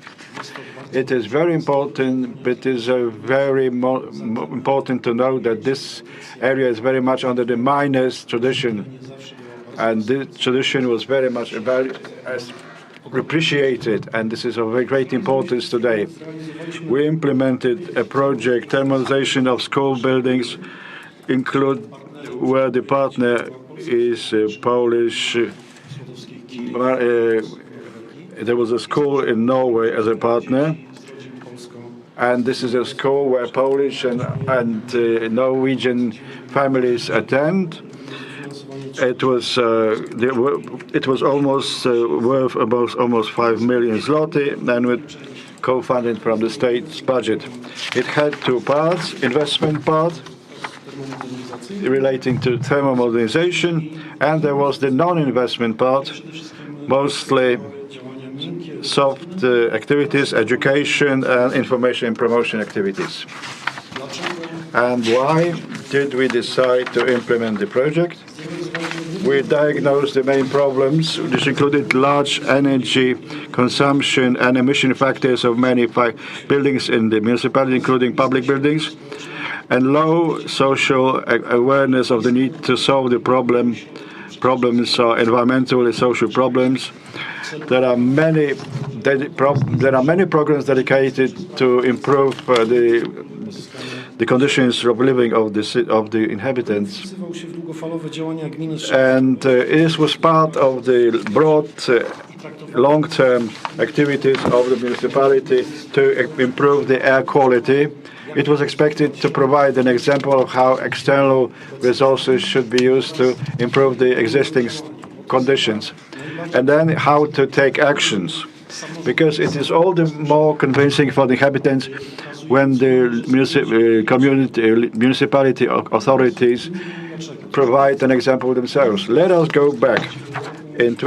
It is very important, but it is very important to know that this area is very much under the miners' tradition, and this tradition was very much appreciated, and this is of very great importance today. We implemented a project, thermalization of school buildings, where the partner is Polish. There was a school in Norway as a partner, and this is a school where Polish and Norwegian families attend. It was almost worth about almost 5 million zloty, and with co-funding from the state's budget. It had 2 parts: investment part relating to thermomodernization, and there was the non-investment part, mostly soft activities, education, and information and promotion activities. And why did we decide to implement the project? We diagnosed the main problems, which included large energy consumption and emission factors of many buildings in the municipality, including public buildings, and low social awareness of the need to solve the problems or environmental and social problems. There are many programs dedicated to improve the conditions of living of the inhabitants, and this was part of the broad long-term activities of the municipality to improve the air quality. It was expected to provide an example of how external resources should be used to improve the existing conditions, and then how to take actions, because it is all the more convincing for the inhabitants when the municipality authorities provide an example themselves. Let us go back in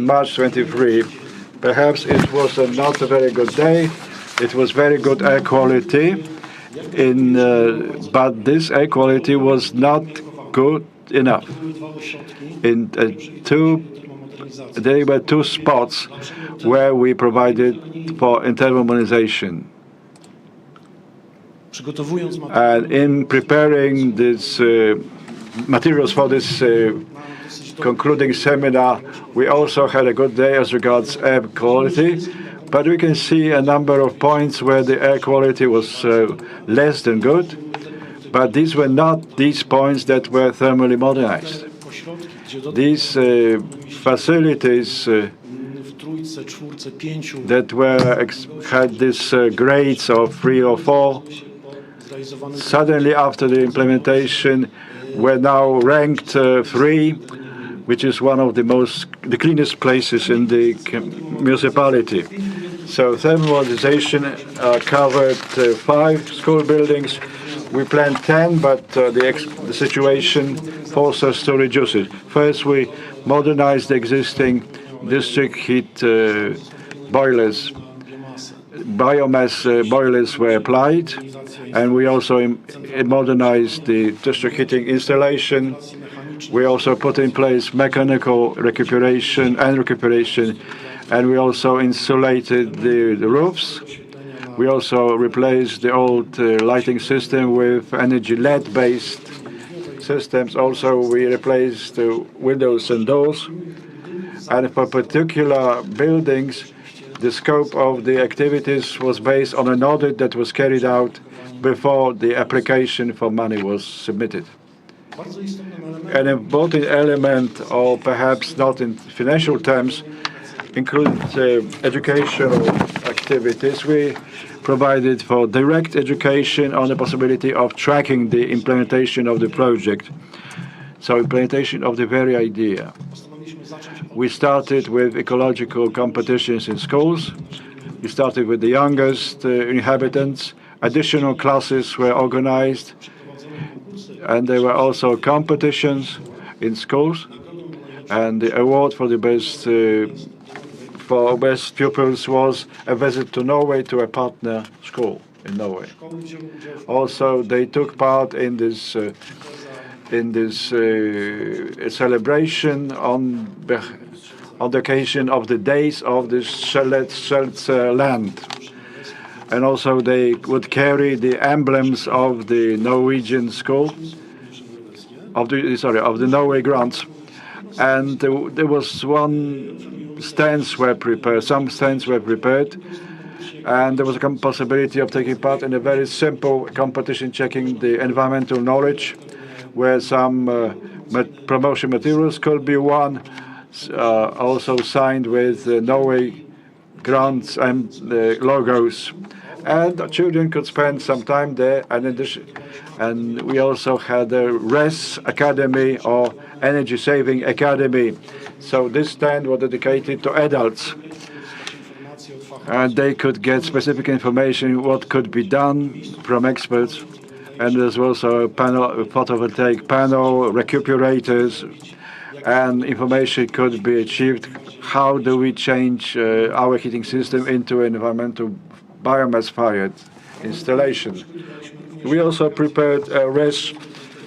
March 23. Perhaps it was not a very good day. It was very good air quality, but this air quality was not good enough. There were two spots where we provided for internal modernization. And in preparing these materials for this concluding seminar, we also had a good day as regards air quality, but we can see a number of points where the air quality was less than good, but these were not these points that were thermally modernized. These facilities that had these grades of 3 or 4, suddenly after the implementation were now ranked 3, which is one of the cleanest places in the municipality. So thermodernization covered 5 school buildings. We planned 10, but the situation forced us to reduce it. First, we modernized the existing district heat boilers. Biomass boilers were applied, and we also modernized the district heating installation. We also put in place mechanical recuperation, and we also insulated the roofs. We also replaced the old lighting system with energy LED-based systems. Also, we replaced the windows and doors. And for particular buildings, the scope of the activities was based on an audit that was carried out before the application for money was submitted. An important element, or perhaps not in financial terms, includes educational activities. We provided for direct education on the possibility of tracking the implementation of the project. So implementation of the very idea. We started with ecological competitions in schools. We started with the youngest inhabitants. Additional classes were organized, and there were also competitions in schools. And the award for the best pupils was a visit to Norway to a partner school in Norway. Also, they took part in this celebration on the occasion of the days of the Shelt's land. And also they would carry the emblems of the Norwegian school, of the Norway grants. And there was some stands were prepared, and there was a possibility of taking part in a very simple competition checking the environmental knowledge, where some promotion materials could be won, also signed with Norway grants and logos. And the children could spend some time there. And we also had a RES Academy, or Energy Saving Academy. So this stand was dedicated to adults. And they could get specific information what could be done from experts. and there's also a photovoltaic panel, recuperators, and information could be achieved. How do we change our heating system into an environmental biomass-fired installation? We also prepared a RES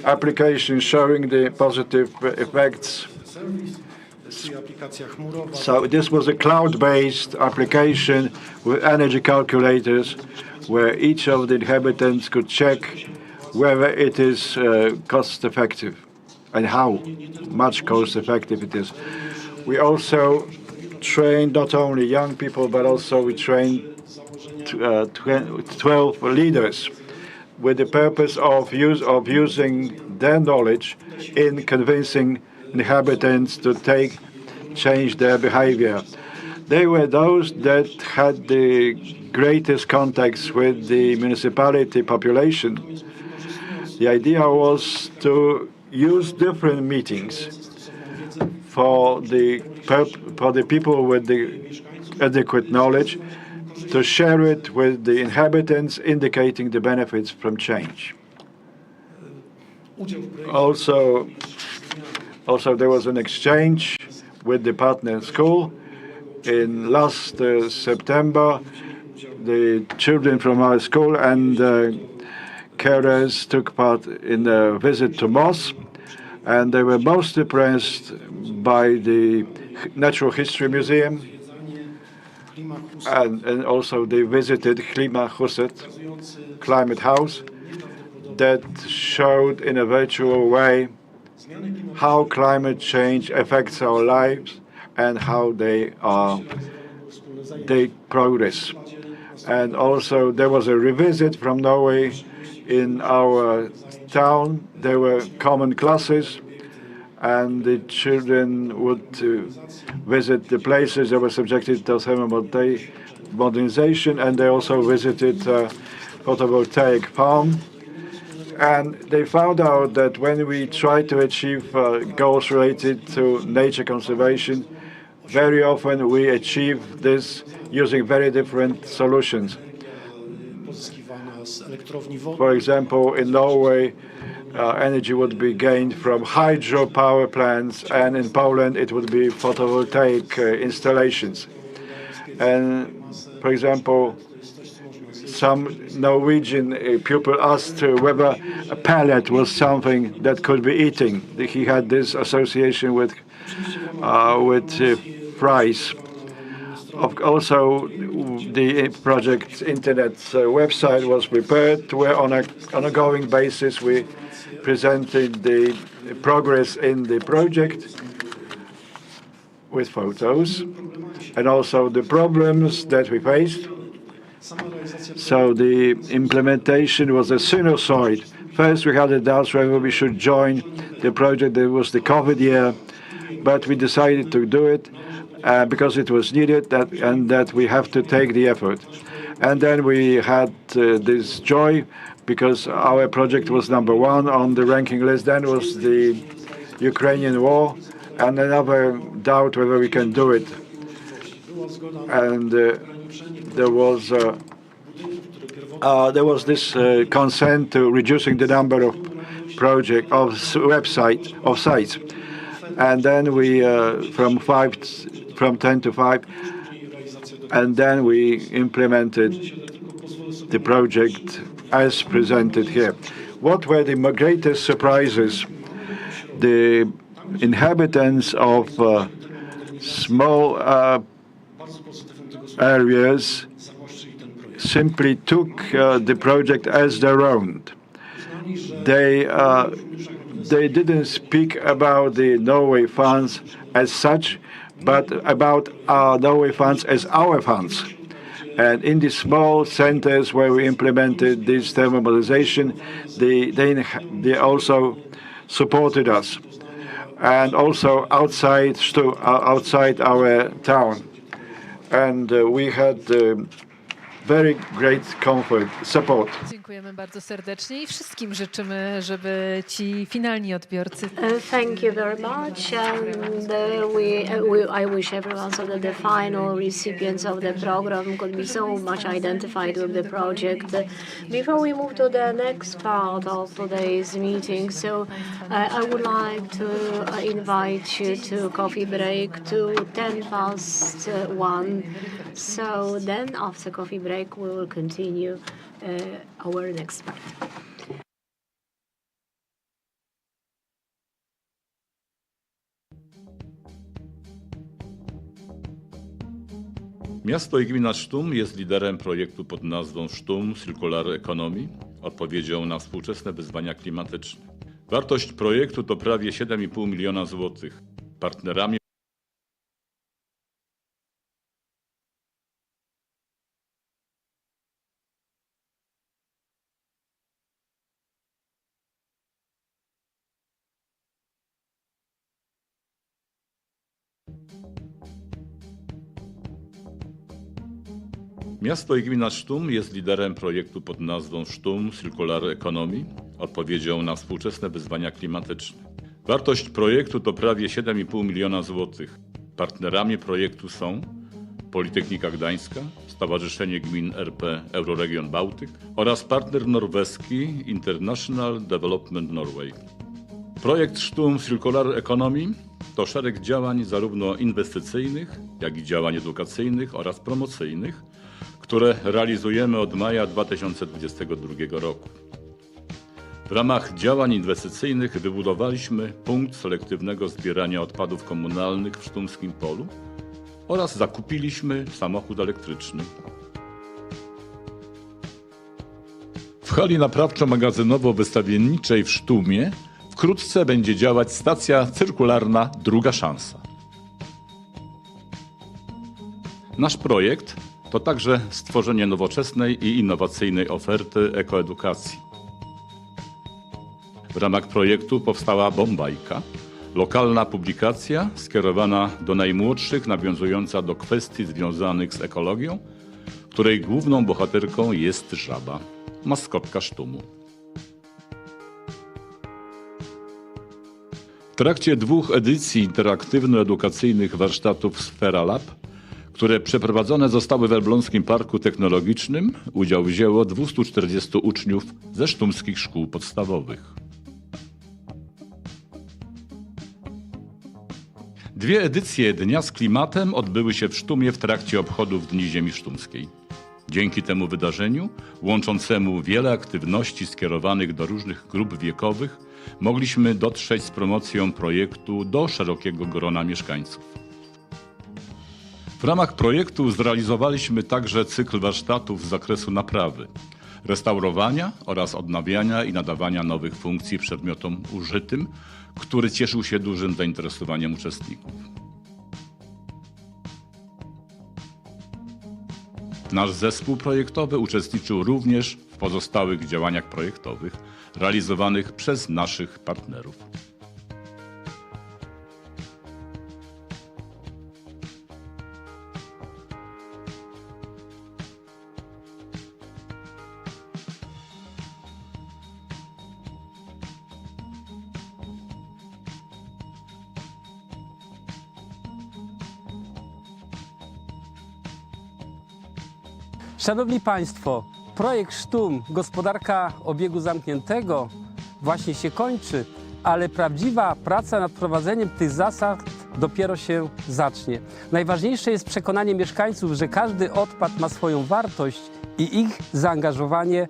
application showing the positive effects. So this was a cloud-based application with energy calculators where each of the inhabitants could check whether it is cost-effective and how much cost-effective it is. We also trained not only young people, but also we trained 12 leaders with the purpose of using their knowledge in convincing inhabitants to change their behavior. They were those that had the greatest contacts with the municipality population. The idea was to use different meetings for the people with the adequate knowledge to share it with the inhabitants, indicating the benefits from change. Also, there was an exchange with the partner school. In last September, the children from our school and carers took part in a visit to Moss, and they were most impressed by the Natural History Museum, and also they visited Klimahuset, Climate House, that showed in a virtual way how climate change affects our lives and how they progress. And also there was a revisit from Norway in our town. There were common classes, and the children would visit the places that were subjected to thermal modernization, and they also visited a photovoltaic farm. And they found out that when we try to achieve goals related to nature conservation, very often we achieve this using very different solutions. For example, in Norway, energy would be gained from hydropower plants, and in Poland it would be photovoltaic installations. And for example, some Norwegian pupil asked whether a pellet was something that could be eaten. He had this association with fries. Also, the project internet website was prepared, where on an ongoing basis we presented the progress in the project with photos and also the problems that we faced. So the implementation was a sinusoid. First, we had the doubts whether we should join the project. There was the COVID year, but we decided to do it because it was needed and that we have to take the effort. And then we had this joy because our project was #1 on the ranking list. Then was the Ukrainian war, and another doubt whether we can do it. And there was this consent to reducing the number of sites, and then we from 10 to 5, and then we implemented the project as presented here. What were the greatest surprises? The inhabitants of small areas simply took the project as their own. They didn't speak about the Norway funds as such, but about our Norway funds as our funds. And in the small centers where we implemented this thermalization, they also supported us, and also outside our town. And we had very great comfort, support. Dziękujemy bardzo serdecznie i wszystkim życzymy, żeby ci finalni odbiorcy. Thank you very much, and I wish everyone so that the final recipients of the program could be so much identified with the project. Before we move to the next part of today's meeting, so I would like to invite you to coffee break to 1:10 So then, after coffee break, we will continue our next part. Miasto i gmina Sztum jest liderem projektu pod nazwą Sztum Circular Economy, odpowiedzią na współczesne wyzwania klimatyczne. Wartość projektu to prawie 7,5 miliona złotych. Partnerami Miasto i gmina Sztum jest liderem projektu pod nazwą Sztum Circular Economy, odpowiedzią na współczesne wyzwania klimatyczne. Wartość projektu to prawie 7,5 miliona złotych. Partnerami projektu są Politechnika Gdańska, Stowarzyszenie Gmin RP Euroregion Bałtyk oraz partner norweski International Development Norway. Projekt Sztum Circular Economy to szereg działań zarówno inwestycyjnych, jak i działań edukacyjnych oraz promocyjnych, które realizujemy od maja 2022 roku. W ramach działań inwestycyjnych wybudowaliśmy punkt selektywnego zbierania odpadów komunalnych w Sztumskim Polu oraz zakupiliśmy samochód elektryczny. W hali naprawczo-magazynowo-wystawienniczej w Sztumie wkrótce będzie działać stacja cyrkularna Druga Szansa. Nasz projekt to także stworzenie nowoczesnej i innowacyjnej oferty ekoedukacji. W ramach projektu powstała Bombajka, lokalna publikacja skierowana do najmłodszych, nawiązująca do kwestii związanych z ekologią, której główną bohaterką jest żaba, maskotka Sztumu. W trakcie 2 edycji interaktywno-edukacyjnych warsztatów Sfera Lab, które przeprowadzone zostały w Elbląskim Parku Technologicznym, udział wzięło 240 uczniów ze sztumskich szkół podstawowych. 2 edycje Dnia z Klimatem odbyły się w Sztumie w trakcie obchodów Dni Ziemi Sztumskiej. Dzięki temu wydarzeniu, łączącemu wiele aktywności skierowanych do różnych grup wiekowych, mogliśmy dotrzeć z promocją projektu do szerokiego grona mieszkańców. W ramach projektu zrealizowaliśmy także cykl warsztatów z zakresu naprawy, restaurowania oraz odnawiania i nadawania nowych funkcji przedmiotom użytym, który cieszył się dużym zainteresowaniem uczestników. Nasz zespół projektowy uczestniczył również w pozostałych działaniach projektowych realizowanych przez naszych partnerów. Szanowni Państwo, projekt Sztum, gospodarka obiegu zamkniętego właśnie się kończy, ale prawdziwa praca nad wprowadzeniem tych zasad dopiero się zacznie. Najważniejsze jest przekonanie mieszkańców, że każdy odpad ma swoją wartość i ich zaangażowanie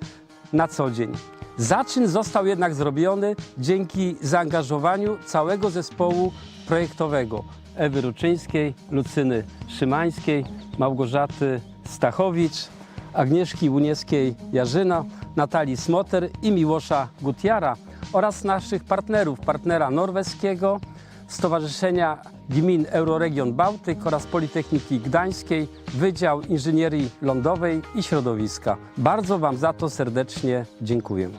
na co dzień. Zaczyn został jednak zrobiony dzięki zaangażowaniu całego zespołu projektowego Ewy Ruczyńskiej, Lucyny Szymańskiej, Małgorzaty Stachowicz, Agnieszki Łuniewskiej-Jarzyna, Natalii Smoter i Miłosza Gutiara oraz naszych partnerów, partnera norweskiego, Stowarzyszenia Gmin Euroregion Bałtyk oraz Politechniki Gdańskiej, Wydział Inżynierii Lądowej i Środowiska. Bardzo Wam za to serdecznie dziękuję.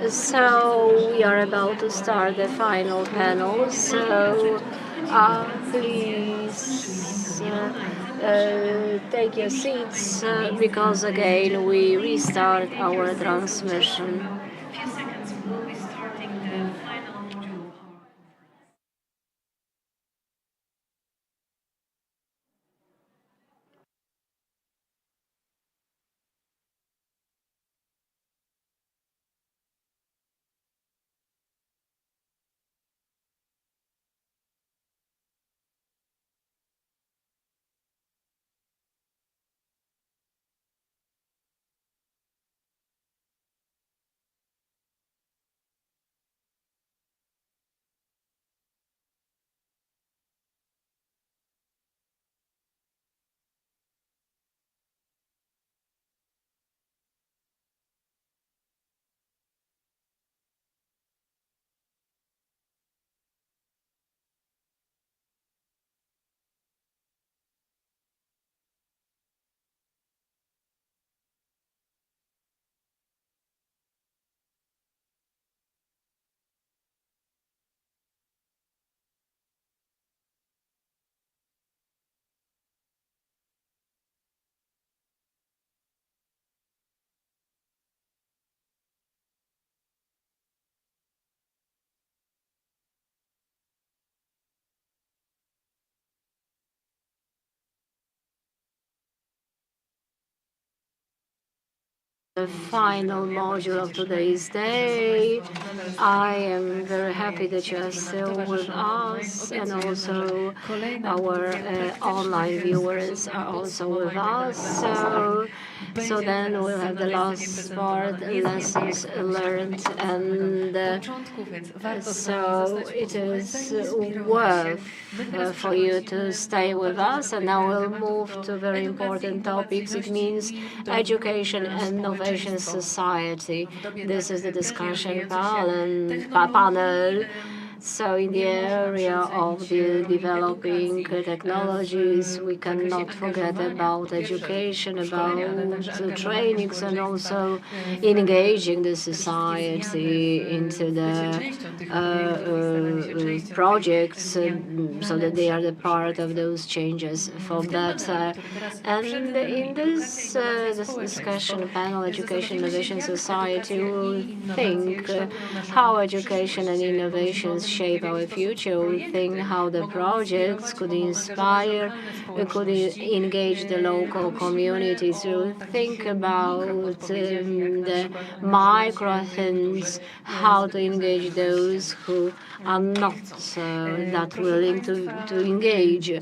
So we are about to start the final panel. So please take your seats because again we restart our transmission. The final module of today's day. I am very happy that you are still with us, and also our online viewers are also with us. So then we'll have the last part, lessons learned, and so it is worth for you to stay with us. And now we'll move to very important topics. It means education and innovation society. This is the discussion panel. So in the area of the developing technologies, we cannot forget about education, about trainings, and also engaging the society into the projects so that they are the part of those changes for better. And in this discussion panel, Education, Innovation, Society, we'll think how education and innovations shape our future. We think how the projects could inspire, could engage the local communities. We think about the micro hints, how to engage those who are not that willing to engage.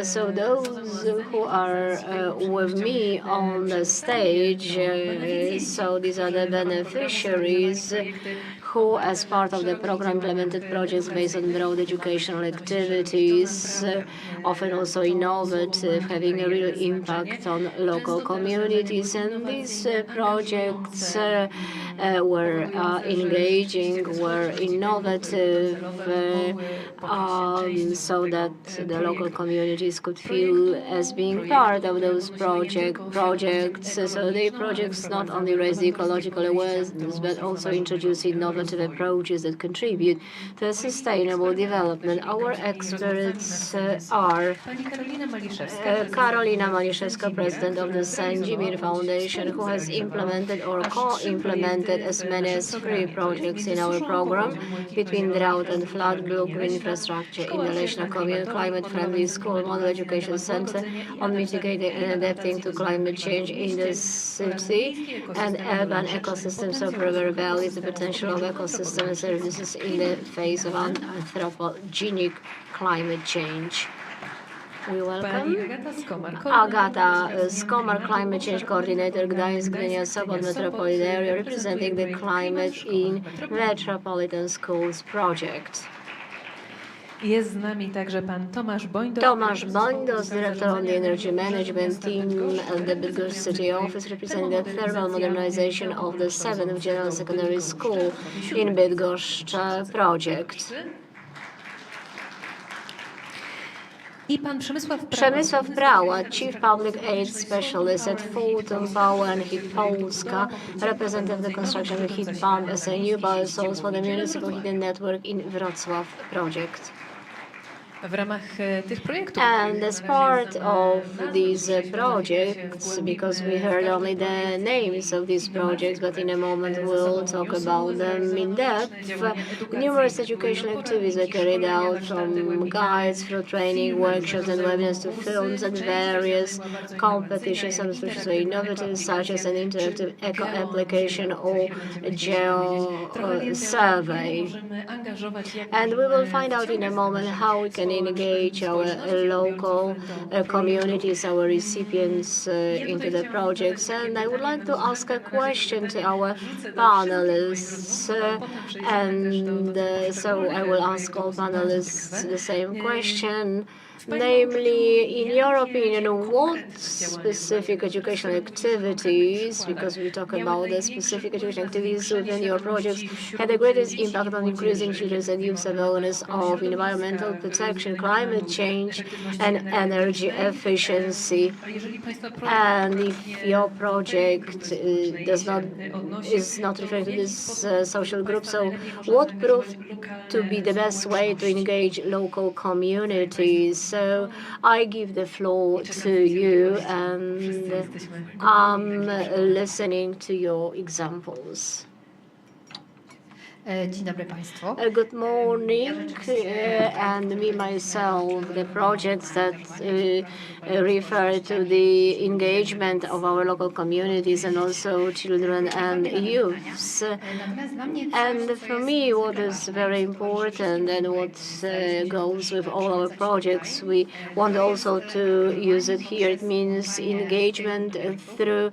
So those who are with me on the stage, so these are the beneficiaries who, as part of the program, implemented projects based on broad educational activities, often also innovative, having a real impact on local communities. And these projects were engaging, were innovative, so that the local communities could feel as being part of those projects. So the projects not only raise the ecological awareness, but also introduce innovative approaches that contribute to sustainable development. Our experts are Karolina Maliszewska, president of the Sandzimir Foundation, who has implemented or co-implemented as many as 3 projects in our program between drought and flood, blue-green infrastructure, inhalation of climate-friendly school, model education center on mitigating and adapting to climate change in the city, and urban ecosystems of river valleys, the potential of ecosystem and services in the face of anthropogenic climate change. We welcome Agata Skomar, Climate Change Coordinator, Gdańsk, Gdynia, Sopot Metropolitan Area, representing the Climate in Metropolitan Schools project. Jest z nami także pan Tomasz Bońdo. Tomasz Bońdo, Director on the Energy Management Team at the Bydgoszcz City Office, representing the thermal modernization of the 7th General Secondary School in Bydgoszcz project. Przemysław Prała, Chief Public Aid Specialist at Fulton Power and Heat Polska, representative of the construction of the heat pump as a new biosource for the municipal heating network in Wrocław project. W ramach tych projektów. And as part of these projects, because we heard only the names of these projects, but in a moment we'll talk about them in depth, numerous educational activities are carried out, from guides through training, workshops and webinars to films and various competitions, some which are innovative, such as an interactive eco application or a geo survey. And we will find out in a moment how we can engage our local communities, our recipients into the projects. And I would like to ask a question to our panelists. So I will ask all panelists the same question. Namely, in your opinion, what specific educational activities, because we talk about the specific educational activities within your projects, had the greatest impact on increasing children's and youth's awareness of environmental protection, climate change, and energy efficiency? And if your project is not referring to this social group, so what proved to be the best way to engage local communities? So I give the floor to you, and I'm listening to your examples. Dzień dobry Państwu. Good morning, and me myself, the projects that refer to the engagement of our local communities and also children and youths. And for me, what is very important and what goes with all our projects, we want also to use it here. It means engagement through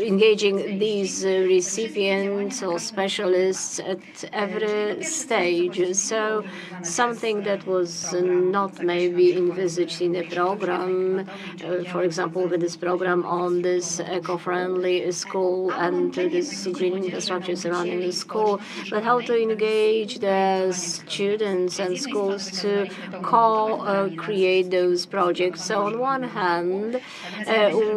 engaging these recipients or specialists at every stage. So something that was not maybe envisaged in the program, for example, with this program on this eco-friendly school and this green infrastructure surrounding the school, but how to engage the students and schools to co-create those projects. So on one hand,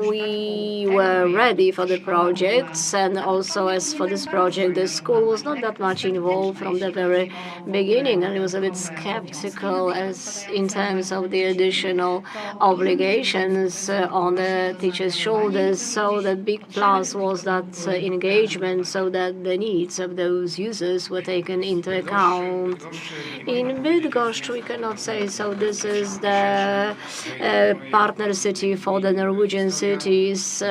we were ready for the projects, and also as for this project, the school was not that much involved from the very beginning, and it was a bit skeptical as in terms of the additional obligations on the teachers' shoulders. So the big plus was that engagement, so that the needs of those users were taken into account. In Bydgoszcz, we cannot say so. This is the partner city for the Norwegian cities.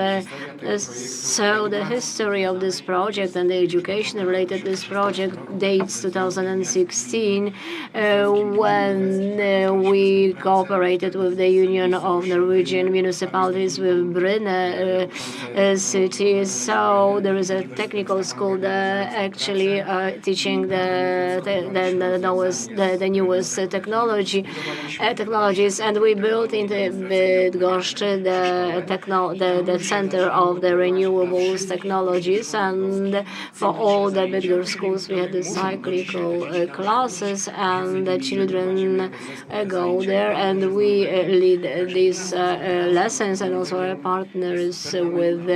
So the history of this project and the education related to this project dates 2016, when we cooperated with the Union of Norwegian Municipalities with Bryne city. So there is a technical school there actually teaching the newest technologies, and we built in the Bydgoszcz the center of the renewables technologies, and for all the Bydgoszcz schools we had the cyclical classes, and the children go there, and we lead these lessons, and also our partners with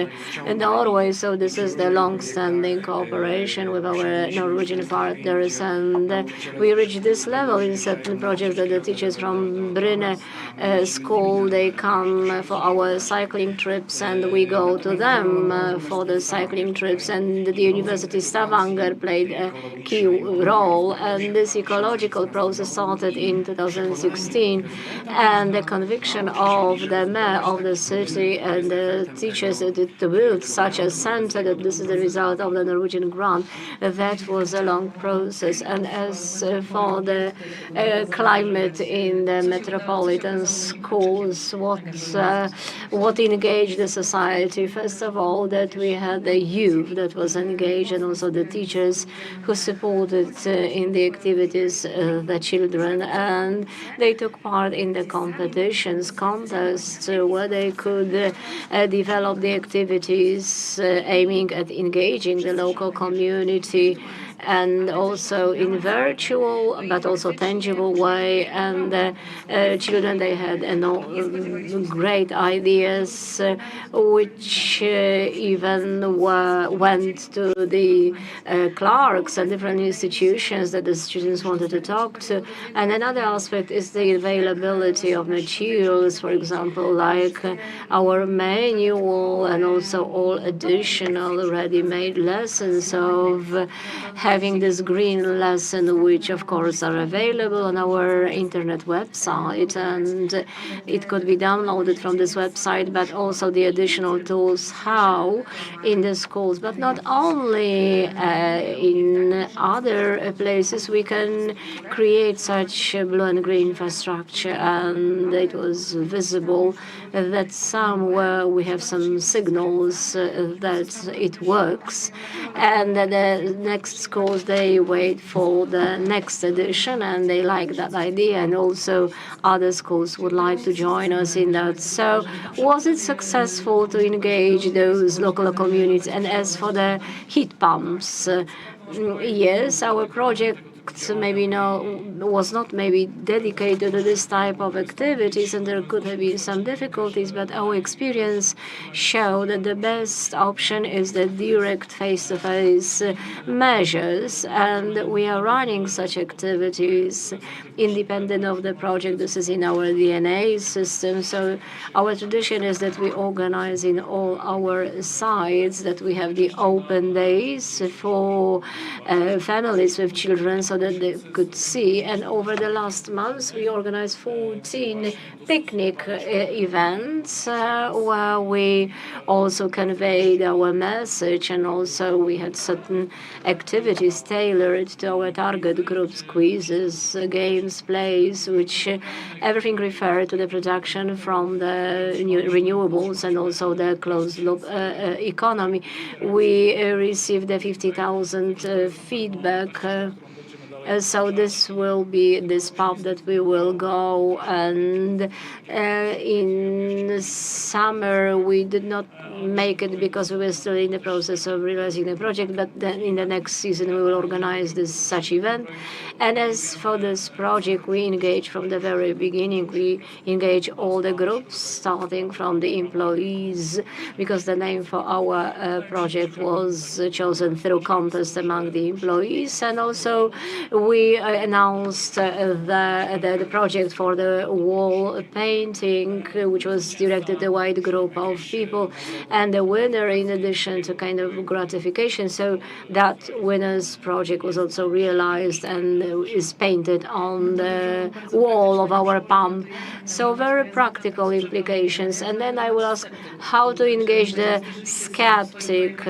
Norway. So this is the long-standing cooperation with our Norwegian partners, and we reached this level in certain projects that the teachers from Bryne school, they come for our cycling trips, and we go to them for the cycling trips, and the University Stavanger played a key role. And this ecological process started in 2016, and the conviction of the mayor of the city and the teachers to build such a center, that this is the result of the Norwegian grant, that was a long process. And as for the climate in the metropolitan schools, what engaged the society? First of all, that we had the youth that was engaged, and also the teachers who supported in the activities the children, and they took part in the contests where they could develop the activities aiming at engaging the local community and also in virtual but also tangible way. And children, they had great ideas, which even went to the clerks and different institutions that the students wanted to talk to. And another aspect is the availability of materials, for example, like our manual and also all additional ready-made lessons of having this green lesson, which of course are available on our internet website, and it could be downloaded from this website, but also the additional tools how in the schools, but not only in other places we can create such blue and green infrastructure. And it was visible that somewhere we have some signals that it works, and the next schools, they wait for the next edition and they like that idea, and also other schools would like to join us in that. So was it successful to engage those local communities? And as for the heat pumps, yes, our project was not maybe dedicated to this type of activities, and there could have been some difficulties, but our experience showed that the best option is the direct face-to-face measures, and we are running such activities independent of the project. This is in our DNA system. So our tradition is that we organize in all our sites that we have the open days for families with children, so that they could see. And over the last months, we organized 14 picnic events where we also conveyed our message, and also we had certain activities tailored to our target groups, quizzes, games, plays, which everything referred to the production from the renewables and also the closed-loop economy. We received 50,000 feedback. So this will be this path that we will go. And in summer we did not make it because we were still in the process of realizing the project, but then in the next season we will organize such event. And as for this project, we engage from the very beginning. We engage all the groups, starting from the employees, because the name for our project was chosen through contest among the employees. And also we announced the project for the wall painting, which was directed to a wide group of people, and the winner, in addition to kind of gratification, so that winner's project was also realized and is painted on the wall of our pump. So very practical implications. And then I will ask how to engage the skeptic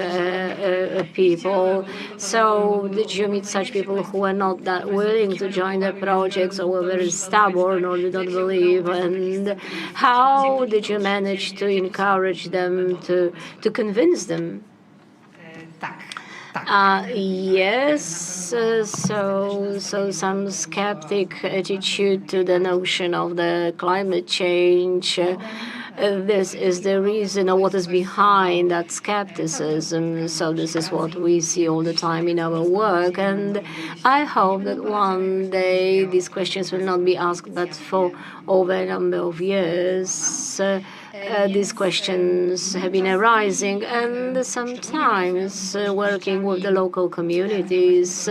people. So did you meet such people who were not that willing to join the projects, or were very stubborn, or did not believe? And how did you manage to encourage them, to convince them? Yes, so some skeptic attitude to the notion of the climate change. This is the reason, or what is behind that skepticism. So this is what we see all the time in our work. And I hope that one day these questions will not be asked, but for over a number of years. These questions have been arising, and sometimes working with the local communities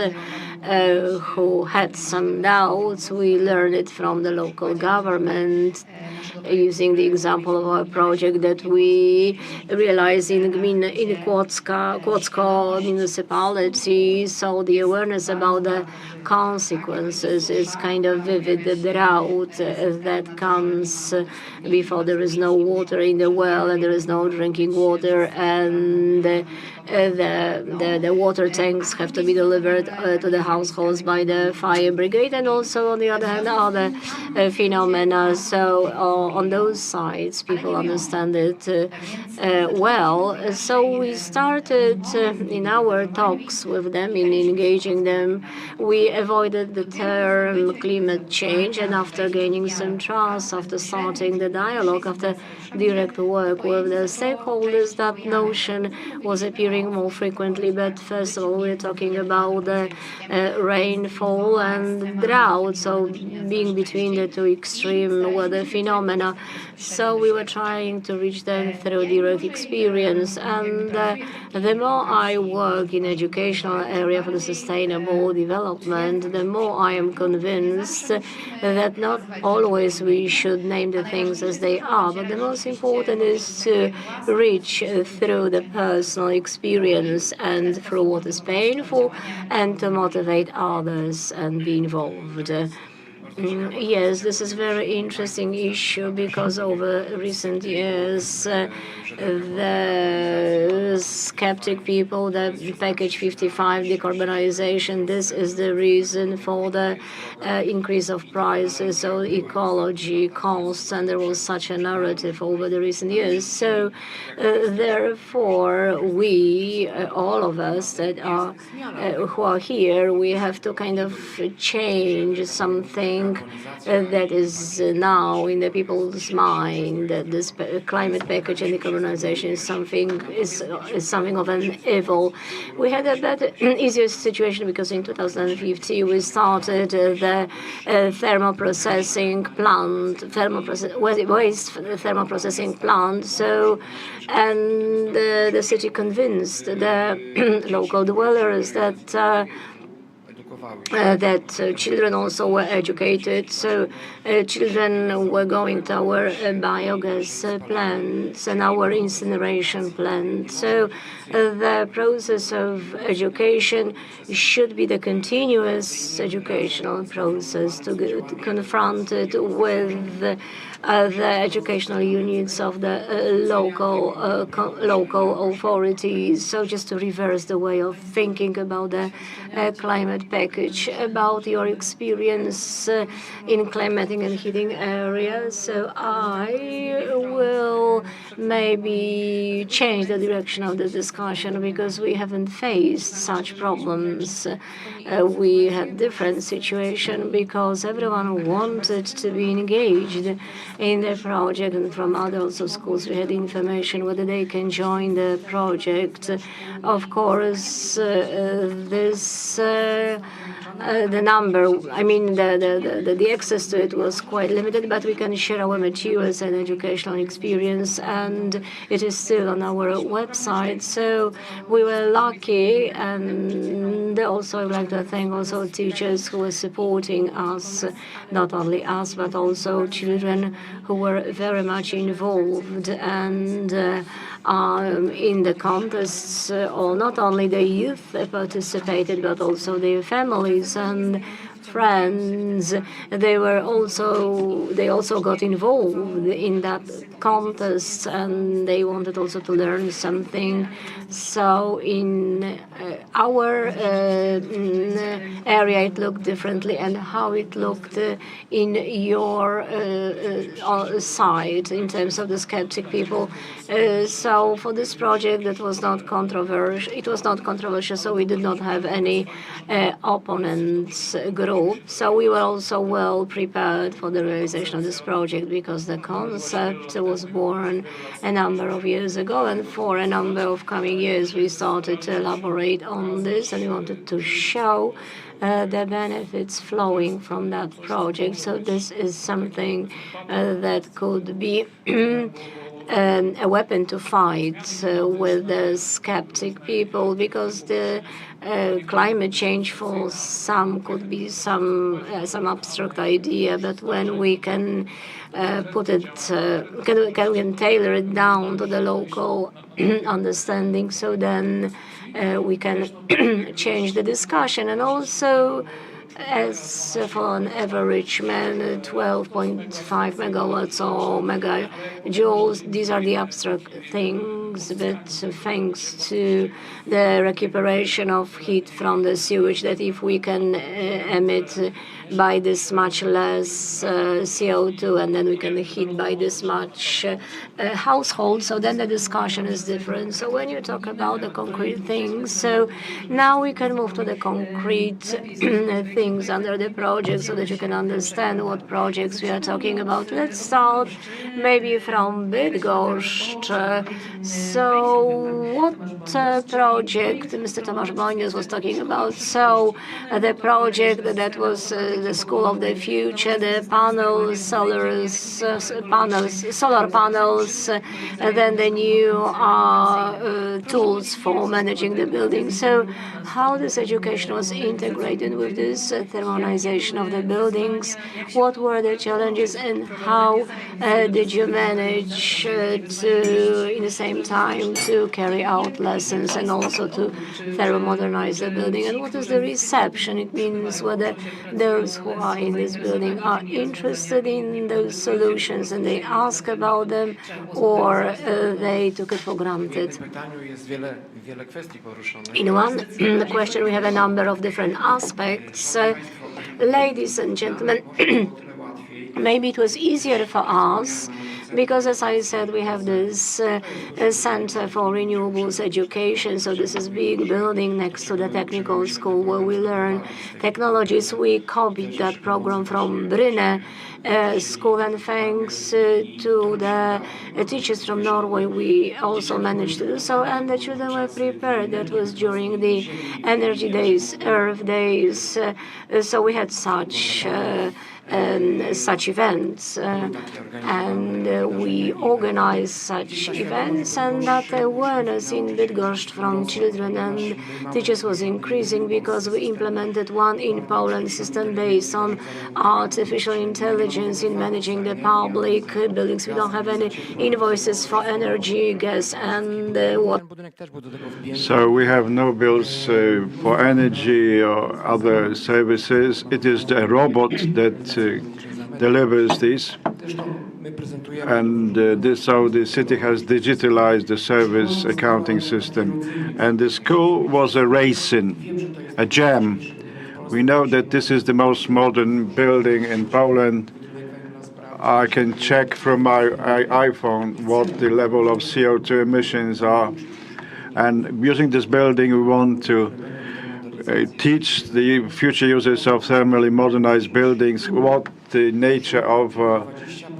who had some doubts, we learned it from the local government, using the example of our project that we realized in Kłodzko municipality. So the awareness about the consequences is kind of vivid. The drought that comes before there is no water in the well and there is no drinking water, and the water tanks have to be delivered to the households by the fire brigade, and also on the other hand other phenomena. So on those sides people understand it well. So we started in our talks with them, in engaging them, we avoided the term climate change, and after gaining some trust, after starting the dialogue, after direct work with the stakeholders, that notion was appearing more frequently. But first of all, we're talking about the rainfall and drought, so being between the two extreme weather phenomena. So we were trying to reach them through direct experience. And the more I work in educational area for the sustainable development, the more I am convinced that not always we should name the things as they are, but the most important is to reach through the personal experience and through what is painful, and to motivate others and be involved. Yes, this is a very interesting issue because over recent years, the skeptic people, the package 55 decarbonization, this is the reason for the increase of prices, so ecology, costs, and there was such a narrative over the recent years. So therefore, we, all of us that are who are here, we have to kind of change something that is now in the people's mind, that this climate package and decarbonization is something of an evil. We had a better, easier situation because in 2015 we started the thermal processing plant, waste thermal processing plant. So, and the city convinced the local dwellers that children also were educated, so children were going to our biogas plants and our incineration plants. So the process of education should be the continuous educational process to confront it with the educational units of the local authorities. So just to reverse the way of thinking about the climate package, about your experience in climatic and heating areas. So I will maybe change the direction of the discussion because we haven't faced such problems. We had different situation because everyone wanted to be engaged in the project, and from other also schools we had information whether they can join the project. Of course, the number, I mean, the access to it was quite limited, but we can share our materials and educational experience, and it is still on our website. So we were lucky, and also I would like to thank also teachers who were supporting us, not only us, but also children who were very much involved and in the contests, or not only the youth participated, but also their families and friends. They also got involved in that contest, and they wanted also to learn something. So in our area it looked differently, and how it looked in your side in terms of the skeptic people. So for this project that was not controversial, it was not controversial, so we did not have any opponents group. So we were also well prepared for the realization of this project because the concept was born a number of years ago, and for a number of coming years we started to elaborate on this, and we wanted to show the benefits flowing from that project. So this is something that could be a weapon to fight with the skeptic people, because the climate change for some could be some abstract idea, but when we can put it, can tailor it down to the local understanding, so then we can change the discussion. And also, as for an average man, 12.5 megawatts or megajoules, these are the abstract things, but thanks to the recuperation of heat from the sewage, that if we can emit by this much less CO2, and then we can heat by this much household. So then the discussion is different. So when you talk about the concrete things, so now we can move to the concrete things under the project so that you can understand what projects we are talking about. Let's start maybe from Bydgoszcz. So what project Mr. Tomasz Bonius was talking about? So the project that was the School of the Future, the panels, solar panels, and then the new tools for managing the building. So how this education was integrated with this thermalization of the buildings, what were the challenges, and how did you manage to, in the same time, to carry out lessons and also to thermomodernize the building? And what is the reception? It means whether those who are in this building are interested in those solutions and they ask about them, or they took it for granted. In one question, we have a number of different aspects. Ladies and gentlemen, maybe it was easier for us because, as I said, we have this Center for Renewables Education. So this is a big building next to the technical school where we learn technologies. We copied that program from Bryne school, and thanks to the teachers from Norway, we also managed to do so, and the children were prepared. That was during the Energy Days, Earth Days, so we had such events, and we organized such events, and that awareness in Bydgoszcz from children and teachers was increasing because we implemented one in Poland system based on artificial intelligence in managing the public buildings. We don't have any invoices for energy, gas, and water. So we have no bills for energy or other services. It is the robot that delivers these, and so the city has digitalized the service accounting system, and the school was a racing, a jam. We know that this is the most modern building in Poland. I can check from my iPhone what the level of CO2 emissions are, and using this building we want to teach the future users of thermally modernized buildings what the nature of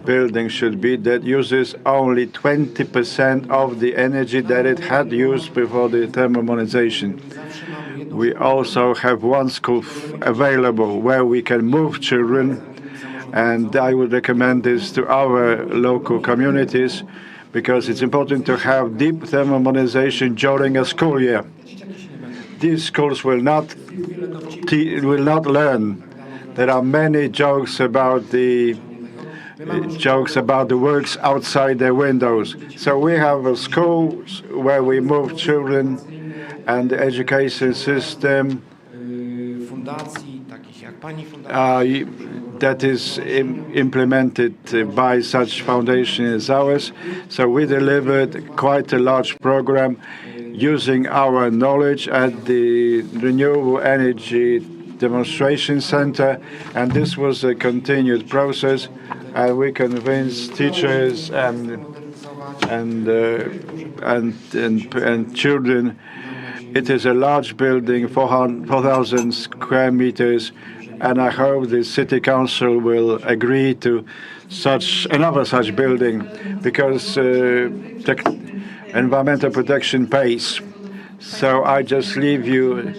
building should be that uses only 20% of the energy that it had used before the thermomodernization. We also have one school available where we can move children, and I would recommend this to our local communities because it's important to have deep thermomodernization during a school year. These schools will not learn. There are many jokes about the works outside their windows. So we have schools where we move children, and the education system that is implemented by such foundation as ours. So we delivered quite a large program using our knowledge at the Renewable Energy Demonstration Center, and this was a continued process, and we convinced teachers and children. It is a large building, 4,000 square meters, and I hope the City Council will agree to another such building because environmental protection pays. So I just leave you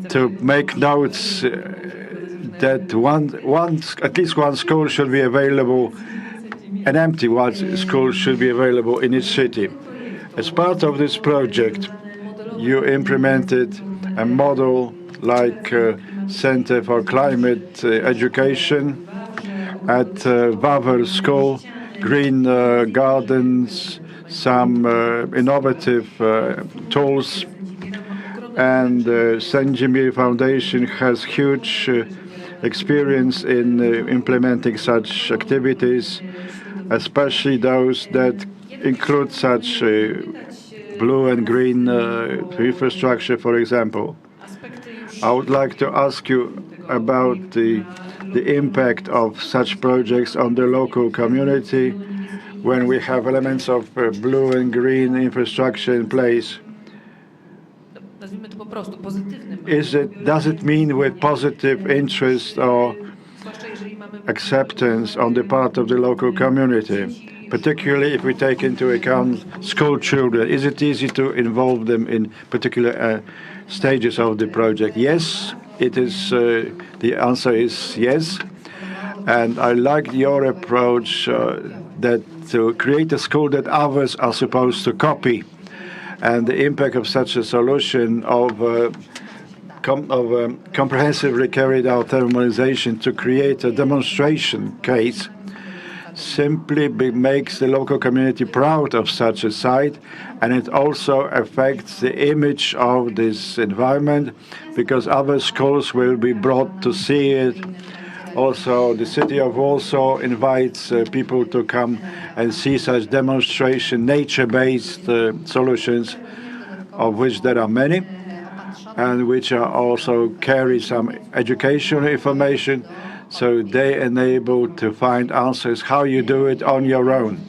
to make notes that at least one school should be available, an empty school should be available in each city. As part of this project, you implemented a model like Center for Climate Education at Wawel School, green gardens, some innovative tools, and Sędzimir Foundation has huge experience in implementing such activities, especially those that include such blue and green infrastructure, for example. I would like to ask you about the the impact of such projects on the local community when we have elements of blue and green infrastructure in place. Does it mean with positive interest or acceptance on the part of the local community, particularly if we take into account school children? Is it easy to involve them in particular stages of the project? Yes, it is. The answer is yes. And I like your approach that to create a school that others are supposed to copy. And the impact of such a solution of comprehensively carried out thermalization to create a demonstration case simply makes the local community proud of such a site, and it also affects the image of this environment because other schools will be brought to see it. Also, the city of Warsaw invites people to come and see such demonstration, nature-based solutions, of which there are many, and which are also carry some educational information, so they enable to find answers how you do it on your own.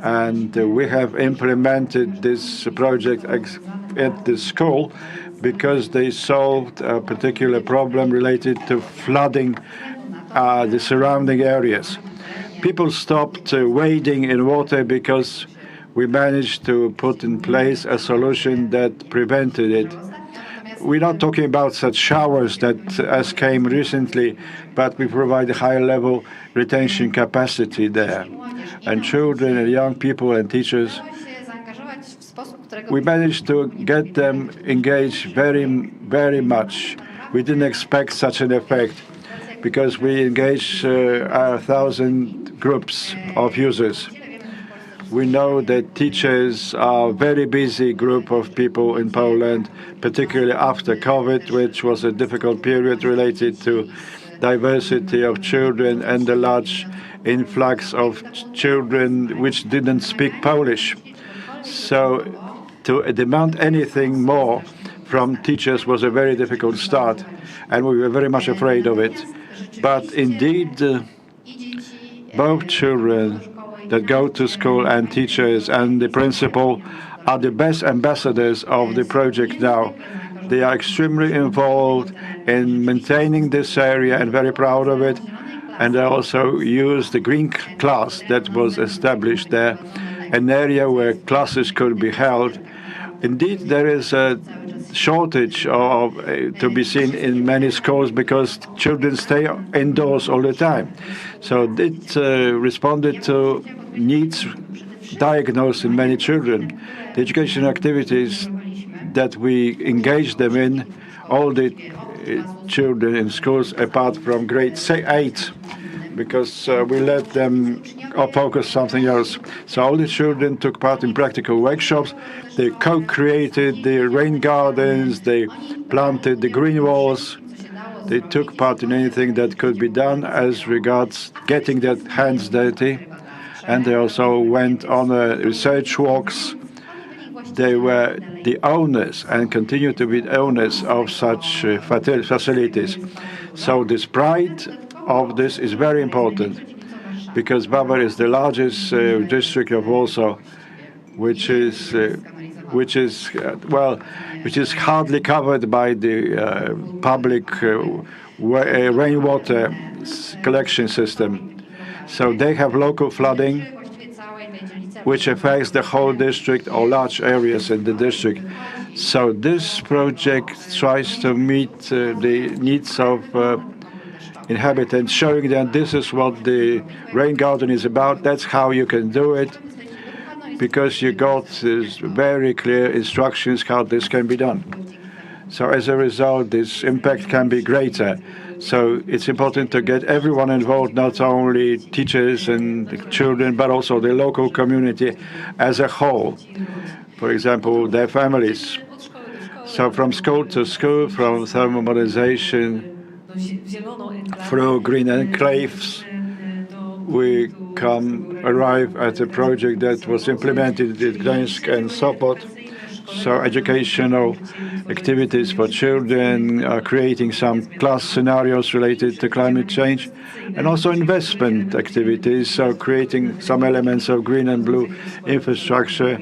And we have implemented this project at the school because they solved a particular problem related to flooding the surrounding areas. People stopped wading in water because we managed to put in place a solution that prevented it. We're not talking about such showers that as came recently, but we provide a higher level retention capacity there. And children and young people and teachers, we managed to get them engaged very, very much. We didn't expect such an effect because we engaged 1,000 groups of users. We know that teachers are a very busy group of people in Poland, particularly after COVID, which was a difficult period related to diversity of children and the large influx of children which didn't speak Polish. So to demand anything more from teachers was a very difficult start, and we were very much afraid of it. But indeed, both children that go to school and teachers and the principal are the best ambassadors of the project now. They are extremely involved in maintaining this area and very proud of it. And they also use the green class that was established there, an area where classes could be held. Indeed, there is a shortage of to be seen in many schools because children stay indoors all the time. So it responded to needs diagnosed in many children. The education activities that we engage them in, all the children in schools apart from grade 8, because we let them focus something else. So all the children took part in practical workshops. They co-created the rain gardens. They planted the green walls. They took part in anything that could be done as regards getting their hands dirty. And they also went on research walks. They were the owners and continue to be the owners of such facilities. So this pride of this is very important because Babel is the largest district of Warsaw, which is hardly covered by the public rainwater collection system. So they have local flooding, which affects the whole district or large areas in the district. So this project tries to meet the needs of inhabitants, showing them this is what the rain garden is about. That's how you can do it, because you got very clear instructions how this can be done. So as a result, this impact can be greater. So it's important to get everyone involved, not only teachers and the children, but also the local community as a whole. For example, their families. So from school to school, from thermalization through green enclaves, we arrive at a project that was implemented in Gdańsk and Sopot, So educational activities for children, creating some class scenarios related to climate change, and also investment activities, so creating some elements of green and blue infrastructure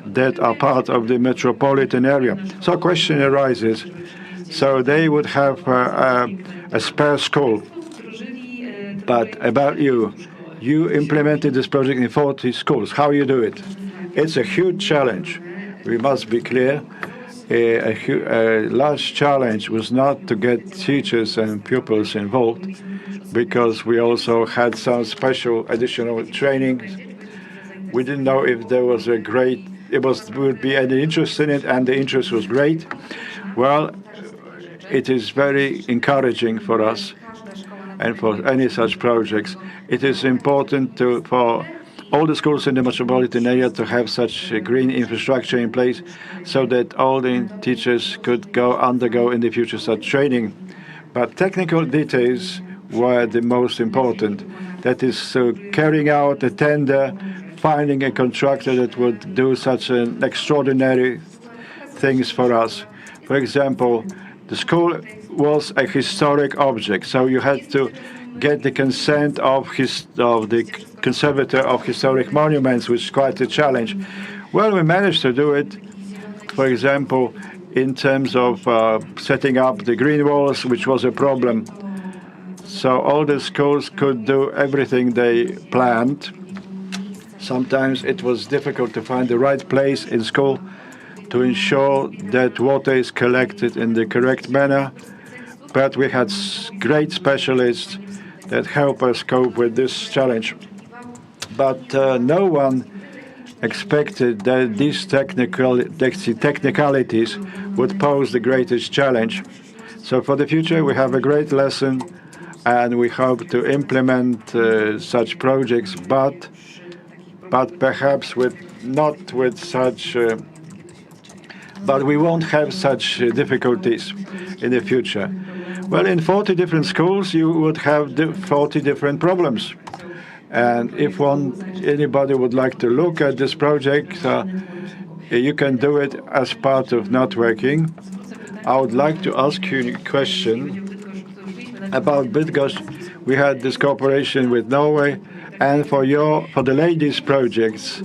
that are part of the metropolitan area. So a question arises. So they would have a spare school. But about you implemented this project in 40 schools. How you do it? It's a huge challenge. We must be clear. A large challenge was not to get teachers and pupils involved, because we also had some special additional training. We didn't know if there was would be any interest in it, and the interest was great. Well, it is very encouraging for us and for any such projects. It is important for all the schools in the metropolitan area to have such a green infrastructure in place, so that all the teachers could undergo in the future such training. But technical details were the most important. That is, carrying out a tender, finding a contractor that would do such an extraordinary things for us. For example, the school was a historic object, so you had to get the consent of the conservator of historic monuments, which is quite a challenge. Well, we managed to do it, for example, in terms of setting up the green walls, which was a problem. So all the schools could do everything they planned. Sometimes it was difficult to find the right place in school to ensure that water is collected in the correct manner. But we had great specialists that help us cope with this challenge. But no one expected that these technicalities would pose the greatest challenge. So for the future, we have a great lesson, and we hope to implement such projects, but perhaps not with such. But we won't have such difficulties in the future. Well, in 40 different schools, you would have 40 different problems. And if anybody would like to look at this project, you can do it as part of networking. I would like to ask you a question about Bydgoszcz. We had this cooperation with Norway, and for the ladies' projects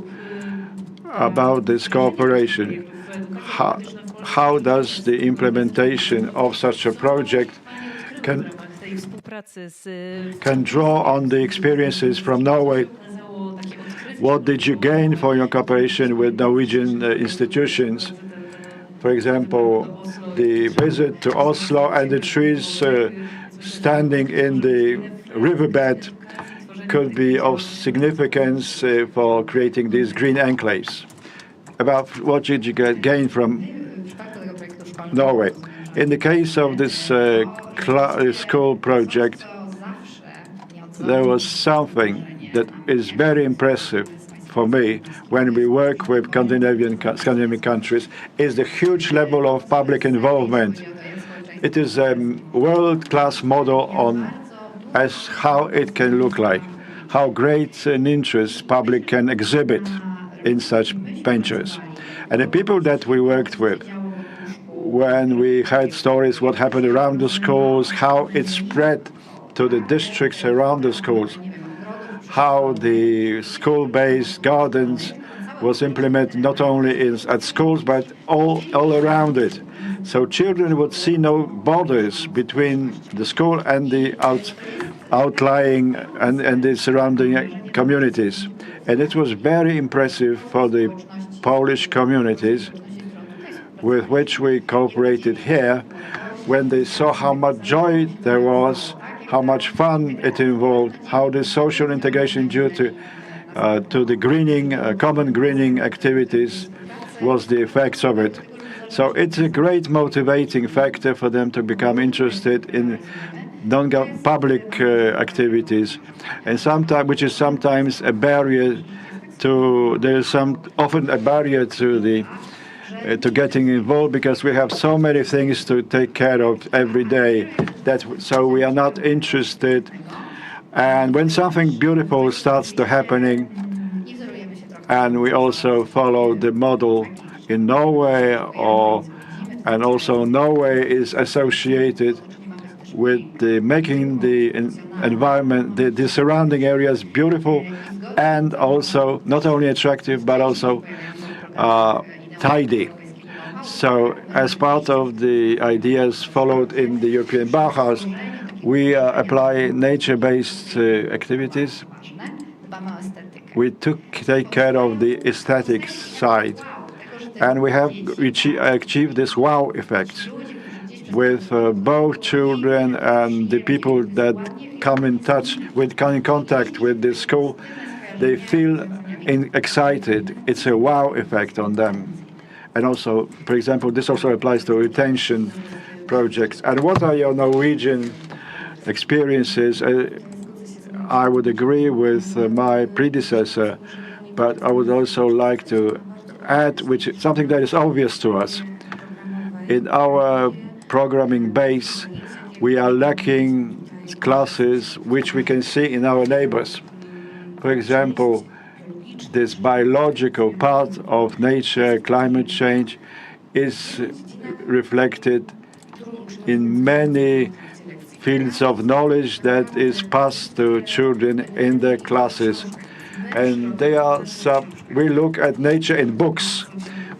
about this cooperation. How does the implementation of such a project can draw on the experiences from Norway? What did you gain for your cooperation with Norwegian institutions? For example, the visit to Oslo and the trees standing in the riverbed could be of significance for creating these green enclaves. About what did you gain from Norway? In the case of this school project, there was something that is very impressive for me when we work with Scandinavian countries, is the huge level of public involvement. It is a world-class model as how it can look like, how great an interest public can exhibit in such ventures. And the people that we worked with, when we heard stories what happened around the schools, how it spread to the districts around the schools, how the school-based gardens was implemented not only at schools but all around it. So children would see no borders between the school and the outlying and the surrounding communities. And it was very impressive for the Polish communities with which we cooperated here, when they saw how much joy there was, how much fun it involved, how the social integration due to the greening, common greening activities was the effects of it. So it's a great motivating factor for them to become interested in non-public activities, and which is sometimes a barrier to. There's often a barrier to getting involved, because we have so many things to take care of every day so we are not interested. And when something beautiful starts to happening, and we also follow the model in Norway, and also Norway is associated with making the environment, the surrounding areas beautiful, and also not only attractive but also tidy. So, as part of the ideas followed in the European Bauhaus, we apply nature-based activities. We take care of the aesthetic side, and we have achieved this wow effect with both children and the people that come in contact with the school. They feel excited. It's a wow effect on them. And also, for example, this also applies to retention projects. And what are your Norwegian experiences? I would agree with my predecessor, but I would also like to add something that is obvious to us. In our programming base, we are lacking classes which we can see in our neighbors. For example, this biological part of nature, climate change, is reflected in many fields of knowledge that is passed to children in their classes. And we look at nature in books.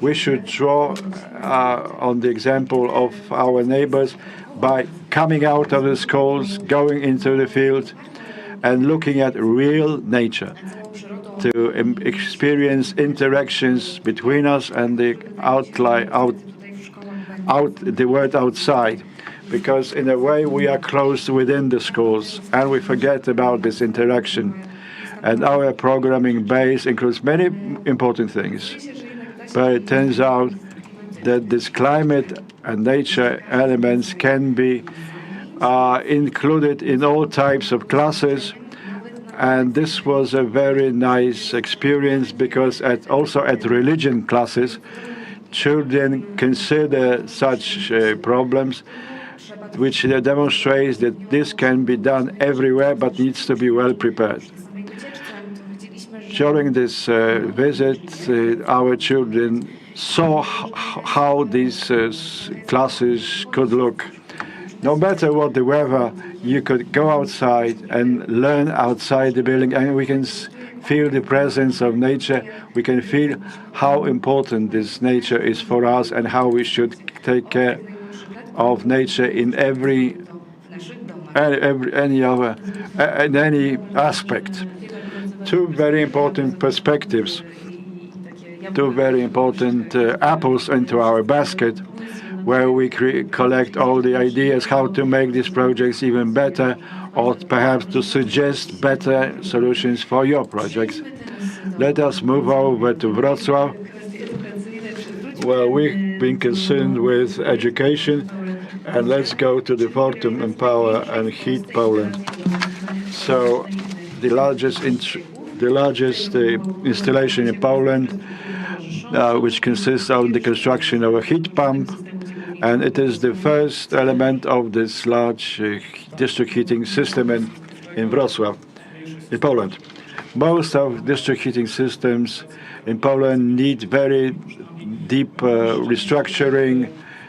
We should draw on the example of our neighbors by coming out of the schools, going into the field, and looking at real nature, to experience interactions between us and the the world outside. Because in a way we are closed within the schools and we forget about this interaction. And our programming base includes many important things. But it turns out that this climate and nature elements can be included in all types of classes. And this was a very nice experience because also at religion classes, children consider such problems, which demonstrates that this can be done everywhere but needs to be well prepared. During this visit, our children saw how these classes could look. No matter what the weather, you could go outside and learn outside the building, and we can feel the presence of nature. We can feel how important this nature is for us and how we should take care of nature in any aspect. Two very important perspectives, two very important apples into our basket, where we collect all the ideas how to make these projects even better, or perhaps to suggest better solutions for your projects. Let us move over to Wrocław, where we've been concerned with education, and let's go to the Fortum Empower and Heat Poland. So the largest installation in Poland, which consists of the construction of a heat pump, and it is the first element of this large district heating system in Wrocław, in Poland. Most of district heating systems in Poland need very deep restructuring,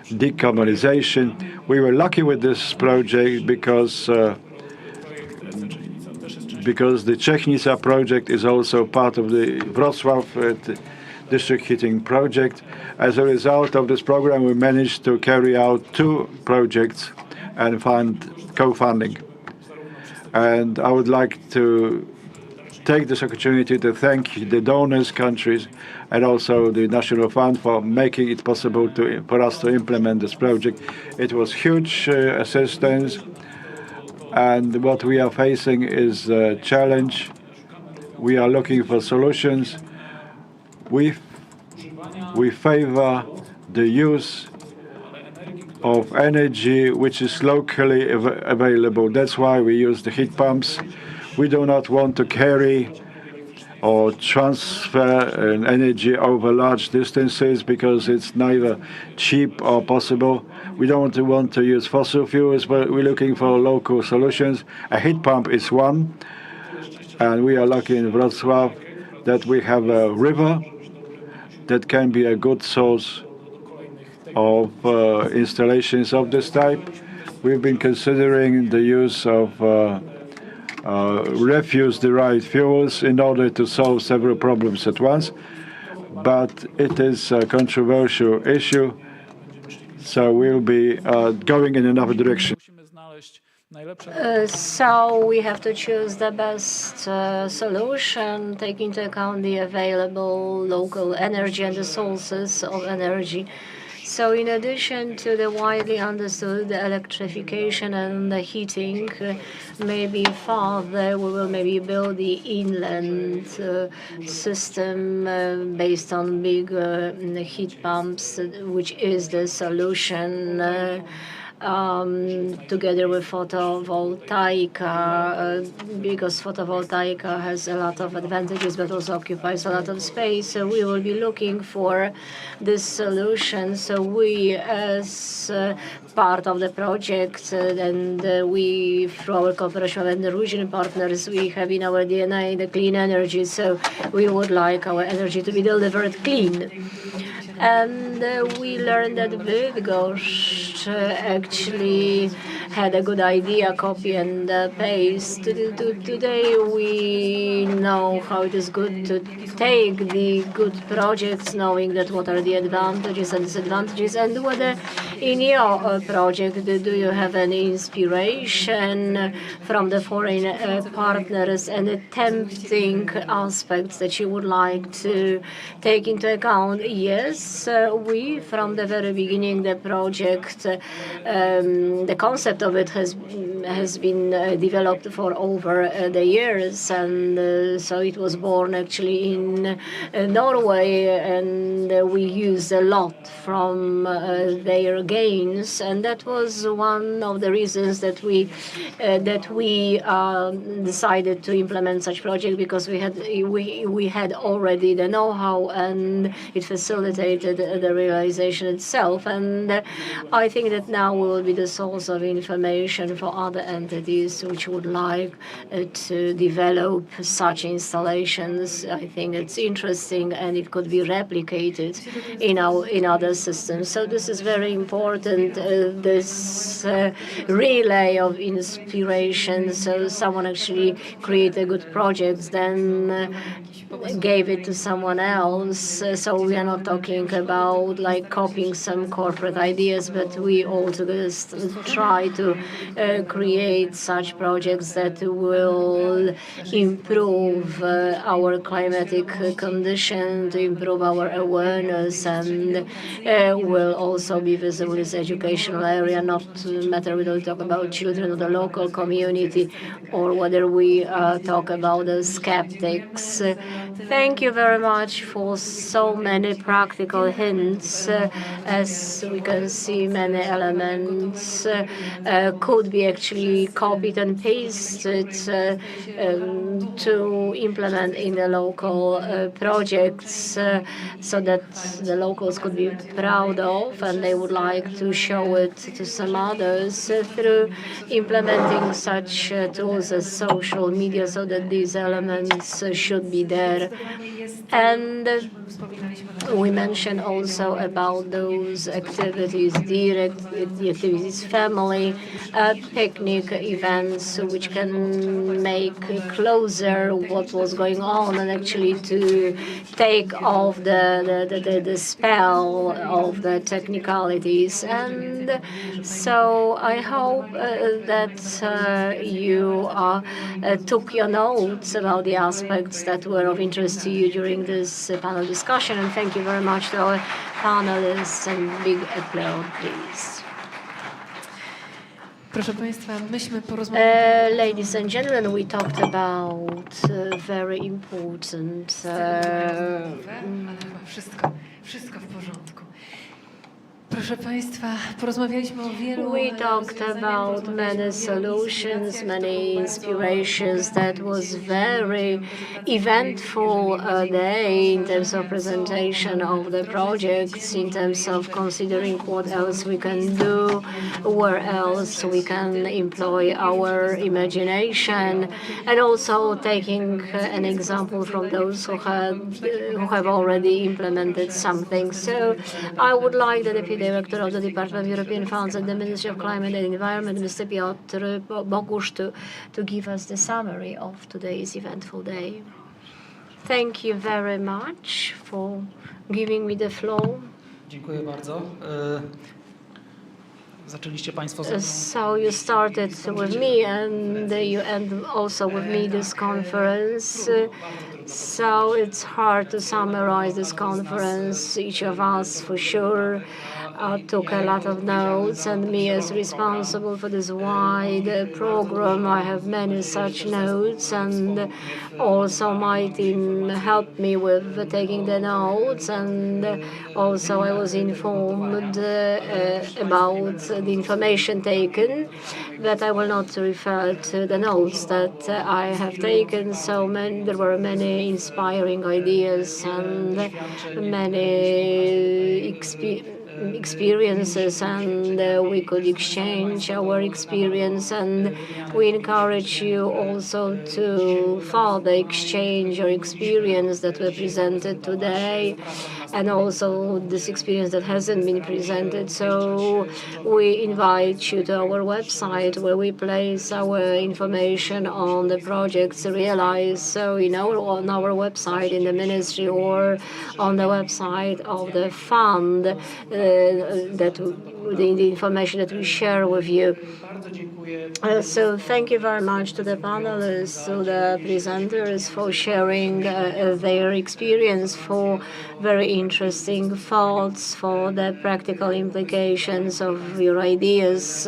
decarbonization. We were lucky with this project because the Czechnica project is also part of the Wrocław district heating project. As a result of this program, we managed to carry out 2 projects and find co-funding. And I would like to take this opportunity to thank the donors countries and also the National Fund for making it possible for us to implement this project. It was huge assistance, and what we are facing is a challenge. We are looking for solutions. We favor the use of energy which is locally available. That's why we use the heat pumps. We do not want to carry or transfer energy over large distances because it's neither cheap or possible. We don't want to use fossil fuels, but we're looking for local solutions. A heat pump is one, and we are lucky in Wrocław that we have a river, that can be a good source of installations of this type. We've been considering the use of refuse-derived fuels in order to solve several problems at once, but it is a controversial issue, so we'll be going in another direction. So we have to choose the best solution, take into account the available local energy and the sources of energy. So in addition to the widely understood electrification and the heating, maybe further we will maybe build the inland system based on big heat pumps, which is the solution. Together with photovoltaic, because photovoltaic has a lot of advantages but also occupies a lot of space. So we will be looking for this solution. So we, as part of the project, and we, through our cooperation with the Norwegian partners, we have in our DNA the clean energy. So we would like our energy to be delivered clean. And we learned that Bydgoszcz actually had a good idea, copy and paste. Today we know how it is good to take the good projects, knowing that what are the advantages and disadvantages, and whether in your project do you have any inspiration from the foreign partners and tempting aspects that you would like to take into account? Yes, we, from the very beginning, the project, the concept of it has been developed for over the years, and so it was born actually in Norway, and we used a lot from their gains, and that was one of the reasons that we decided to implement such project, because we had already the know-how, and it facilitated the realization itself. And I think that now we will be the source of information for other entities which would like to develop such installations. I think it's interesting, and it could be replicated in other systems. So this is very important, this relay of inspiration. So someone actually created good projects, then gave it to someone else. So we are not talking about like copying some corporate ideas, but we all together try to create such projects that will improve our climatic condition, to improve our awareness, and will also be visible in this educational area, not matter whether we talk about children or the local community, or whether we talk about the skeptics. Thank you very much for so many practical hints. As we can see, many elements could be actually copied and pasted to implement in the local projects, so that the locals could be proud of, and they would like to show it to some others through implementing such tools as social media, so that these elements should be there. And we mentioned also about those activities, direct activities, family picnic events, which can make closer what was going on, and actually to take off the spell of the technicalities. And so I hope that you took your notes about the aspects that were of interest to you during this panel discussion. And thank you very much to our panelists, and big applause, please. Proszę Państwa, myśmy Ladies and gentlemen, we talked about very important wszystko w porządku. Proszę Państwa, porozmawialiśmy o wielu... We talked about many solutions, many inspirations. That was very eventful day in terms of presentation of the projects, in terms of considering what else we can do, where else we can employ our imagination, and also taking an example from those who have already implemented something. So I would like the Deputy Director of the Department of European Funds at the Ministry of Climate and Environment, Mr. Piotr Bogusz, to give us the summary of today's eventful day. Thank you very much for giving me the floor. Dziękuję bardzo. Zaczęliście Państwo So you started with me and you end also with me this conference. So it's hard to summarize this conference. Each of us, for sure, took a lot of notes, and me as responsible for this wide program, I have many such notes, and also my team helped me with taking the notes, and also I was informed about the information taken, but I will not refer to the notes that I have taken. So there were many inspiring ideas and many experiences, and we could exchange our experience, and we encourage you also to further exchange your experience that were presented today, and also this experience that hasn't been presented. So we invite you to our website, where we place our information on the projects realized. So on our website in the ministry, or on the website of the fund, that the information that we share with you. So thank you very much to the panelists, to the presenters, for sharing their experience, for very interesting thoughts, for the practical implications of your ideas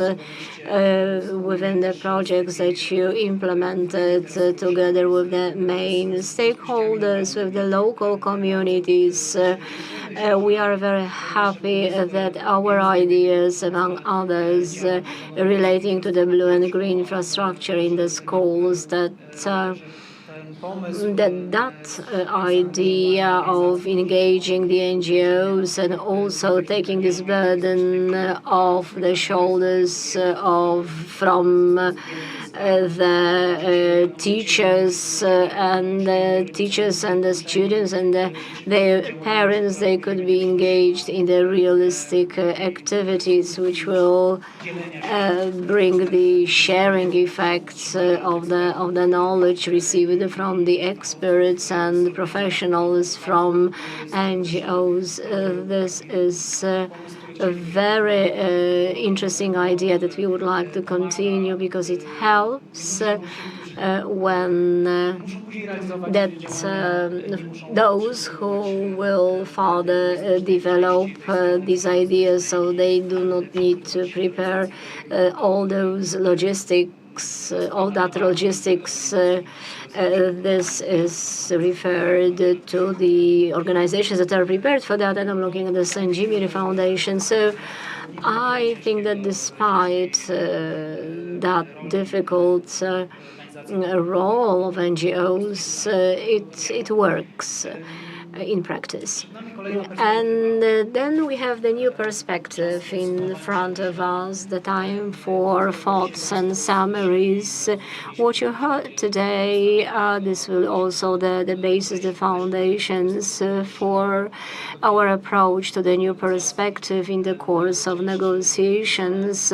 within the projects that you implemented together with the main stakeholders, with the local communities. We are very happy that our ideas, among others, relating to the blue and green infrastructure in the schools, that idea of engaging the NGOs and also taking this burden off the shoulders from the teachers and the students and their parents. They could be engaged in the realistic activities which will bring the sharing effects of the knowledge received from the experts and professionals from NGOs. This is a very interesting idea that we would like to continue, because it helps when those who will further develop these ideas, so they do not need to prepare all those logistics, this is referred to the organizations that are prepared for that, and I'm looking at the St. Jimmy Foundation. So I think that despite that difficult role of NGOs, it works in practice. And then we have the new perspective in front of us, the time for thoughts and summaries. What you heard today, this will also the basis, the foundations for our approach to the new perspective in the course of negotiations.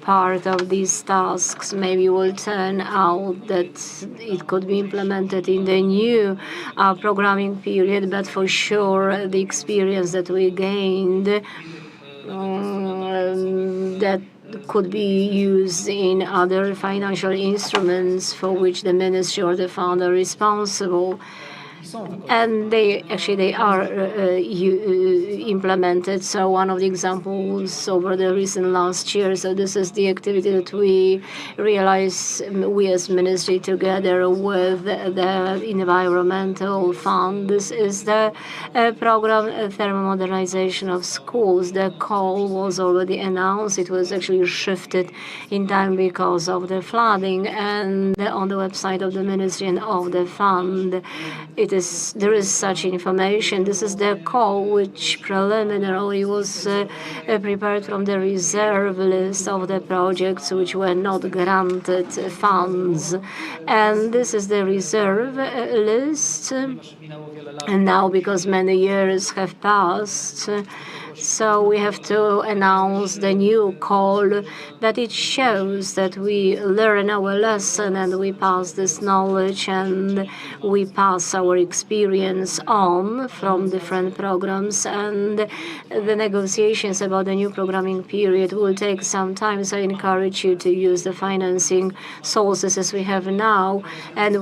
Part of these tasks maybe will turn out that it could be implemented in the new programming period, but for sure the experience that we gained that could be used in other financial instruments for which the ministry or the fund are responsible. and they are implemented. So one of the examples over the recent last year. So this is the activity that we realize, we as ministry together with the environmental fund. This is the program thermomodernization of schools. The call was already announced. It was actually shifted in time because of the flooding, and on the website of the ministry and of the fund, there is such information. This is the call which preliminarily was prepared from the reserve list of the projects which were not granted funds, and this is the reserve list. And now, because many years have passed, so we have to announce the new call, that it shows that we learn our lesson and we pass this knowledge and we pass our experience on from different programs. And the negotiations about the new programming period will take some time, so I encourage you to use the financing sources as we have now. And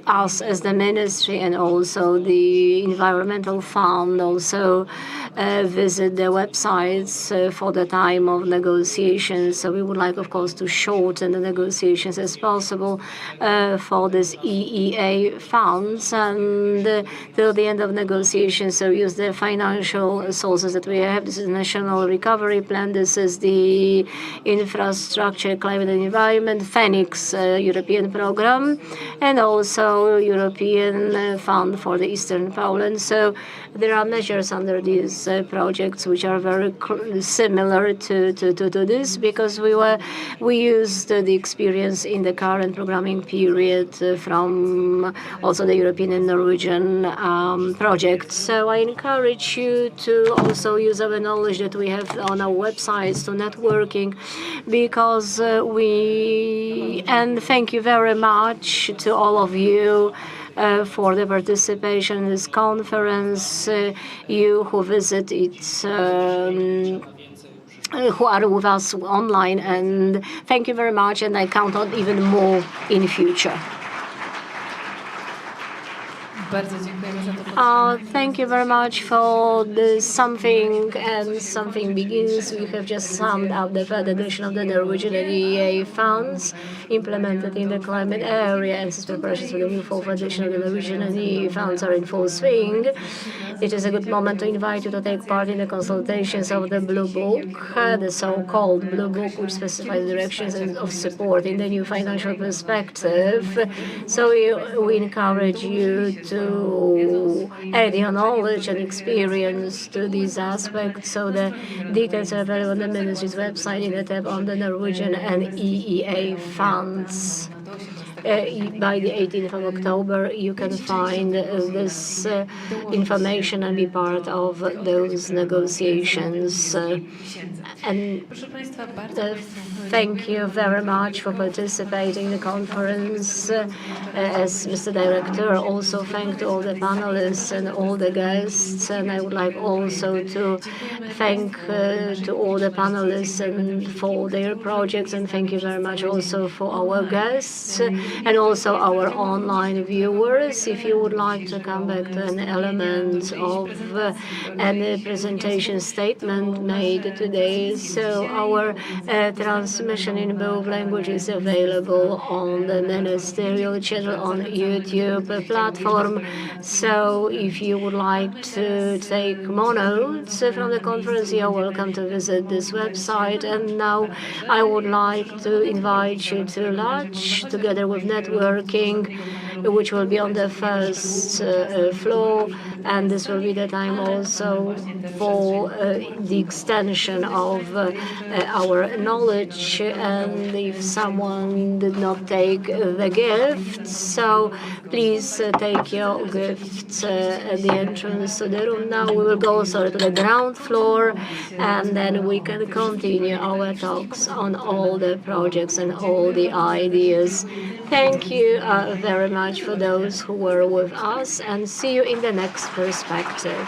us as the ministry and also the environmental fund also visit the websites for the time of negotiations. So we would like, of course, to shorten the negotiations as possible for this EEA funds and till the end of negotiations. So use the financial sources that we have. This is the National Recovery Plan. This is the Infrastructure, Climate and Environment, Phoenix European Program, and also European Fund for the Eastern Poland. So there are measures under these projects which are very similar to this, because we used the experience in the current programming period from also the European and Norwegian projects. So I encourage you to also use our knowledge that we have on our websites to networking, because and thank you very much to all of you for the participation in this conference, you who visit it, who are with us online, and thank you very much, and I count on even more in future. Thank you very much for the something and something begins. We have just summed up the third edition of the Norwegian and EEA funds implemented in the climate area, and since preparations for the new fourth edition of the Norwegian and EEA funds are in full swing, it is a good moment to invite you to take part in the consultations of the Blue Book, the so-called Blue Book, which specifies the directions of support in the new financial perspective. So we encourage you to add your knowledge and experience to these aspects. So the details are available on the ministry's website in the tab on the Norwegian and EEA funds. By the 18th of October, you can find this information and be part of those negotiations. And thank you very much for participating in the conference. As Mr. Director, also thank to all the panelists and all the guests. And I would like also to thank to all the panelists and for their projects. And thank you very much also for our guests and also our online viewers. If you would like to come back to an element of any presentation statement made today, so our transmission in both languages available on the ministerial channel on YouTube platform. So if you would like to take more notes from the conference, you're welcome to visit this website. And now I would like to invite you to lunch together with networking, which will be on the first floor, and this will be the time also for the extension of our knowledge. And if someone did not take the gift, so please take your gifts at the entrance to the room. Now we will go to the ground floor, and then we can continue our talks on all the projects and all the ideas. Thank you very much for those who were with us, and see you in the next perspective.